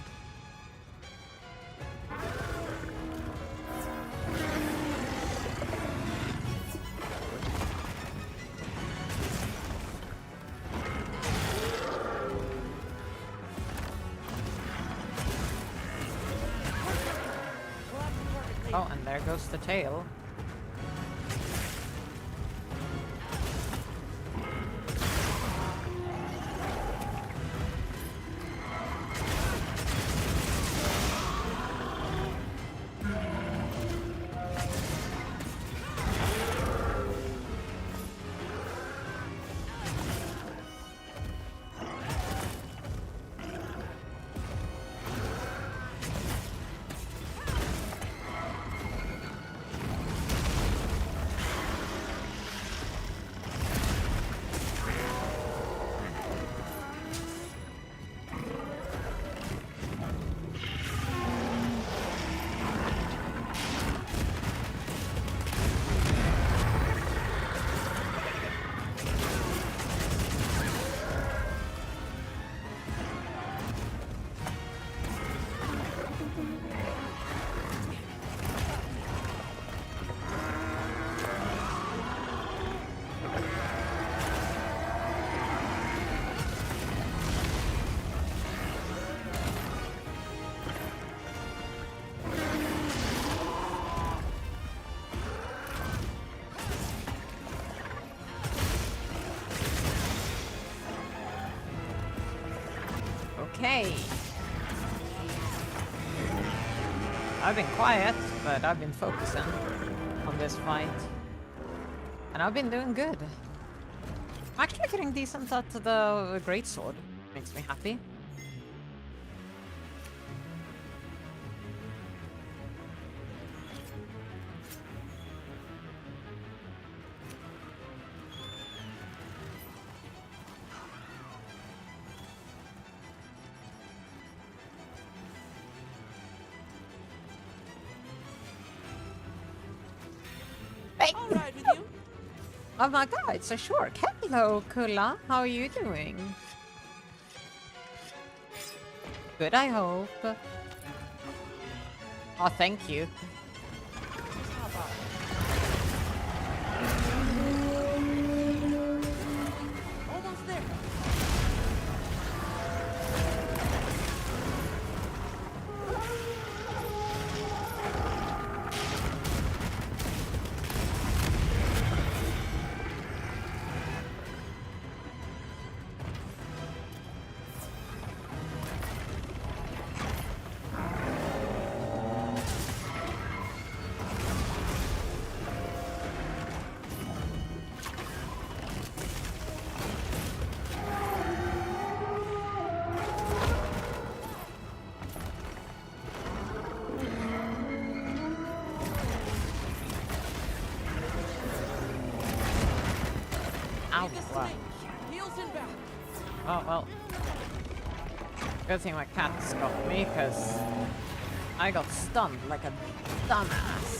Oh, and there goes the tail. Okay. I've been quiet, but I've been focusing on this fight. And I've been doing good. I'm actually getting decent at the greatsword. Makes me happy. All right with you? Oh my god, it's a shark. Hello, Kulla. How are you doing? Good, I hope. Oh, thank you. Almost there. Ow. Wow. Heels inbound. Oh, well. Good thing my cats got me, because I got stunned like a dumbass.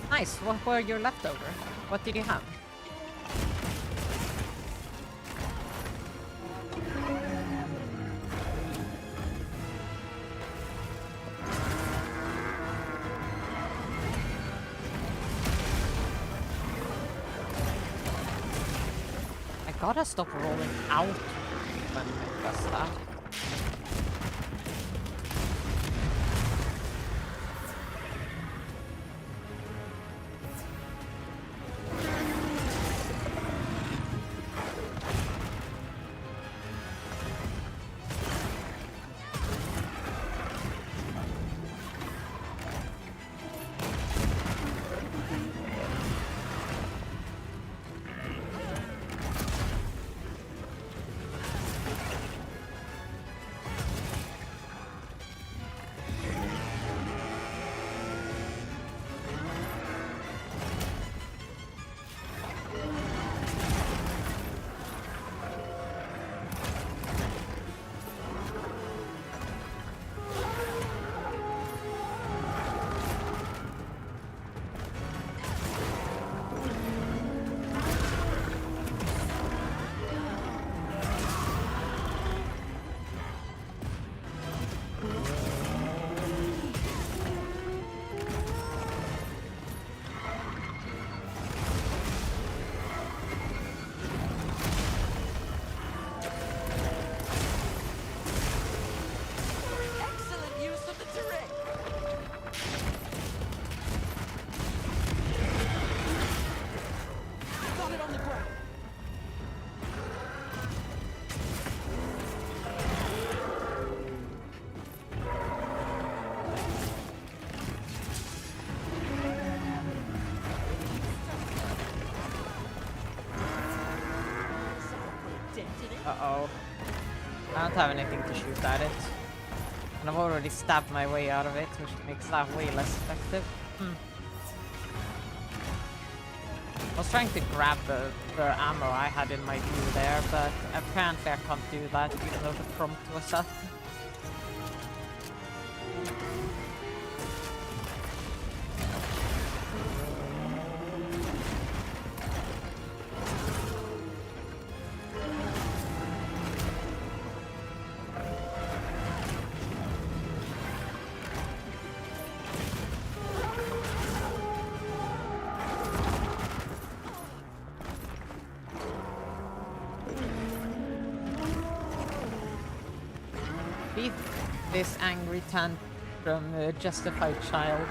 Nice. What were your leftovers? What did you have? I gotta stop rolling out when it does that. Excellent use of the terrain. Got it on the ground. Uh-oh. I don't have anything to shoot at it. And I've already stabbed my way out of it, which makes that way less effective. I was trying to grab the ammo I had in my view there, but apparently I can't do that even though the prompt was up. This angry tantrum justified child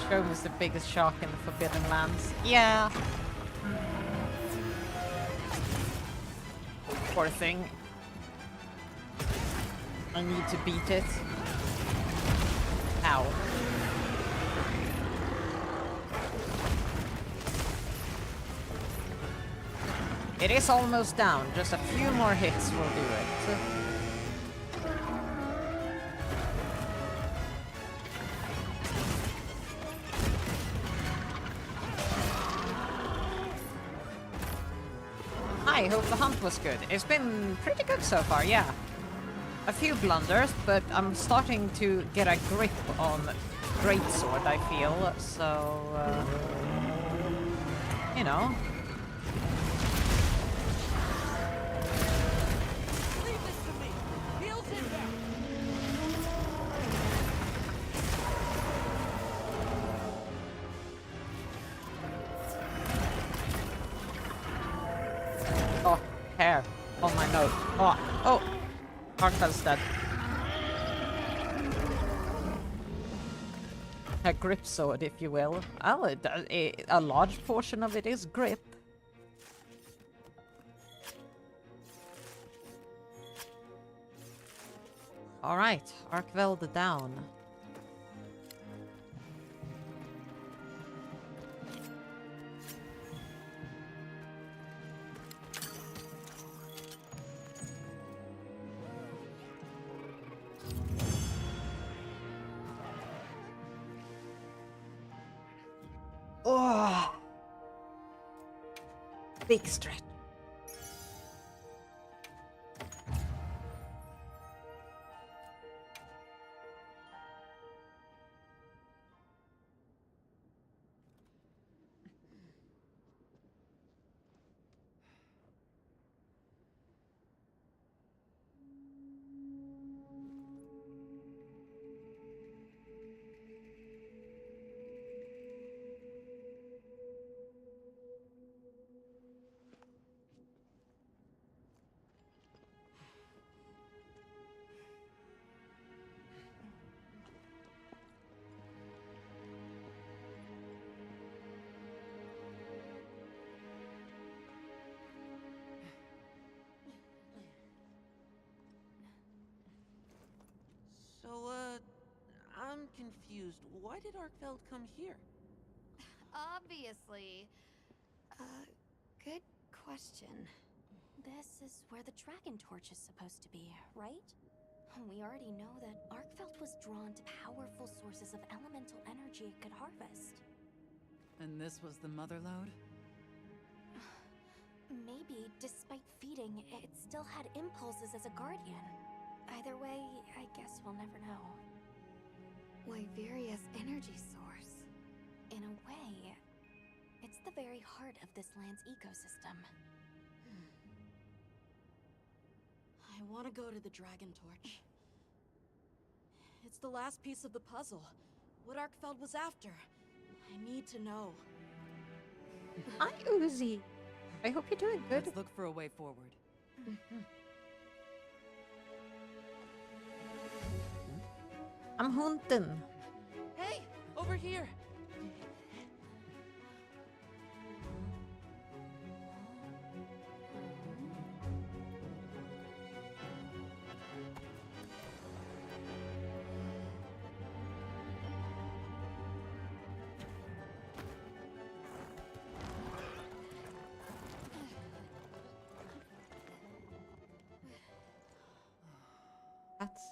show me the biggest shark in the Forbidden Lands. Yeah. Poor thing. I need to beat it. Ow. It is almost down. Just a few more hits will do it. I hope the hunt was good. It's been pretty good so far, yeah. A few blunders, but I'm starting to get a grip on Greatsword, I feel, so, you know. Leave this to me! Heels inbound! Oh, hair on my nose. Oh, Arkvel's dead. A grip sword, if you will. Well, a large portion of it is grip. Alright, Arkveld down. Oh, big stretch. So, I'm confused. Why did Arkveld come here? Obviously. Good question. This is where the dragon torch is supposed to be, right? We already know that Arkfeld was drawn to powerful sources of elemental energy it could harvest. And this was the mother lode? Maybe, despite feeding, it still had impulses as a guardian. Either way, I guess we'll never know. Wyveria's energy source. In a way, it's the very heart of this land's ecosystem. I want to go to the dragon torch. It's the last piece of the puzzle. What Arkfeld was after. I need to know. Hi, Uzi. I hope you're doing good. Let's look for a way forward. I'm hunting. Hey! Over here! That's...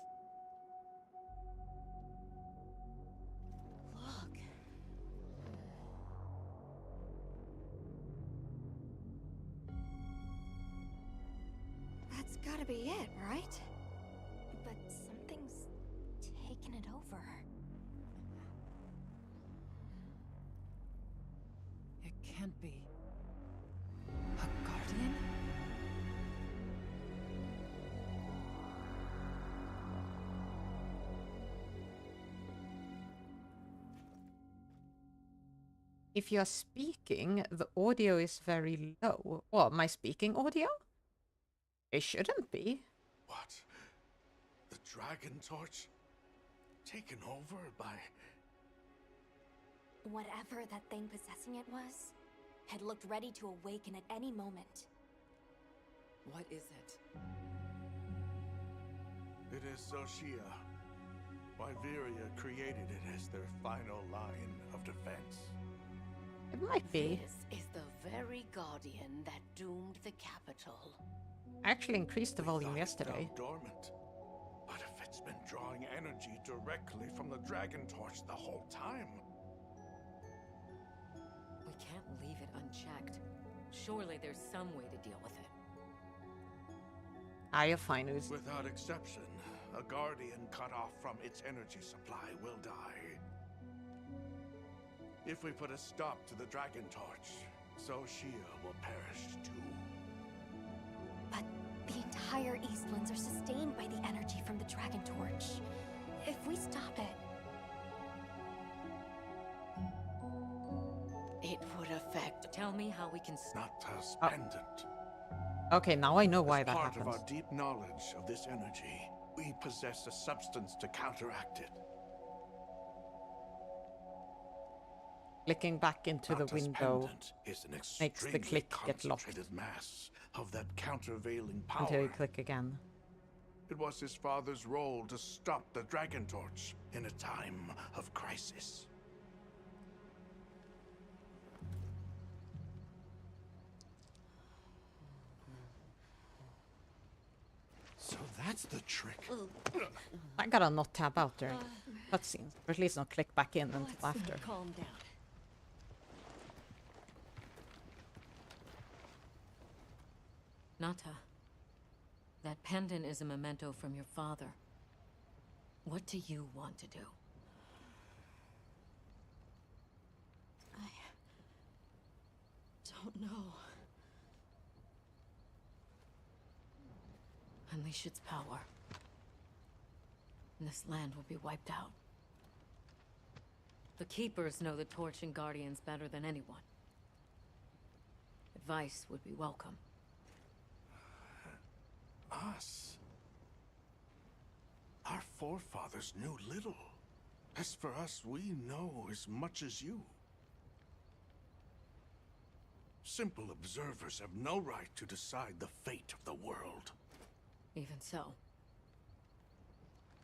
Look. That's gotta be it, right? But something's taken it over. It can't be. A guardian? If you're speaking, the audio is very low. Well, my speaking audio? It shouldn't be. What? The dragon torch? taken over by... Whatever that thing possessing it was, had looked ready to awaken at any moment. What is it? It is Soshia. Wyveria created it as their final line of defense. It might be. This is the very guardian that doomed the capital. I actually increased the volume Thought it yesterday. fell dormant. But if it's been drawing energy directly from the Dragon Torch the whole time... We can't leave it unchecked. Surely there's some way to deal with it. You're fine, Uzi. Without exception, a guardian cut off from its energy supply will die. If we put a stop to the Dragon Torch, Soshia will perish too. But the entire Eastlands are sustained by the energy from the Dragon Torch. If we stop it... It would affect... Tell me how we can... Nata's pendant. Okay, now I know why As that part happens. of our deep knowledge of this energy, we possess a substance to counteract it. Clicking back into the Nata's window pendant is an makes the extremely click get locked concentrated mass of that countervailing power. until you click again. It was his father's role to stop the Dragon Torch in a time of crisis. So that's the trick. I gotta not tab out during cutscenes, or at least not click back in until after. Calm down. Nata, that pendant is a memento from your father. What do you want to do? I don't know. Unleash its power, and this land will be wiped out. The Keepers know the Torch and Guardians better than anyone. Advice would be welcome. Us? Our forefathers knew little. As for us, we know as much as you. Simple observers have no right to decide the fate of the world. Even so,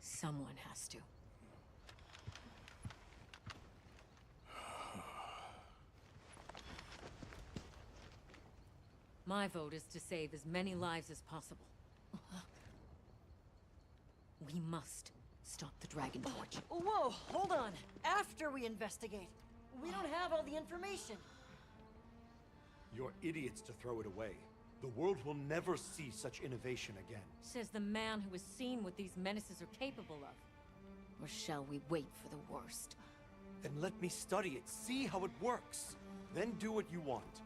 someone has to. My vote is to save as many lives as possible. We must stop the Dragon Torch. Whoa, hold on. After we investigate. We don't have all the information. You're idiots to throw it away. The world will never see such innovation again. Says the man who has seen what these menaces are capable of. Or shall we wait for the worst? Then let me study it, see how it works. Then do what you want.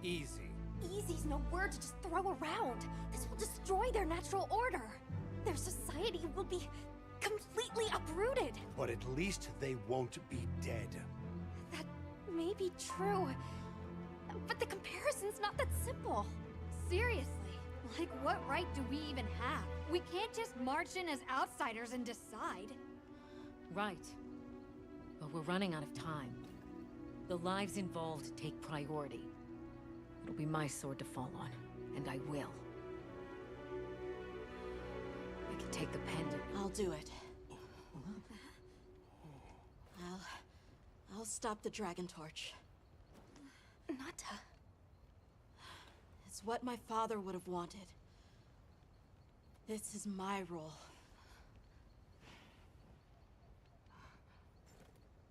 Easy. Easy's no word to just throw around. This will destroy their natural order. Their society will be completely uprooted. But at least they won't be dead. That may be true. But the comparison's not that simple. Seriously, like what right do we even have? We can't just march in as outsiders and decide. Right. But we're running out of time. The lives involved take priority. It'll be my sword to fall on, and I will. I can take the pendant. I'll do it. I'll stop the Dragon Torch. Nata. It's what my father would have wanted. This is my role.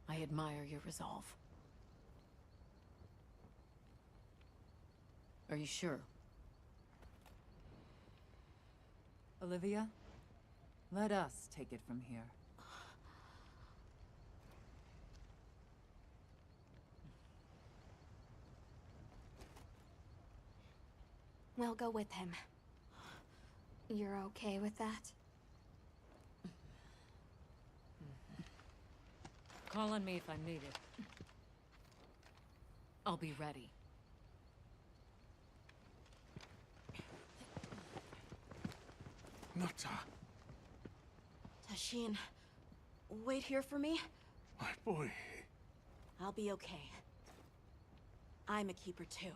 I admire your resolve. Are you sure? Olivia, let us take it from here. We'll go with him. You're okay with that? Call on me if I'm needed. I'll be ready. Nata. Tashin, wait here for me? My boy. I'll be okay. I'm a keeper too.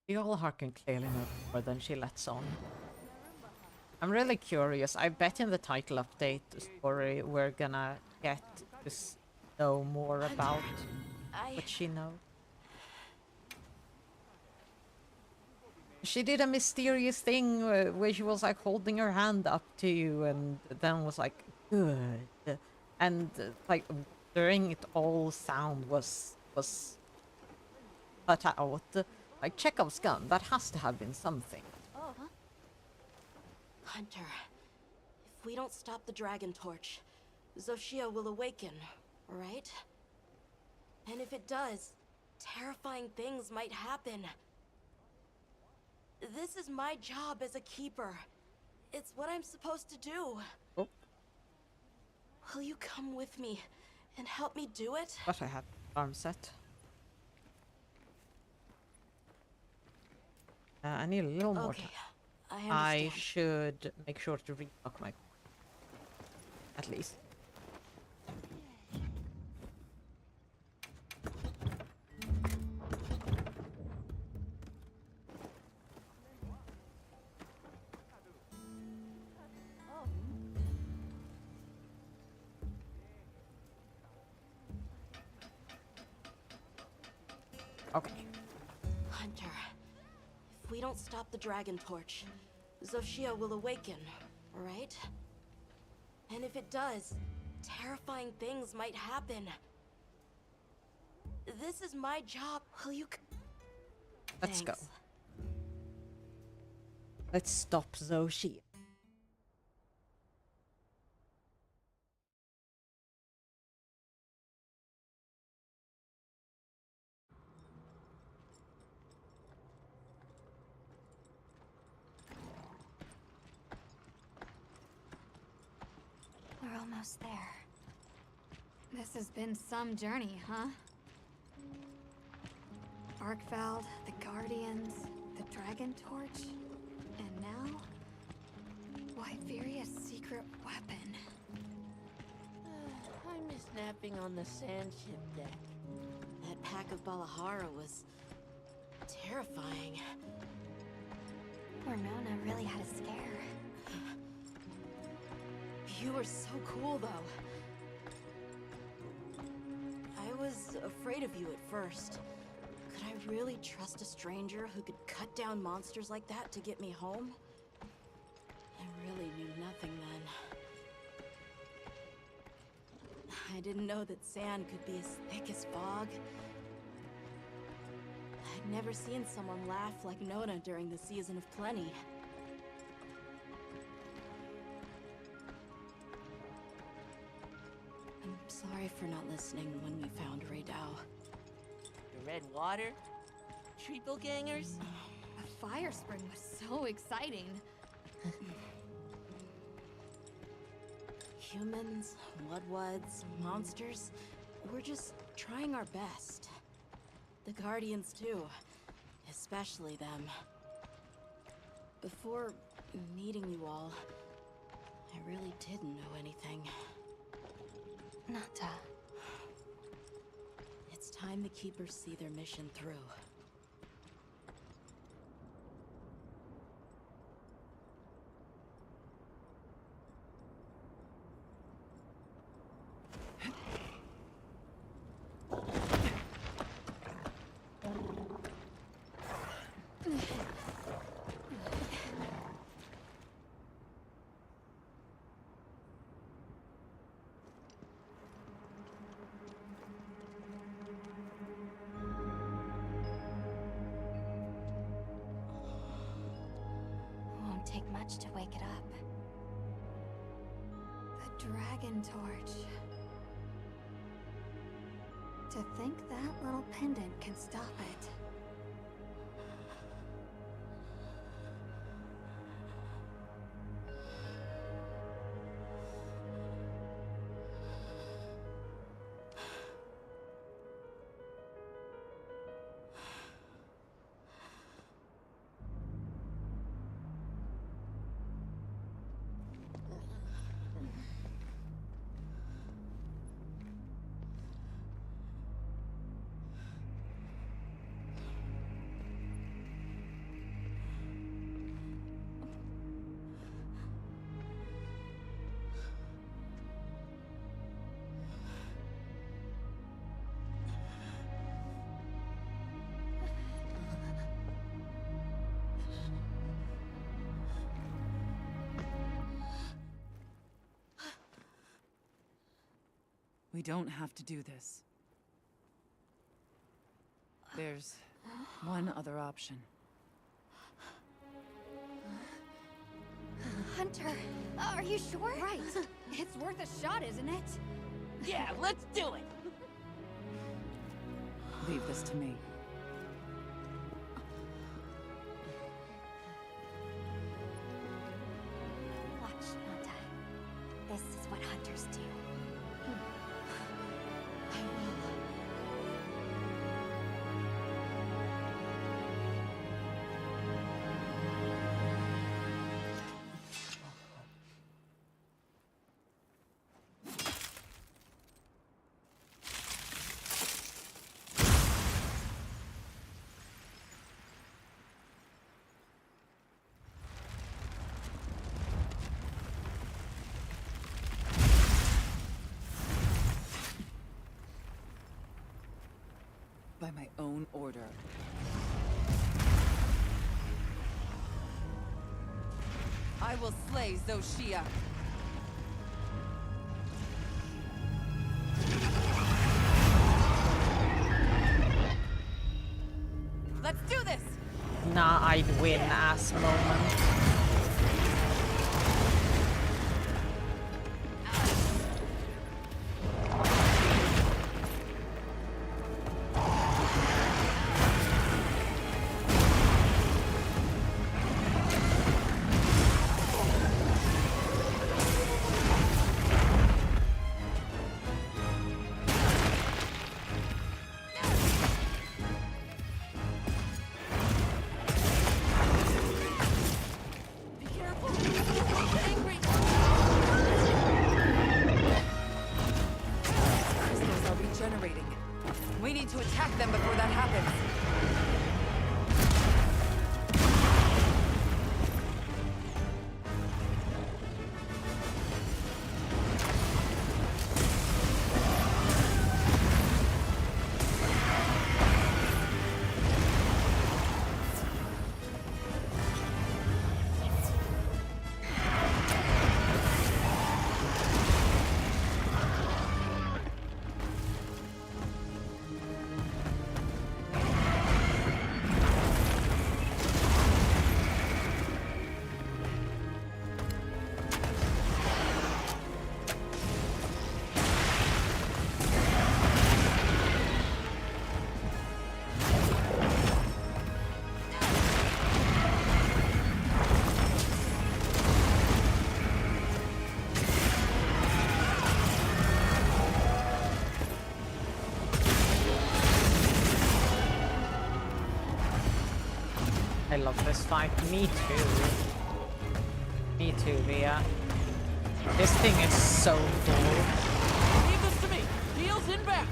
The Allhawk can clearly know more than she lets on. I'm really curious. I bet in the title update story we're gonna get to know more about what she knows. She did a mysterious thing where she was like holding her hand up to you and then was like, good. And like during it all sound was cut out. Like Chekhov's gun, that has to have been something. Oh, huh? Hunter, if we don't stop the dragon torch, Xochitl will awaken, right? And if it does, terrifying things might happen. This is my job as a keeper. It's what I'm supposed to do. Oh. Will you come with me and help me do it? But I have arm set. I need a little more time. I should make sure to restock my... at least. Okay. Hunter, if we don't stop the dragon torch, Xochitl will awaken, right? And if it does, terrifying things might happen. This is my job. Will you... Let's go. Let's stop Xochitl. We're almost there. This has been some journey, huh? Arkfeld, the Guardians, the Dragon Torch, and now... Wyveria's secret weapon. I miss napping on the sand ship deck. That pack of Balahara was... terrifying. Ramona really had a scare. You were so cool, though. I was afraid of you at first. Could I really trust a stranger who could cut down monsters like that to get me home? I really knew nothing then. I didn't know that sand could be as thick as fog. I'd never seen someone laugh like Nona during the season of plenty. I'm sorry for not listening when we found Raydao. The red water? Triple gangers? A fire spring was so exciting. Humans, Mudwoods, monsters, we're just trying our best. The Guardians too, especially them. Before meeting you all, I really didn't know anything. Nata. It's time the Keepers see their mission through. Take much to wake it up. The Dragon Torch. To think that little pendant can stop it. We don't have to do this. There's one other option. Hunter, are you sure? Right. It's worth a shot, isn't it? Yeah, let's do it! Leave this to me. Watch, Nata. This is what hunters do. I will. By my own order. I will slay Zoshia. Let's do this! Nah, I'd win ass moment. We need to attack them before that happens. I love this fight. Me too. Me too, Via. This thing is so cool. Leave this to me. Heels inbound.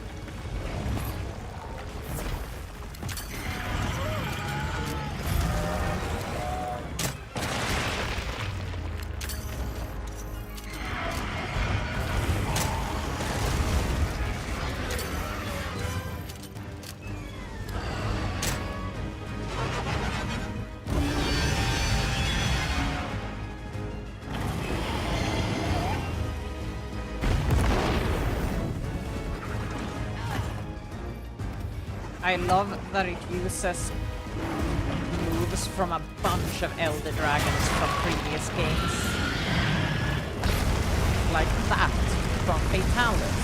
I love that it uses moves from a bunch of Elder Dragons from previous games. Like that from Fatalis.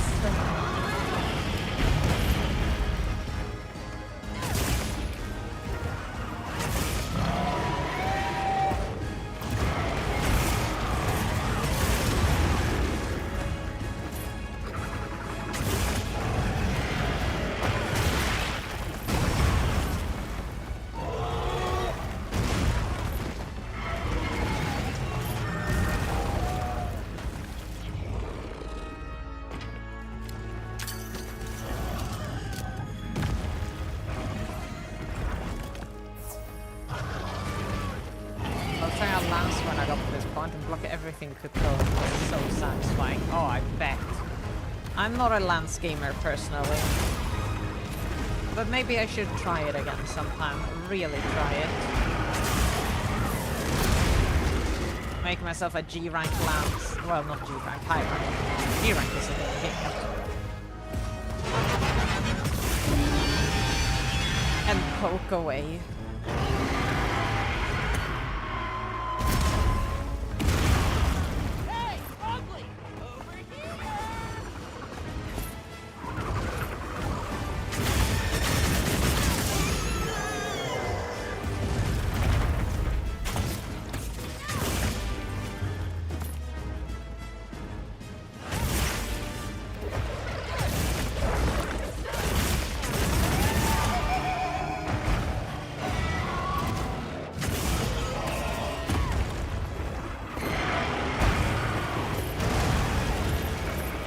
Could go so satisfying. Oh, I bet. I'm not a Lance gamer personally, but maybe I should try it again sometime. Really try it. Make myself a G rank Lance. Well, not G rank, high rank. G rank is a big hiccup. poke away. Hey, ugly! Over here!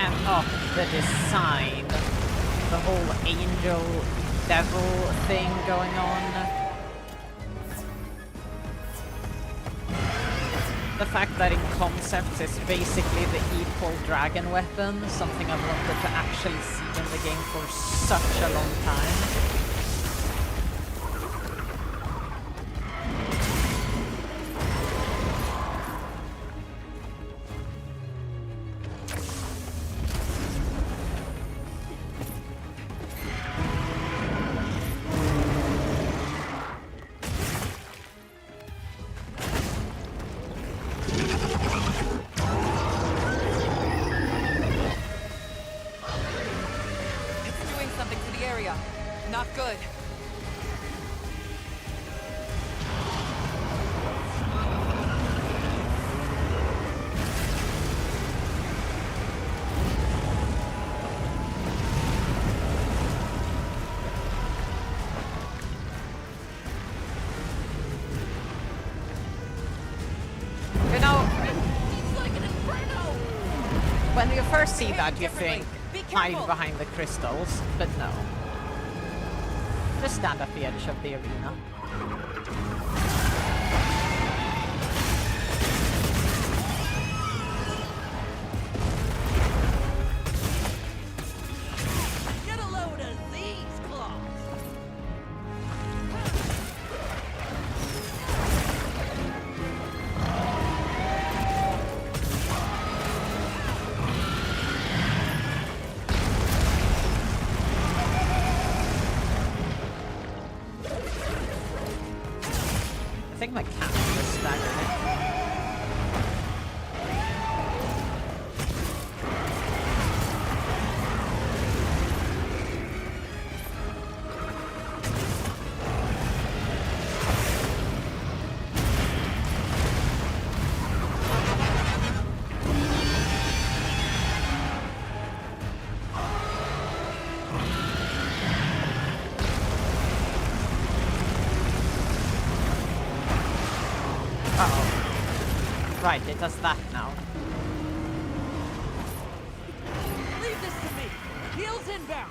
And the design, the whole angel devil thing going on. The fact that in concept it's basically the equal dragon weapon, something I've wanted to actually see in the game for such a long time. It's doing something to the area. Not good. You know, It's like an inferno! when you first see that you differently. think, Be hide careful. behind the crystals, but no. Just stand at the edge of the arena. Get a load of these claws! I think my cat just staggered it. Uh-oh. Right, it does that now. Leave this to me! Heels inbound!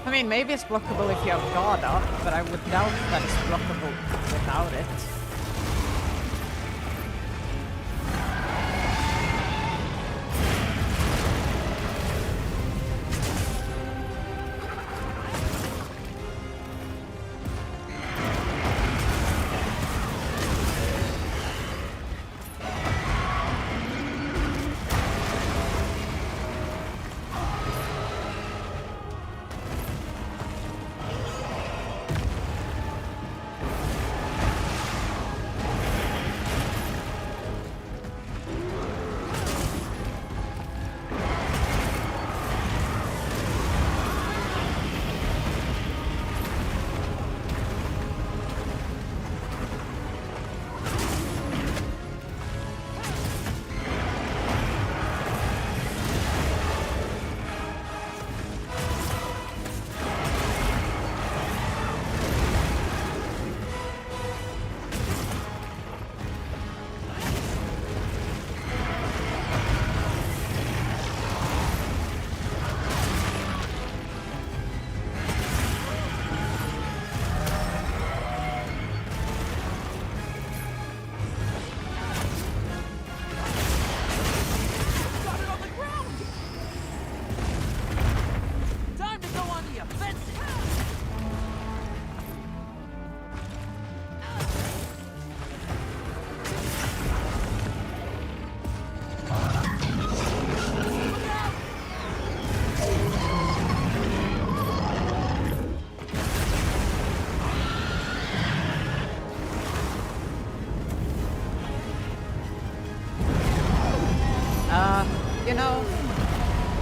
I mean, maybe it's blockable if you have guard up, but I would doubt that it's blockable without it.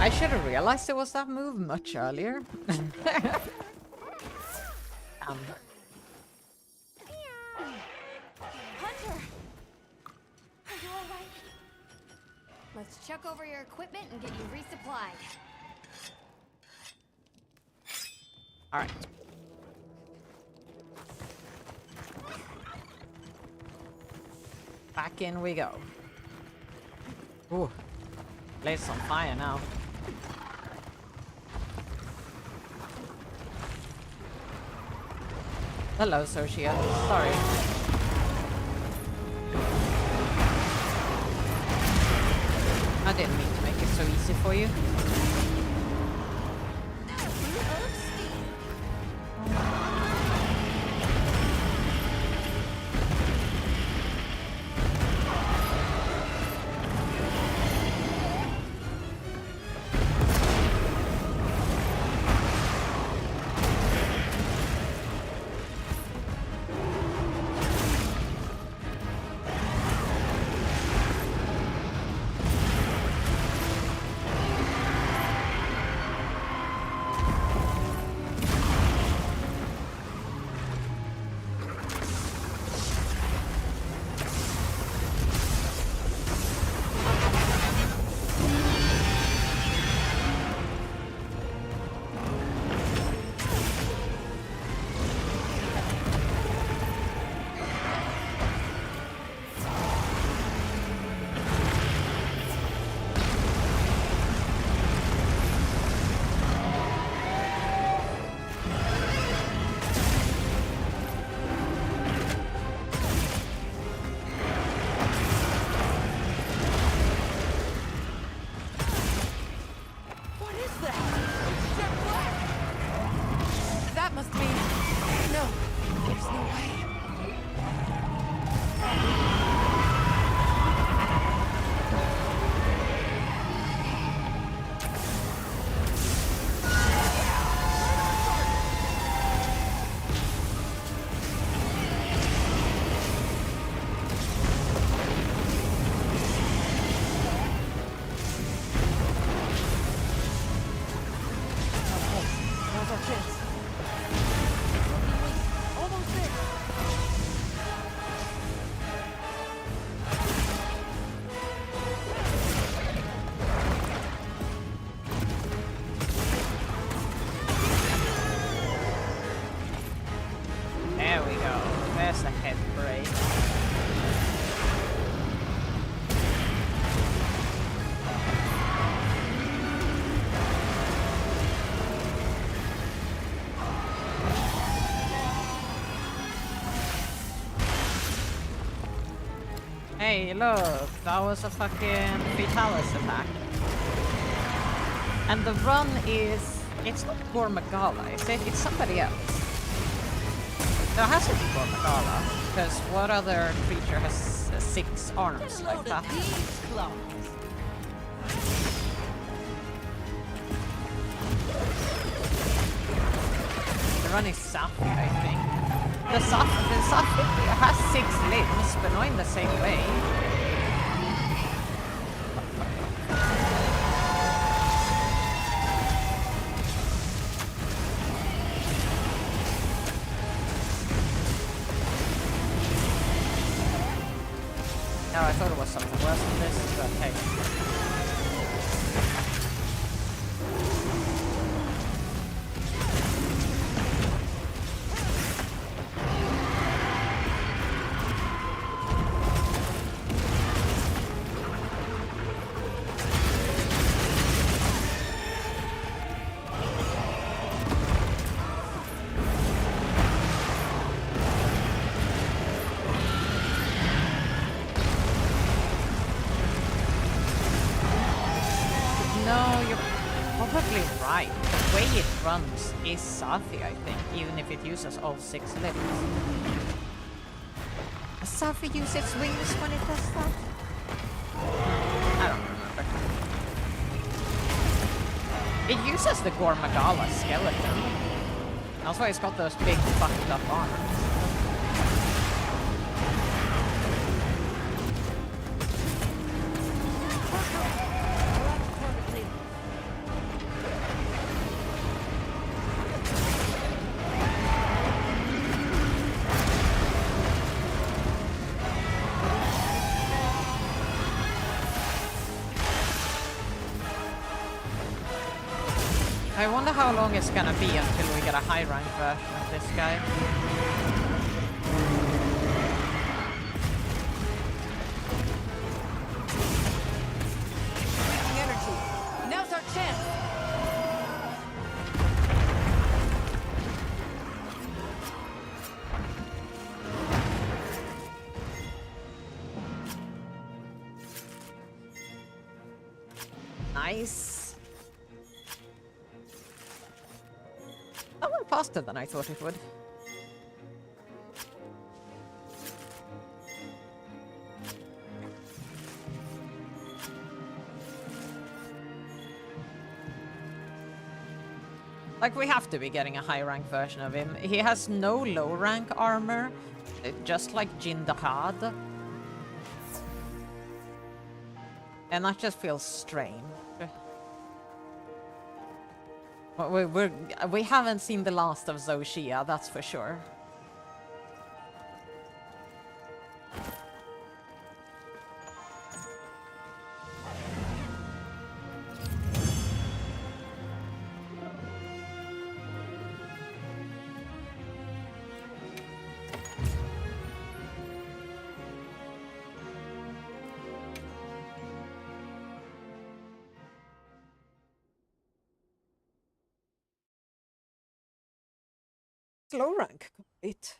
I should have realized it was that move much earlier. Hunter! Are you alright? Let's check over your equipment and get you resupplied. Alright. Back in we go. Ooh. Place on fire now. Hello, Socia. Sorry. I didn't mean to make it so easy for you. There's a head break. Hey, look, that was a fucking Fatalis attack. And the run is... It's not Gormagala, is it? It's somebody else. No, it has to be Gormagala, because what other creature has 6 arms like that? The run is Safi, I think. The Safi has 6 limbs, but not in the same way. No, I thought it was something worse than this, but hey. Right, the way it runs is Safi, I think, even if it uses all 6 limbs. Does Safi use its wings when it does that? I don't remember. It uses the Gormagala skeleton. That's why it's got those big fucked up arms. I wonder how long it's gonna be until we get a high rank version of this guy. Energy. Now's our chance. Nice. That went faster than I thought it would. Like, we have to be getting a high rank version of him. He has no low rank armor, just like Jin Dahad. And that just feels strange. We haven't seen the last of Zoshia, that's for sure. Low rank complete.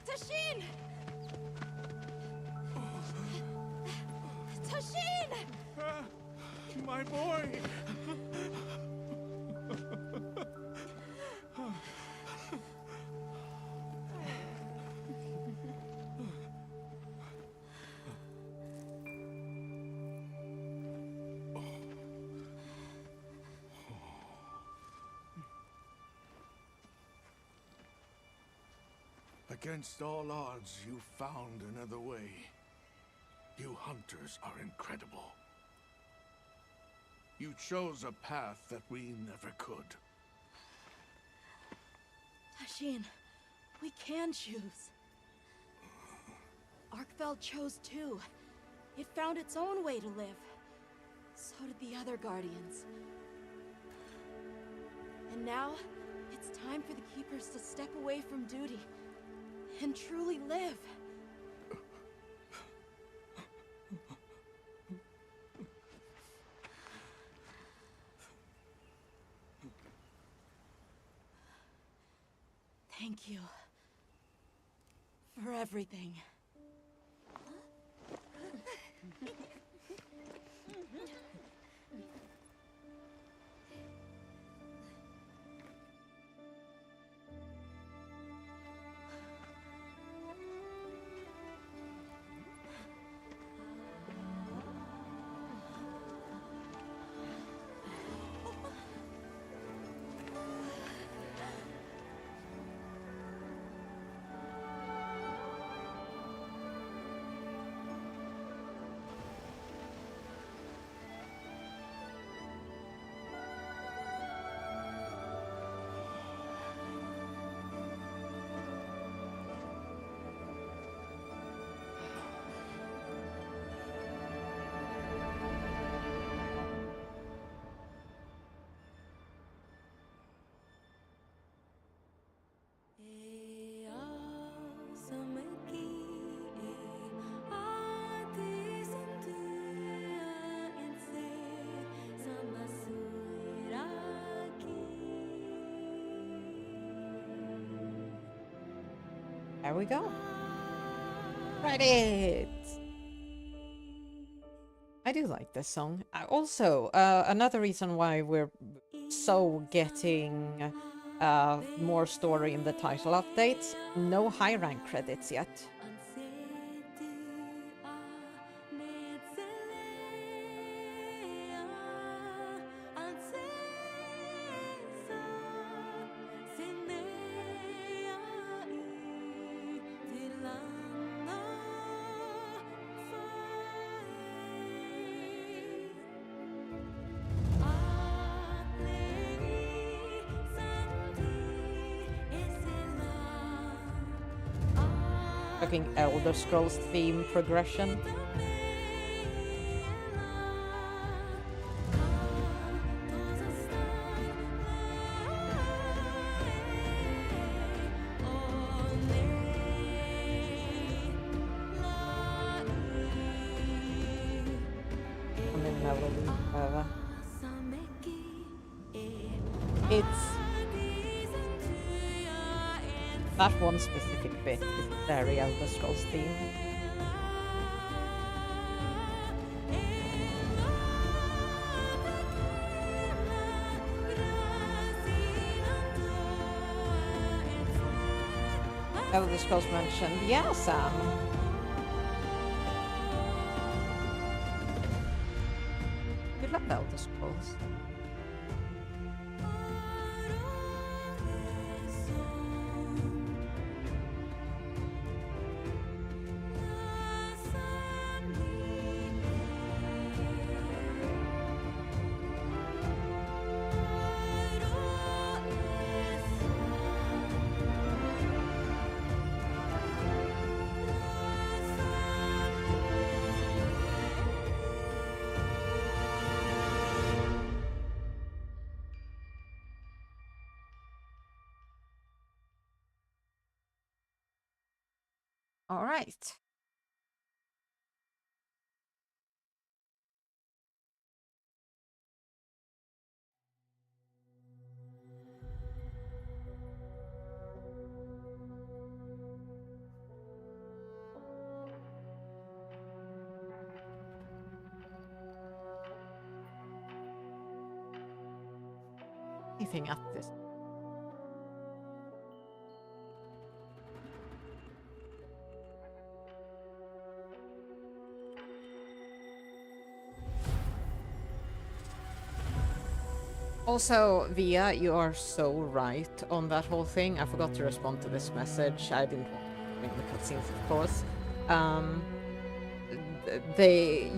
Tashin! Tashin! My boy! Against all odds, you found another way. You hunters are incredible. You chose a path that we never could. Tashin, we can choose. Arkfeld chose too. It found its own way to live. So did the other Guardians. And now, it's time for the Keepers to step away from duty and truly live. Thank you for everything. There we go. Credits! I do like this song. Also, another reason why we're so getting more story in the title updates, no high rank credits yet. Fucking Elder Scrolls theme progression. That one specific bit is very Elder Scrolls theme. Elder Scrolls mentioned, yeah, Sam. You love Elder Scrolls. All right. Anything at this? Also, Via, you are so right on that whole thing. I forgot to respond to this message. I didn't want to make the cutscenes, of course.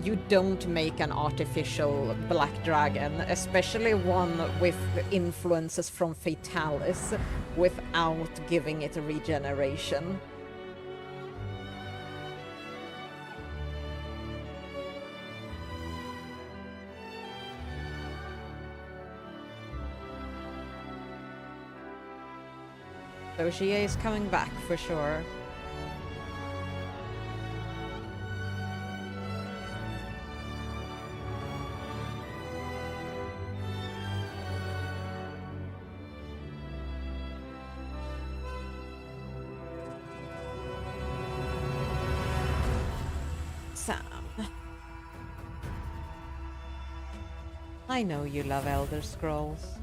You don't make an artificial black dragon, especially one with influences from Fatalis, without giving it a regeneration. So she is coming back for sure. Sam. I know you love Elder Scrolls.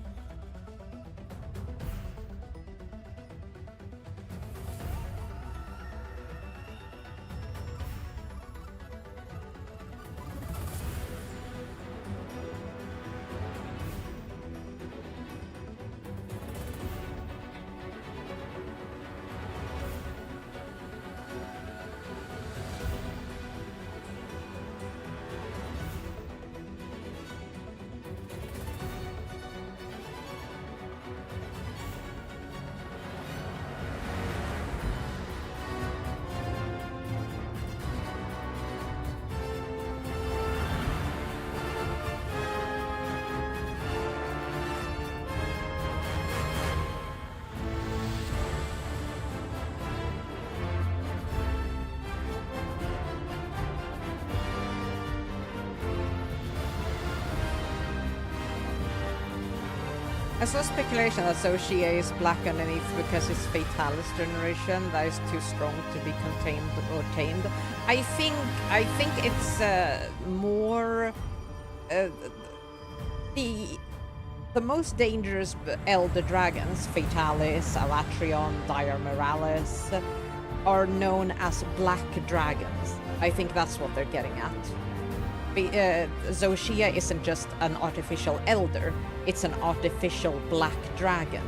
I saw speculation that Zoshia is black underneath because it's Fatalis generation that is too strong to be contained or tamed. I think it's more the most dangerous elder dragons, Fatalis, Alatrion, Dire Moralis, are known as black dragons. I think that's what they're getting at. Zoshia isn't just an artificial elder, it's an artificial black dragon.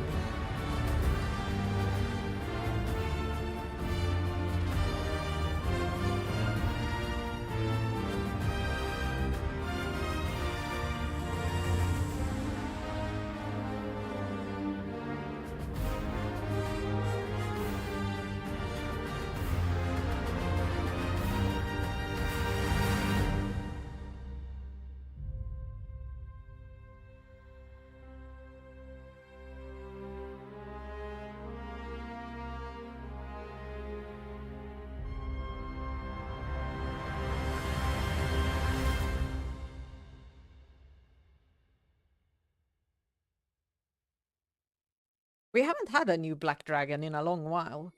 We haven't had a new black dragon in a long while.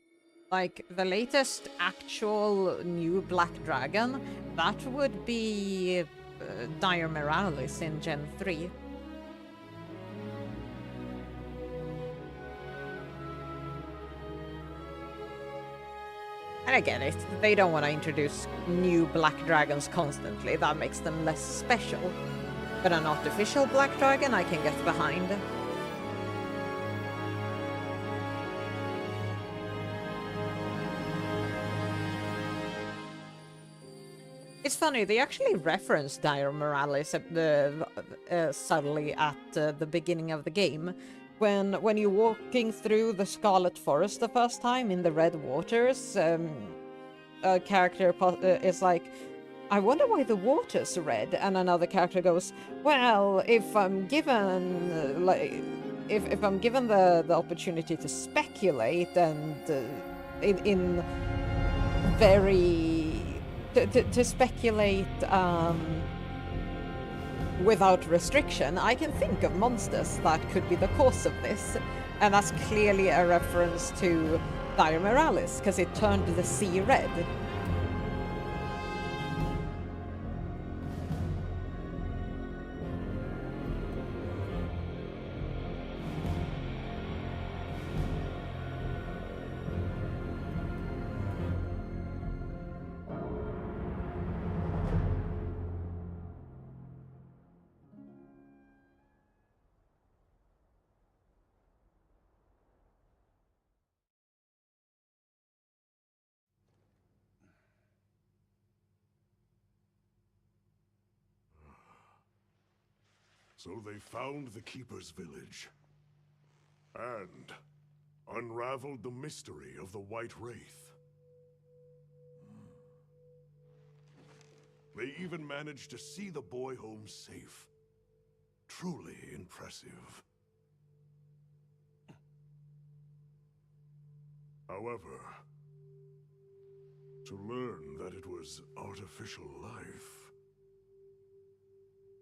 Like, the latest actual new black dragon, that would be Dire Moralis in Gen 3. And I get it, they don't want to introduce new black dragons constantly, that makes them less special. But an artificial black dragon I can get behind. It's funny, they actually reference Dire Moralis subtly at the beginning of the game. When you're walking through the Scarlet Forest the first time in the Red Waters, a character is like, I wonder why the water's red, and another character goes, well, if I'm given if I'm given the opportunity to speculate and in very to speculate without restriction, I can think of monsters that could be the cause of this. And that's clearly a reference to Dire Moralis, because it turned the sea red. So they found the Keeper's village, and unraveled the mystery of the White Wraith. They even managed to see the boy home safe. Truly impressive. However, to learn that it was artificial life...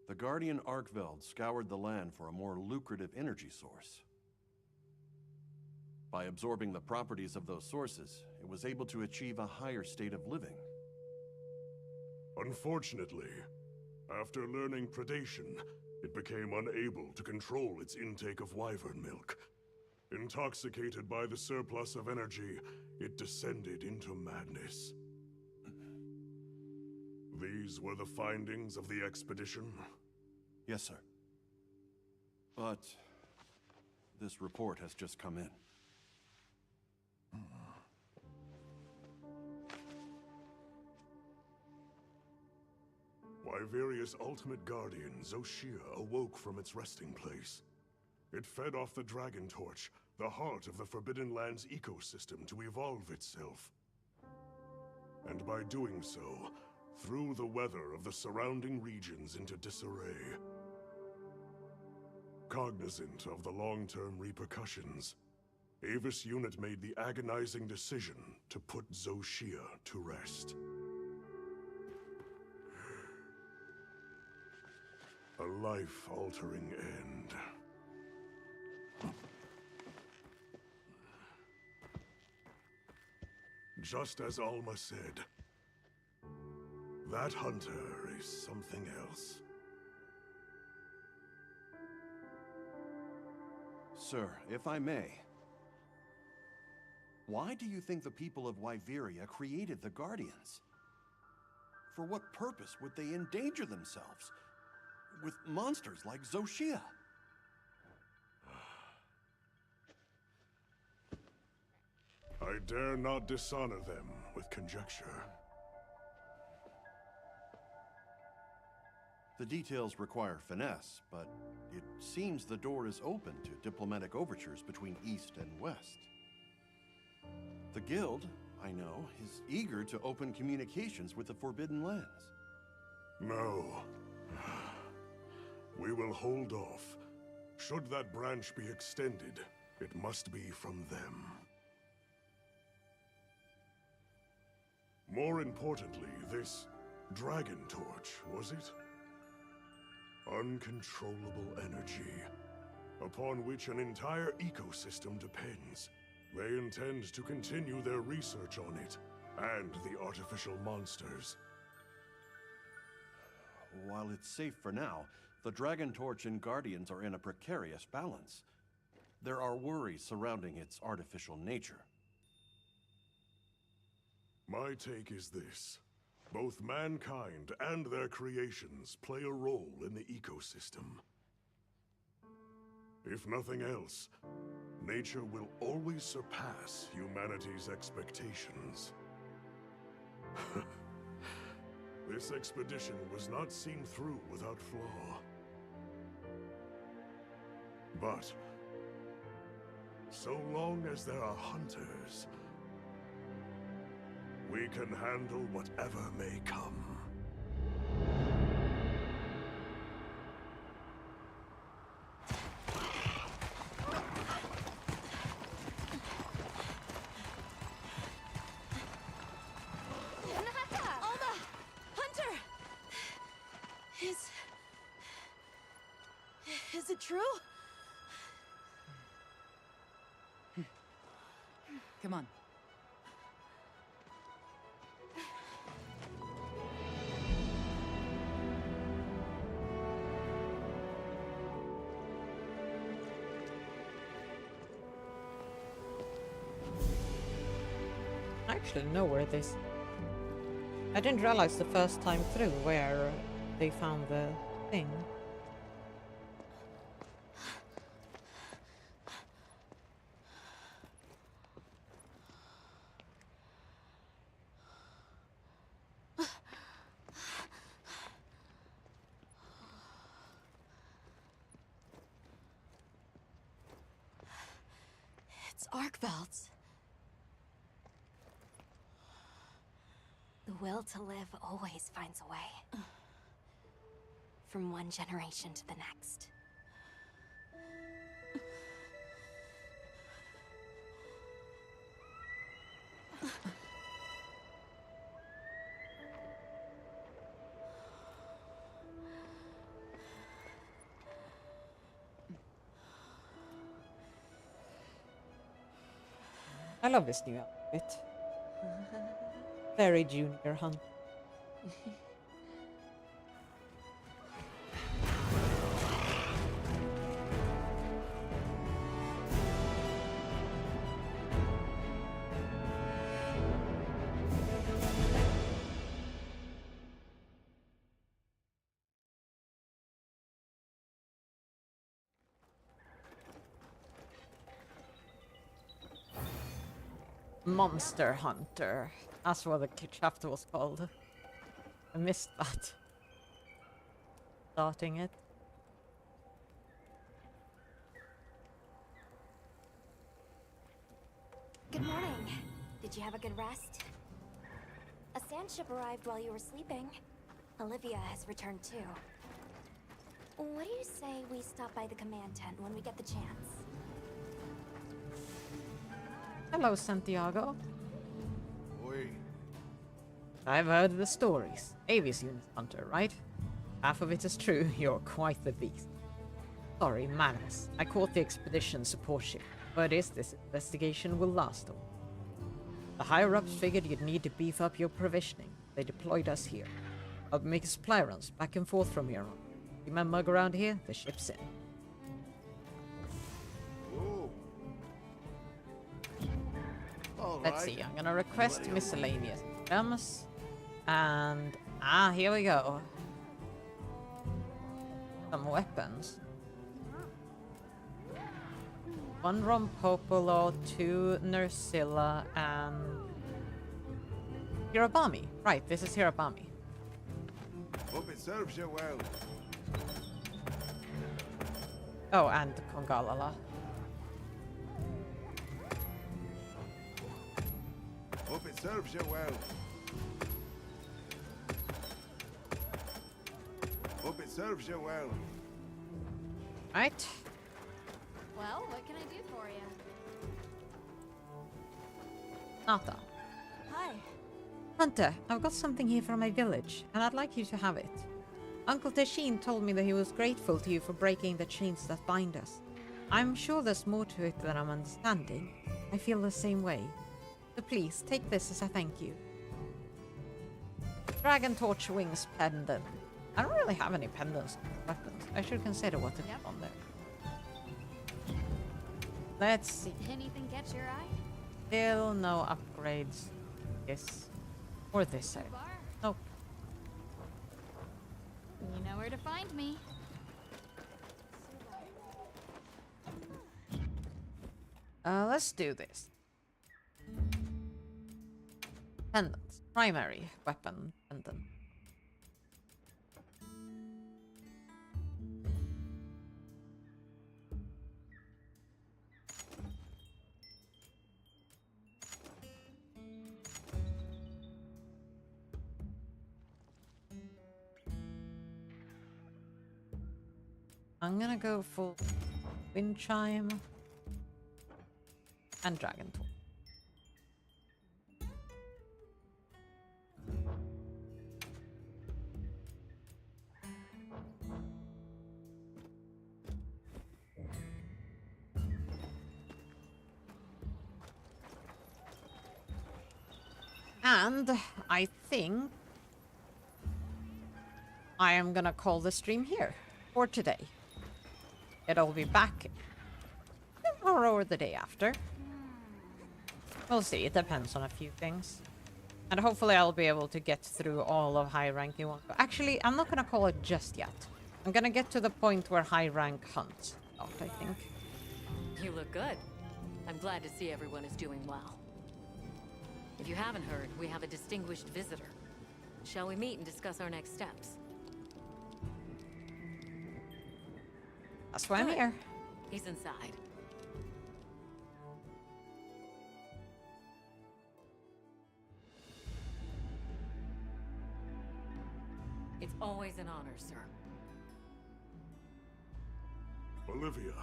The Guardian Arkveld scoured the land for a more lucrative energy source. By absorbing the properties of those sources, it was able to achieve a higher state of living. Unfortunately, after learning predation, it became unable to control its intake of wyvern milk. Intoxicated by the surplus of energy, it descended into madness. These were the findings of the expedition? Yes, sir. But this report has just come in. Wyveria's ultimate guardian, Zoshia, awoke from its resting place. It fed off the Dragon Torch, the heart of the Forbidden Lands ecosystem, to evolve itself. And by doing so, threw the weather of the surrounding regions into disarray. Cognizant of the long-term repercussions, Avis Unit made the agonizing decision to put Zoshia to rest. A life-altering end. Just as Alma said, that hunter is something else. Sir, if I may, why do you think the people of Wyveria created the Guardians? For what purpose would they endanger themselves with monsters like Zoshia? I dare not dishonor them with conjecture. The details require finesse, but it seems the door is open to diplomatic overtures between East and West. The Guild, I know, is eager to open communications with the Forbidden Lands. No. We will hold off. Should that branch be extended, it must be from them. More importantly, this dragon torch, was it? Uncontrollable energy, upon which an entire ecosystem depends. They intend to continue their research on it, and the artificial monsters. While it's safe for now, the Dragon Torch and Guardians are in a precarious balance. There are worries surrounding its artificial nature. My take is this. Both mankind and their creations play a role in the ecosystem. If nothing else, nature will always surpass humanity's expectations. This expedition was not seen through without flaw. But so long as there are hunters, we can handle whatever may come. Alma! Hunter! Is it true? Come on. I actually know where this... I didn't realize the first time through where they found the thing. It's Arkveld's. The will to live always finds a way. From one generation to the next. I love this new outfit. Very junior hunt. Monster Hunter. That's what the chapter was called. I missed that. Starting it. Good morning. Did you have a good rest? A sand ship arrived while you were sleeping. Olivia has returned too. What do you say we stop by the command tent when we get the chance? Hello, Santiago. Oi. I've heard the stories. Avis unit hunter, right? Half of it is true. You're quite the beast. Sorry, manners. I caught the expedition support ship, but this investigation will last all. The higher-ups figured you'd need to beef up your provisioning. They deployed us here. I'll make supply runs back and forth from here on. See my mug around here? The ship's in. Let's see, I'm gonna request miscellaneous items. And, here we go. Some weapons. 1 Rompopolo, 2 Nursilla, and Hirabami. Right, this is Hirabami. Hope it serves you well. Oh, and Kongalala. Hope it serves you well. Hope it serves you well. Right. Well, what can I do for you? Nata. Hi. Hunter, I've got something here from my village, and I'd like you to have it. Uncle Tashin told me that he was grateful to you for breaking the chains that bind us. I'm sure there's more to it than I'm understanding. I feel the same way. So please, take this as a thank you. Dragon Torch Wings pendant. I don't really have any pendants or weapons. I should consider what to put on there. Let's see. Anything catch your eye? Still no upgrades. This. Or this side. Nope. You know where to find me. Let's do this. Pendants. Primary weapon pendant. I'm gonna go for Wind Chime and Dragon Torch. And I think I am gonna call the stream here for today. It'll be back tomorrow or the day after. We'll see, it depends on a few things. And hopefully I'll be able to get through all of high rank you want. Actually, I'm not gonna call it just yet. I'm gonna get to the point where high rank hunts out, I think. You look good. I'm glad to see everyone is doing well. If you haven't heard, we have a distinguished visitor. Shall we meet and discuss our next steps? That's why I'm here. He's inside. It's always an honor, sir. Olivia,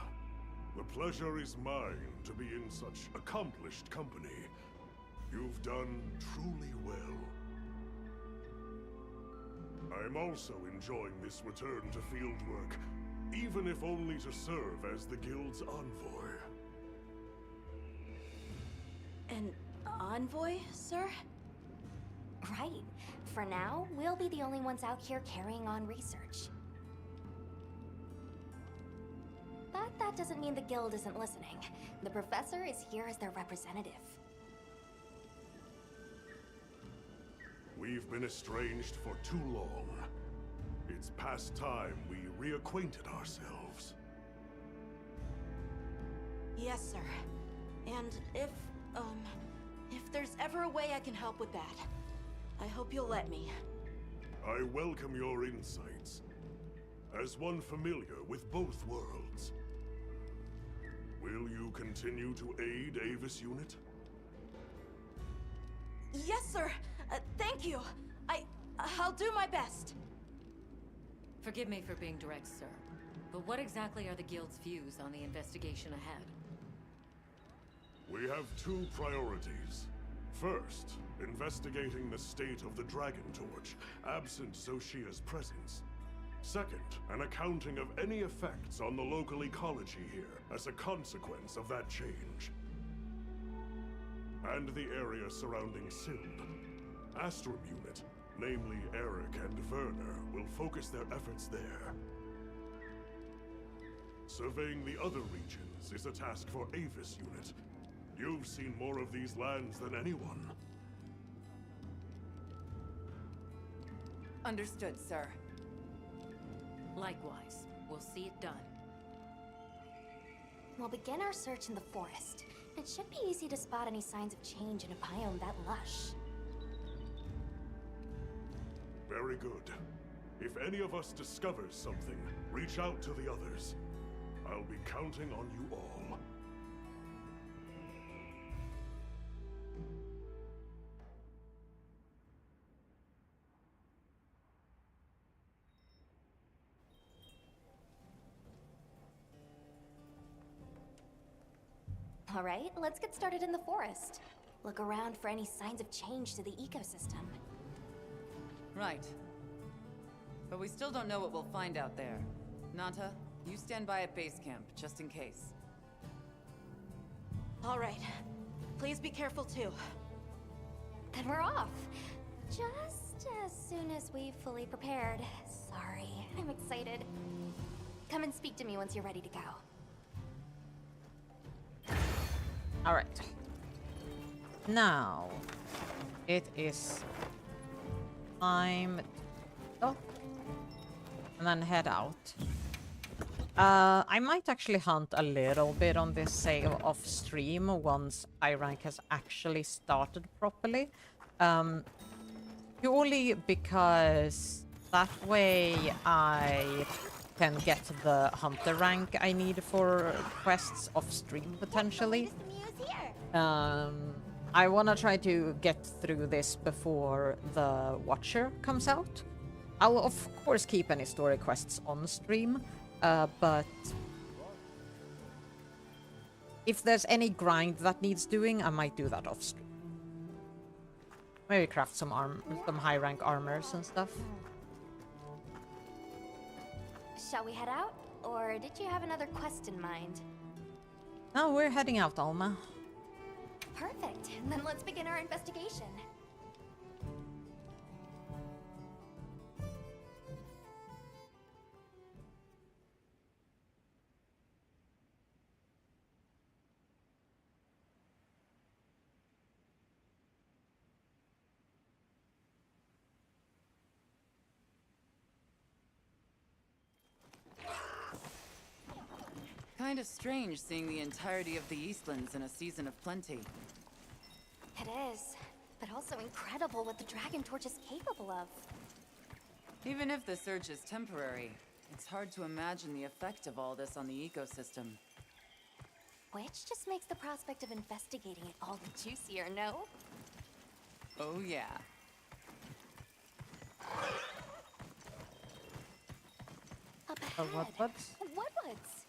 the pleasure is mine to be in such accomplished company. You've done truly well. I'm also enjoying this return to fieldwork, even if only to serve as the Guild's envoy. An envoy, sir? Right. For now, we'll be the only ones out here carrying on research. But that doesn't mean the Guild isn't listening. The Professor is here as their representative. We've been estranged for too long. It's past time we reacquainted ourselves. Yes, sir. And if there's ever a way I can help with that, I hope you'll let me. I welcome your insights. As one familiar with both worlds, will you continue to aid Avis Unit? Yes, sir. Thank you. I'll do my best. Forgive me for being direct, sir. But what exactly are the Guild's views on the investigation ahead? We have two priorities. First, investigating the state of the Dragon Torch, absent Zoshia's presence. Second, an accounting of any effects on the local ecology here as a consequence of that change. and the area surrounding Sylp. Astrum Unit, namely Eric and Werner, will focus their efforts there. Surveying the other regions is a task for Avis Unit. You've seen more of these lands than anyone. Understood, sir. Likewise. We'll see it done. We'll begin our search in the forest. It should be easy to spot any signs of change in a biome that lush. Very good. If any of us discovers something, reach out to the others. I'll be counting on you all. All right, let's get started in the forest. Look around for any signs of change to the ecosystem. Right. But we still don't know what we'll find out there. Nanta, you stand by at base camp, just in case. All right. Please be careful too. Then we're off. Just as soon as we've fully prepared. Sorry, I'm excited. Come and speak to me once you're ready to go. Alright. Now, it is time to stop and then head out. I might actually hunt a little bit on this save off stream once iRank has actually started properly. Purely because that way I can get the hunter rank I need for quests off stream potentially. I want to try to get through this before the Watcher comes out. I'll of course keep any story quests on stream, but if there's any grind that needs doing, I might do that off stream. Maybe craft some high rank armors and stuff. Shall we head out? Or did you have another quest in mind? No, we're heading out, Alma. Perfect. Then let's begin our investigation. Kind of strange seeing the entirety of the Eastlands in a season of plenty. It is, but also incredible what the Dragon Torch is capable of. Even if the surge is temporary, it's hard to imagine the effect of all this on the ecosystem. Which just makes the prospect of investigating it all the juicier, no? Oh yeah. Up ahead. What-what's? What-what's?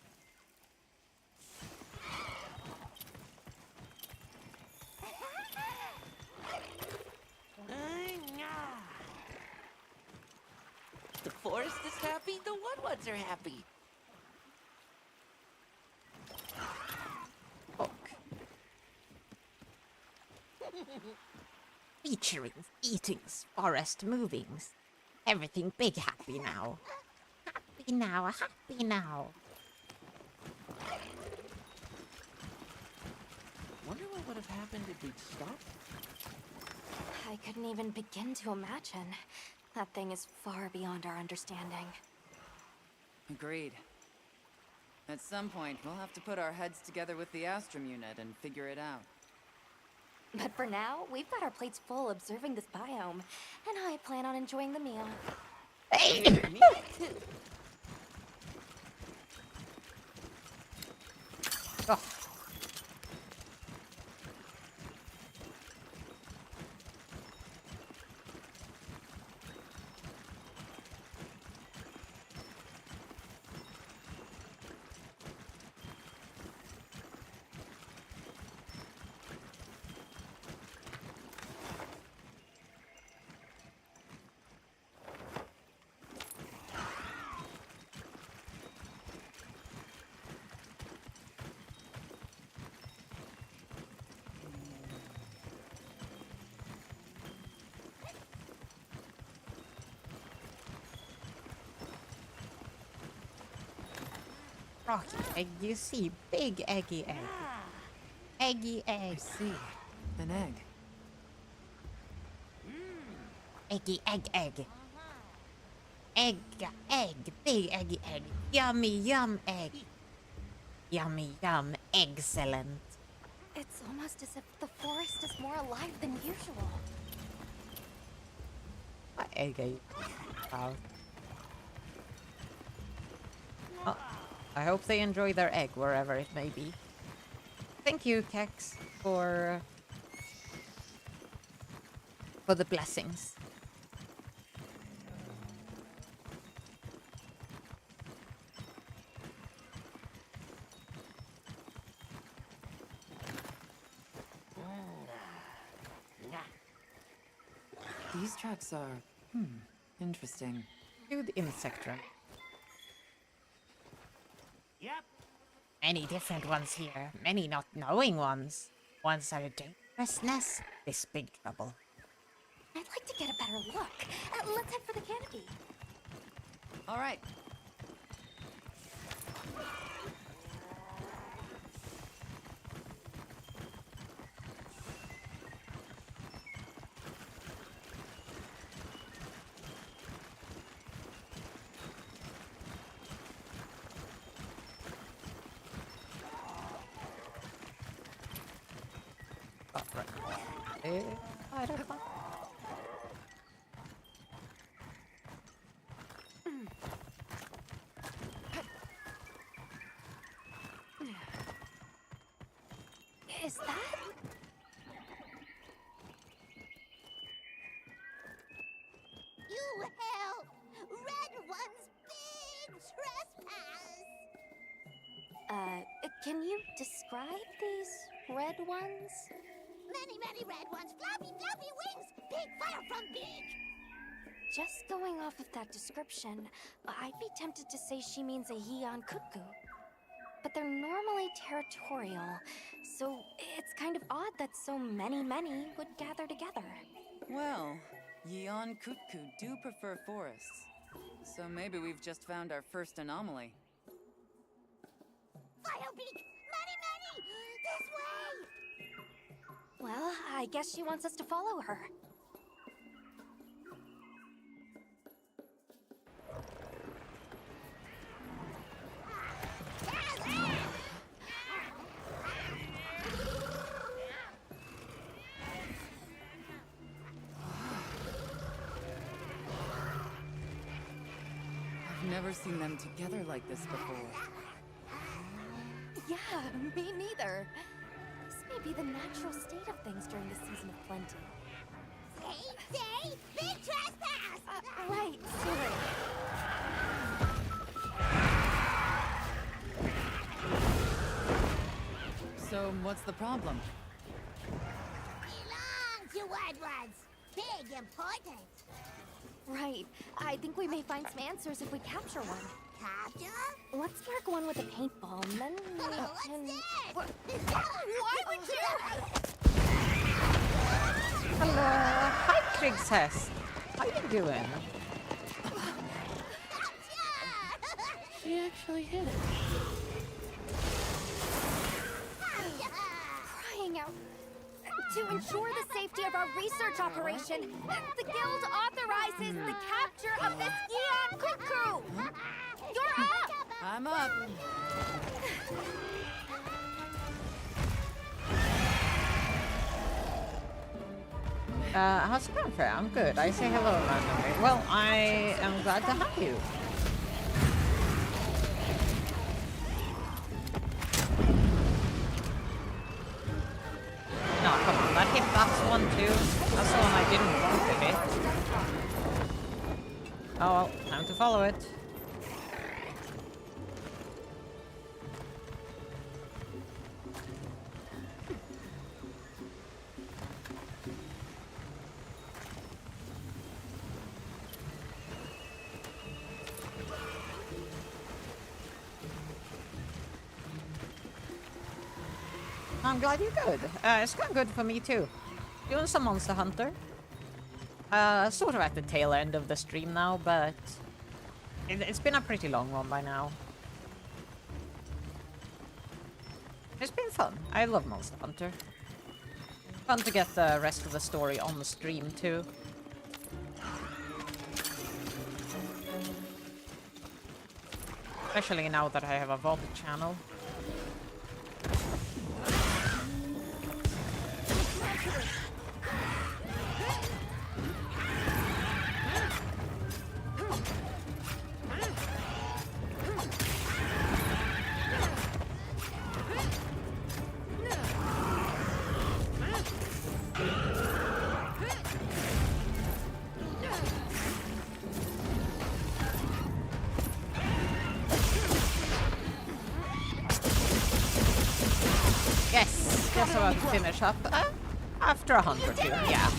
The forest is happy, the What-Whats are happy. Featuring eatings, forest movings. Everything big happy now. Happy now, happy now. Wonder what would have happened if we'd stopped? I couldn't even begin to imagine. That thing is far beyond our understanding. Agreed. At some point, we'll have to put our heads together with the Astrum unit and figure it out. But for now, we've got our plates full observing this biome, and I plan on enjoying the meal. Me too. Oh. Rocky egg, you see? Big eggy egg. Eggy egg. I see. An egg. Eggy egg egg. Egg, egg, big eggy egg. Yummy, yum egg. Yummy, yum, excellent. It's almost as if the forest is more alive than usual. What egg are you about? Oh, I hope they enjoy their egg wherever it may be. Thank you, Kex, for the blessings. These tracks are, interesting. Good insect run. Yep. Many different ones here. Many not knowing ones. Ones are a dangerousness. This big trouble. I'd like to get a better look. Let's head for the canopy. All right. Oh, right. I don't know. Is that? You help! Red One's big trespass! Can you describe these red ones? Many, many red ones, floppy, floppy wings! Big fire from beak! Just going off of that description, I'd be tempted to say she means a Hian Kutku. But they're normally territorial, so it's kind of odd that so many would gather together. Well, Yeon Kutku do prefer forests. So maybe we've just found our first anomaly. Firebeak! Many! This way! Well, I guess she wants us to follow her. I've never seen them together like this before. Yeah, me neither. This may be the natural state of things during the season of plenty. Say, big trespass! Right, sorry. So, what's the problem? Belong to Red Ones! Big important! Right. I think we may find some answers if we capture one. Capture? Let's mark one with a paintball, and then we What's can... this? Why would you? Hello. Hi, Princess. How you doing? She actually hit it. Crying out. To ensure the safety of our research operation, the Guild authorizes the capture of this Yeon Kutku! You're up! I'm up. How's it going, Freya? I'm good. I say hello randomly. Well, I am glad to have you. No, come on. That hit that's one too. That's the one I didn't want to hit. Oh well, time to follow it. I'm glad you're good. It's gone good for me too. Doing some Monster Hunter. Sort of at the tail end of the stream now, but it's been a pretty long one by now. It's been fun. I love Monster Hunter. Fun to get the rest of the story on the stream too. Especially now that I have a VOD channel. Yes, just about to finish up after a hunt or two, yeah.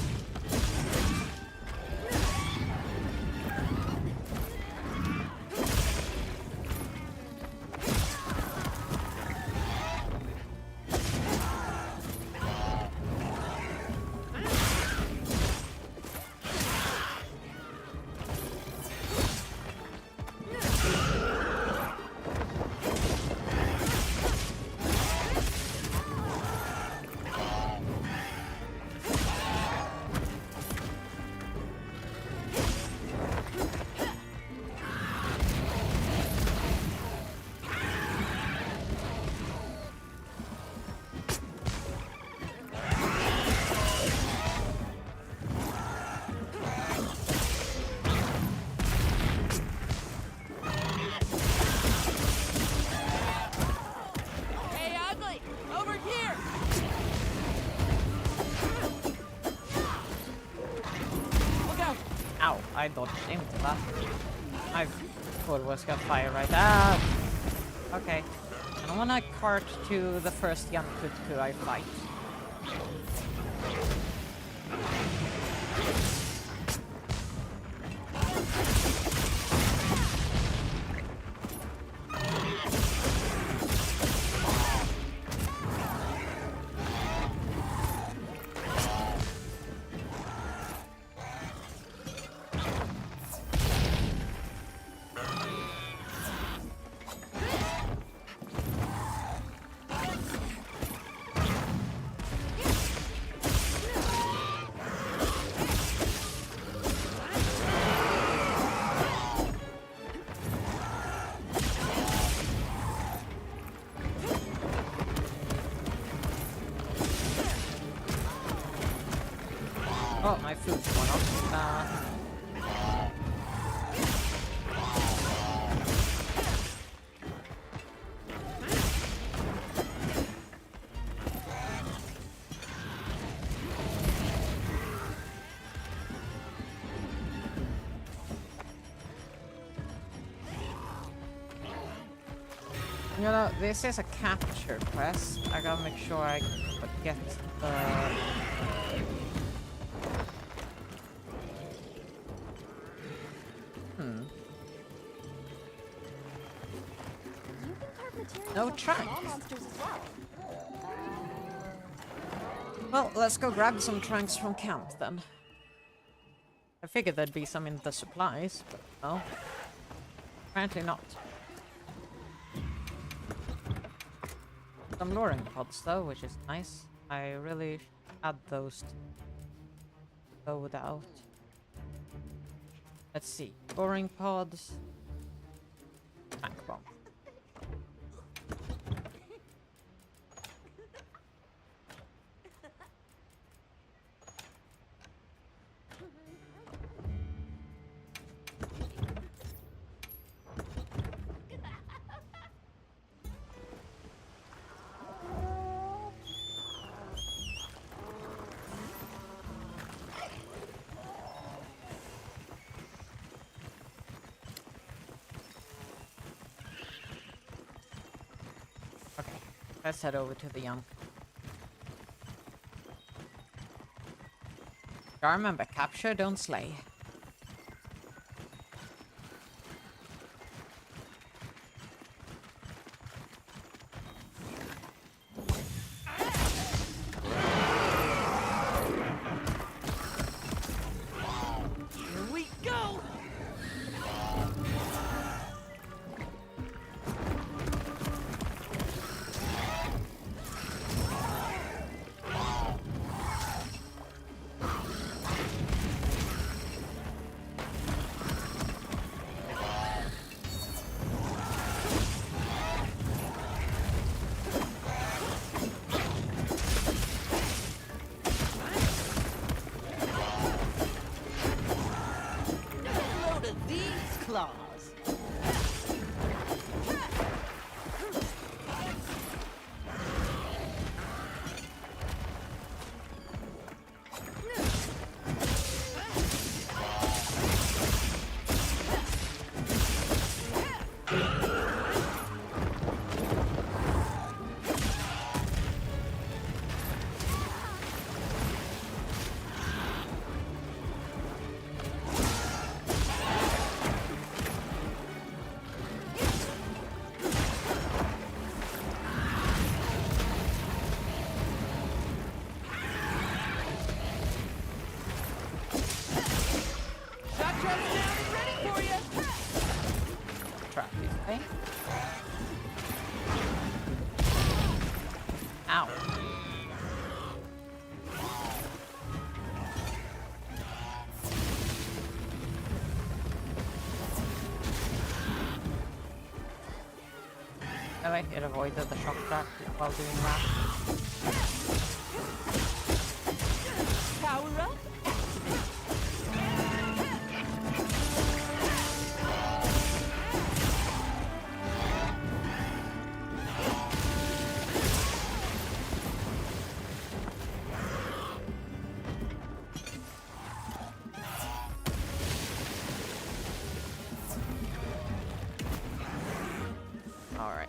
Hey, Ugly! Over here! Look out! Ow, I dodged into that. I thought it was gonna fire right out. Okay. I don't wanna cart to the first young Kutku I fight. Oh, my food's one up. You know, this is a capture quest. I gotta make sure I get the... No trunk. Well, let's go grab some trunks from camp then. I figured there'd be some in the supplies, but no. Apparently not. Some luring pods though, which is nice. I really add those to go without. Let's see. Luring pods. Tank bomb. Let's head over to the young. I remember, capture, don't slay. Here we go! claws. Trap these things. Ow. Oh wait, it avoided the shock trap while doing that. Power up. All right.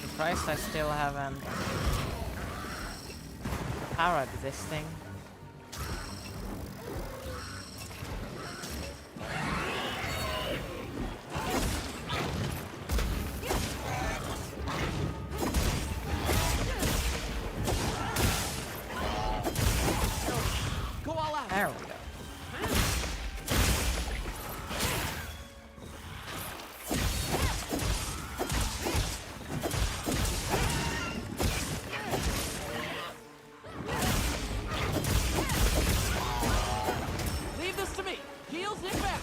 Surprised I still haven't powered this thing. Go all out. There we go. Leave this to me. Heels in back.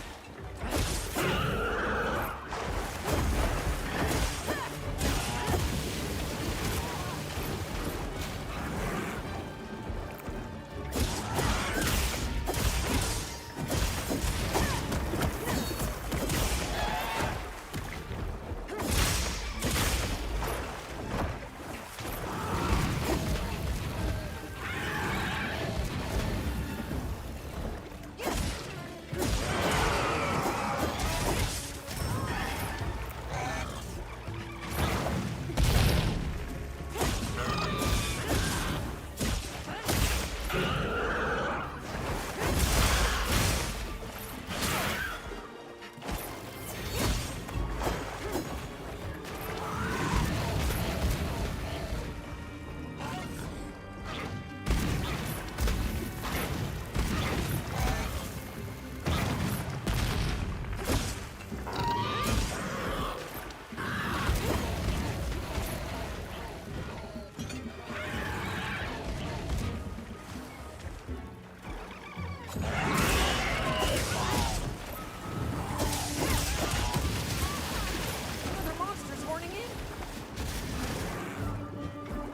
Another monster's horning in.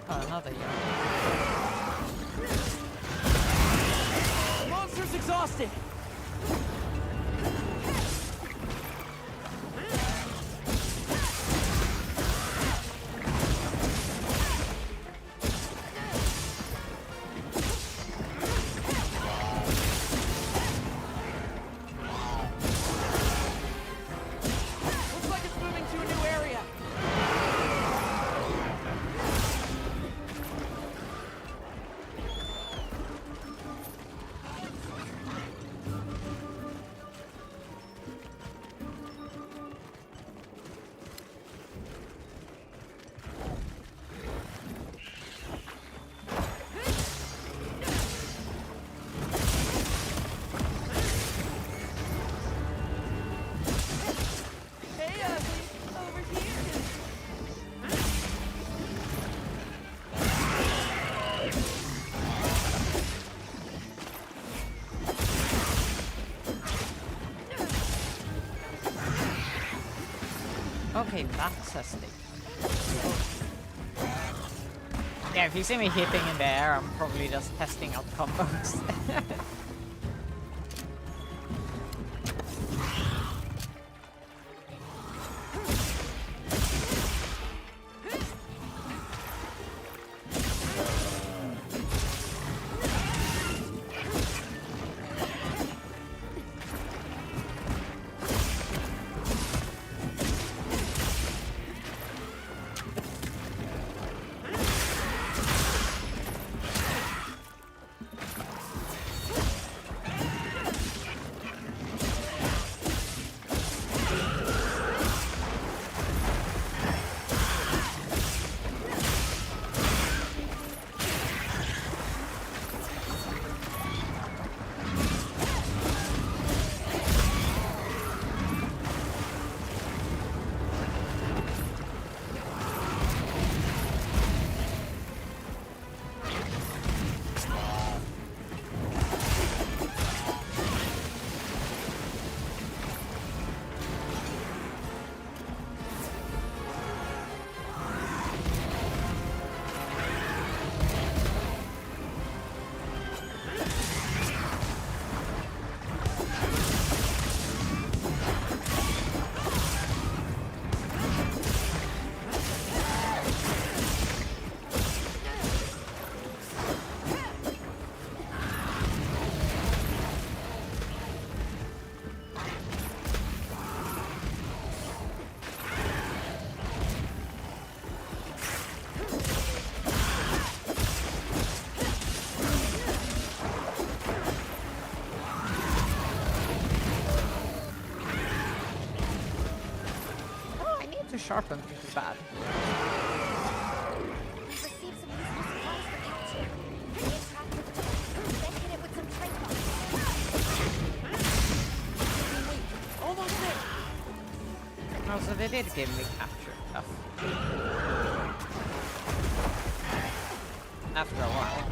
Oh, another young. Monster's exhausted. Looks like it's moving to a new area. Okay, that's a stick. Yeah, if you see me hitting in the air, I'm probably just testing out combos. Sharpen is bad. We received some useful supplies for capture. We attacked with the tank, then hit it with some trade bombs. Wait, almost there. Oh, so they did give me capture stuff. After a while.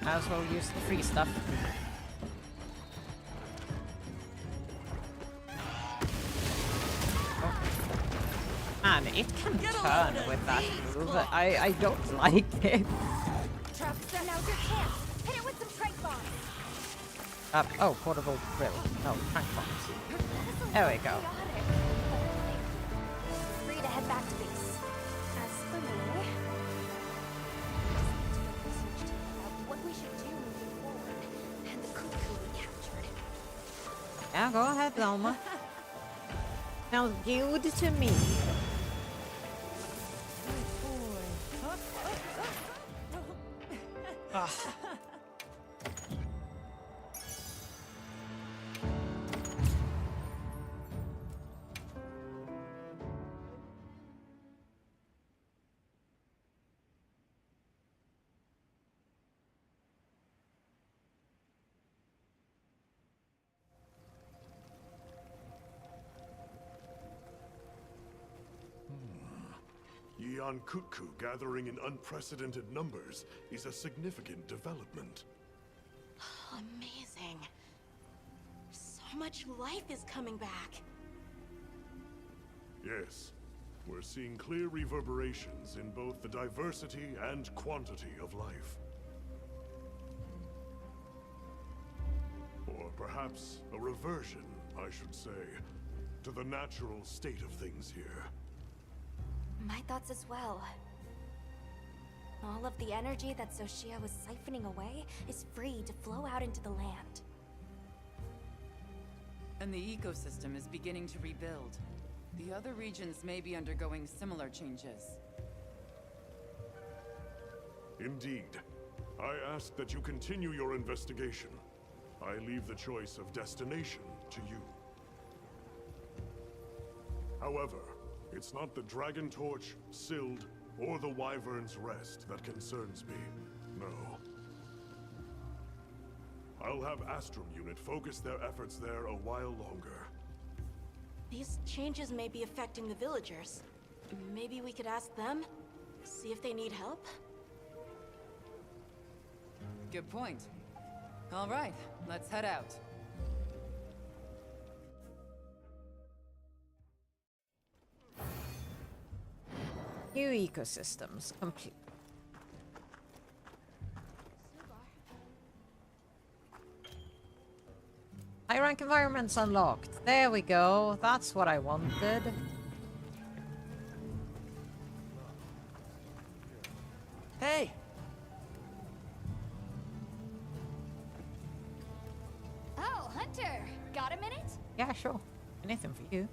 I as well use the free stuff. Man, it can turn with that move. I don't like it. Travis, now's your chance. Hit it with some trade bombs. Oh, portable drill. No, trank bombs. There we go. Free to head back to base. As for me, just need to make research about what we should do moving forward, and the cuckoo we captured. Yeah, go ahead, Velma. Sounds good to me. Ugh. Yian Kutku gathering in unprecedented numbers is a significant development. Amazing. So much life is coming back. Yes, we're seeing clear reverberations in both the diversity and quantity of life. Or perhaps a reversion, I should say, to the natural state of things here. My thoughts as well. All of the energy that Xochitl was siphoning away is free to flow out into the land. And the ecosystem is beginning to rebuild. The other regions may be undergoing similar changes. Indeed. I ask that you continue your investigation. I leave the choice of destination to you. However, it's not the Dragon Torch, Sild, or the Wyvern's Rest that concerns me. No. I'll have Astrum Unit focus their efforts there a while longer. These changes may be affecting the villagers. Maybe we could ask them? See if they need help? Good point. All right, let's head out. New ecosystems complete. High rank environments unlocked. There we go. That's what I wanted. Hey! Oh, Hunter! Got a minute? Yeah, sure. Anything for you.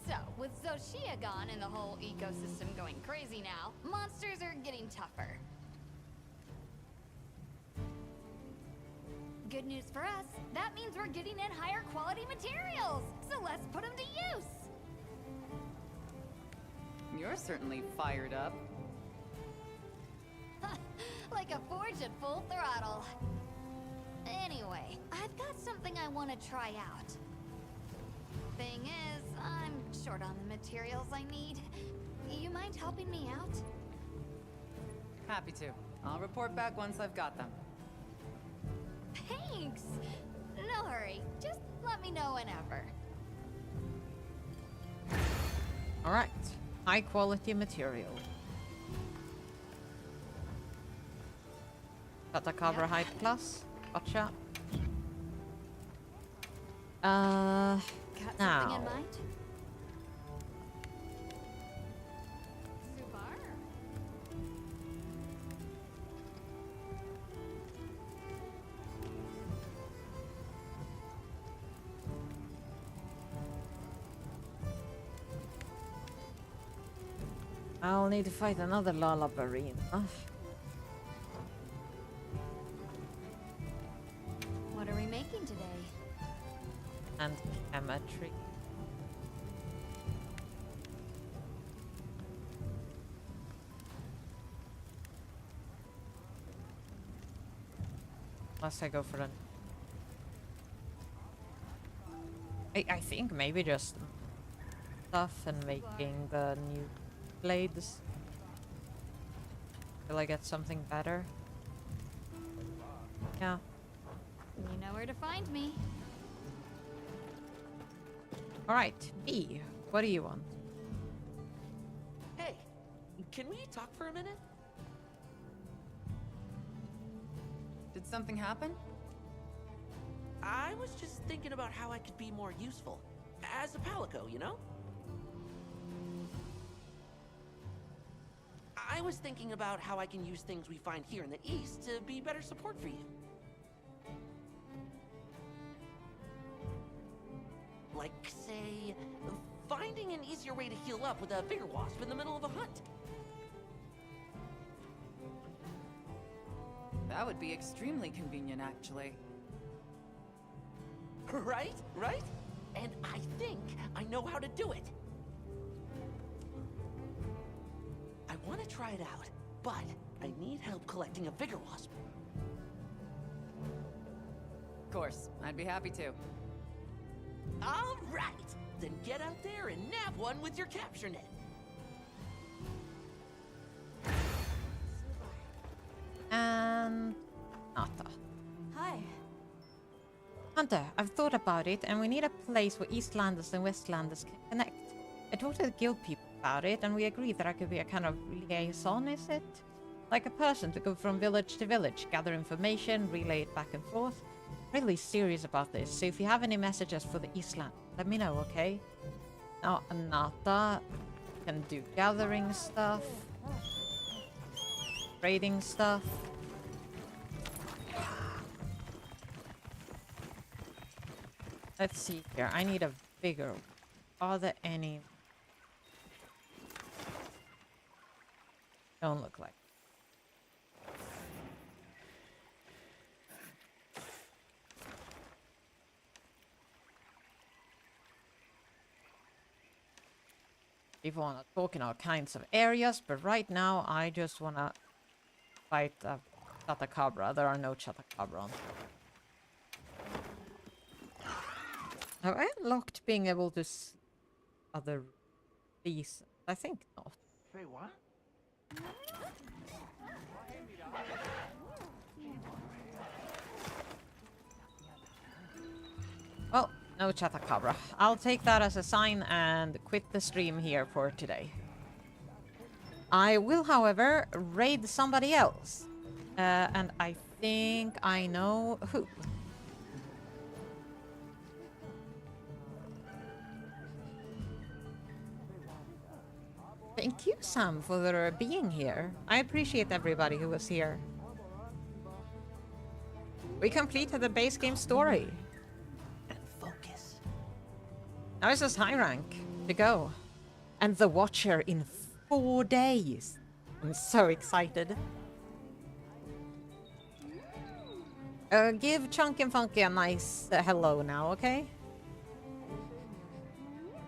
So, with Zoshia gone and the whole ecosystem going crazy now, monsters are getting tougher. Good news for us, that means we're getting in higher quality materials! So let's put them to use! You're certainly fired up. Like a forge at full throttle. Anyway, I've got something I want to try out. Thing is, I'm short on the materials I need. You mind helping me out? Happy to. I'll report back once I've got them. Thanks! No hurry. Just let me know whenever. Alright. High quality material. Catacabra height plus. Gotcha. Got now. something in mind? I'll need to fight another Lullabarina. What are we making today? And chemistry. Unless I go for an... I think maybe just stuff and making the new blades. Till I get something better. Yeah. You know where to find me. Alright, B, what do you want? Hey, can we talk for a minute? Did something happen? I was just thinking about how I could be more useful. As a Palico, you know? I was thinking about how I can use things we find here in the East to be better support for you. Like, say, finding an easier way to heal up with a bigger wasp in the middle of a hunt. That would be extremely convenient, actually. Right? Right? And I think I know how to do it. I want to try it out, but I need help collecting a bigger wasp. Of course, I'd be happy to. All right, then get out there and nab one with your capture net. And... Nata. Hi. Hunter, I've thought about it, and we need a place where Eastlanders and Westlanders can connect. I talked to the guild people about it, and we agreed that I could be a kind of liaison, is it? Like a person to go from village to village, gather information, relay it back and forth. Really serious about this, so if you have any messages for the Eastland, let me know, okay? Now, Anata can do gathering stuff, trading stuff. Let's see here. I need a bigger. Are there any? Don't look like. People want to talk in all kinds of areas, but right now I just want to fight a Chatacabra. There are no Chatacabra on. Have I unlocked being able to see other these? I think not. Say what? No Chatacabra. I'll take that as a sign and quit the stream here for today. I will, however, raid somebody else. And I think I know who. Thank you, Sam, for being here. I appreciate everybody who was here. We completed the base game story. And focus. Now it's just high rank to go. And the Watcher in 4 days. I'm so excited. Give Chunk and Funky a nice hello now, okay?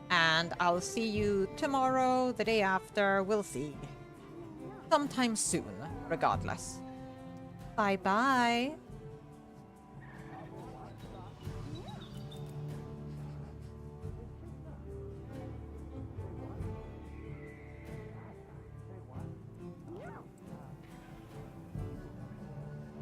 And I'll see you tomorrow, the day after, we'll see. Sometime soon, regardless. Bye-bye.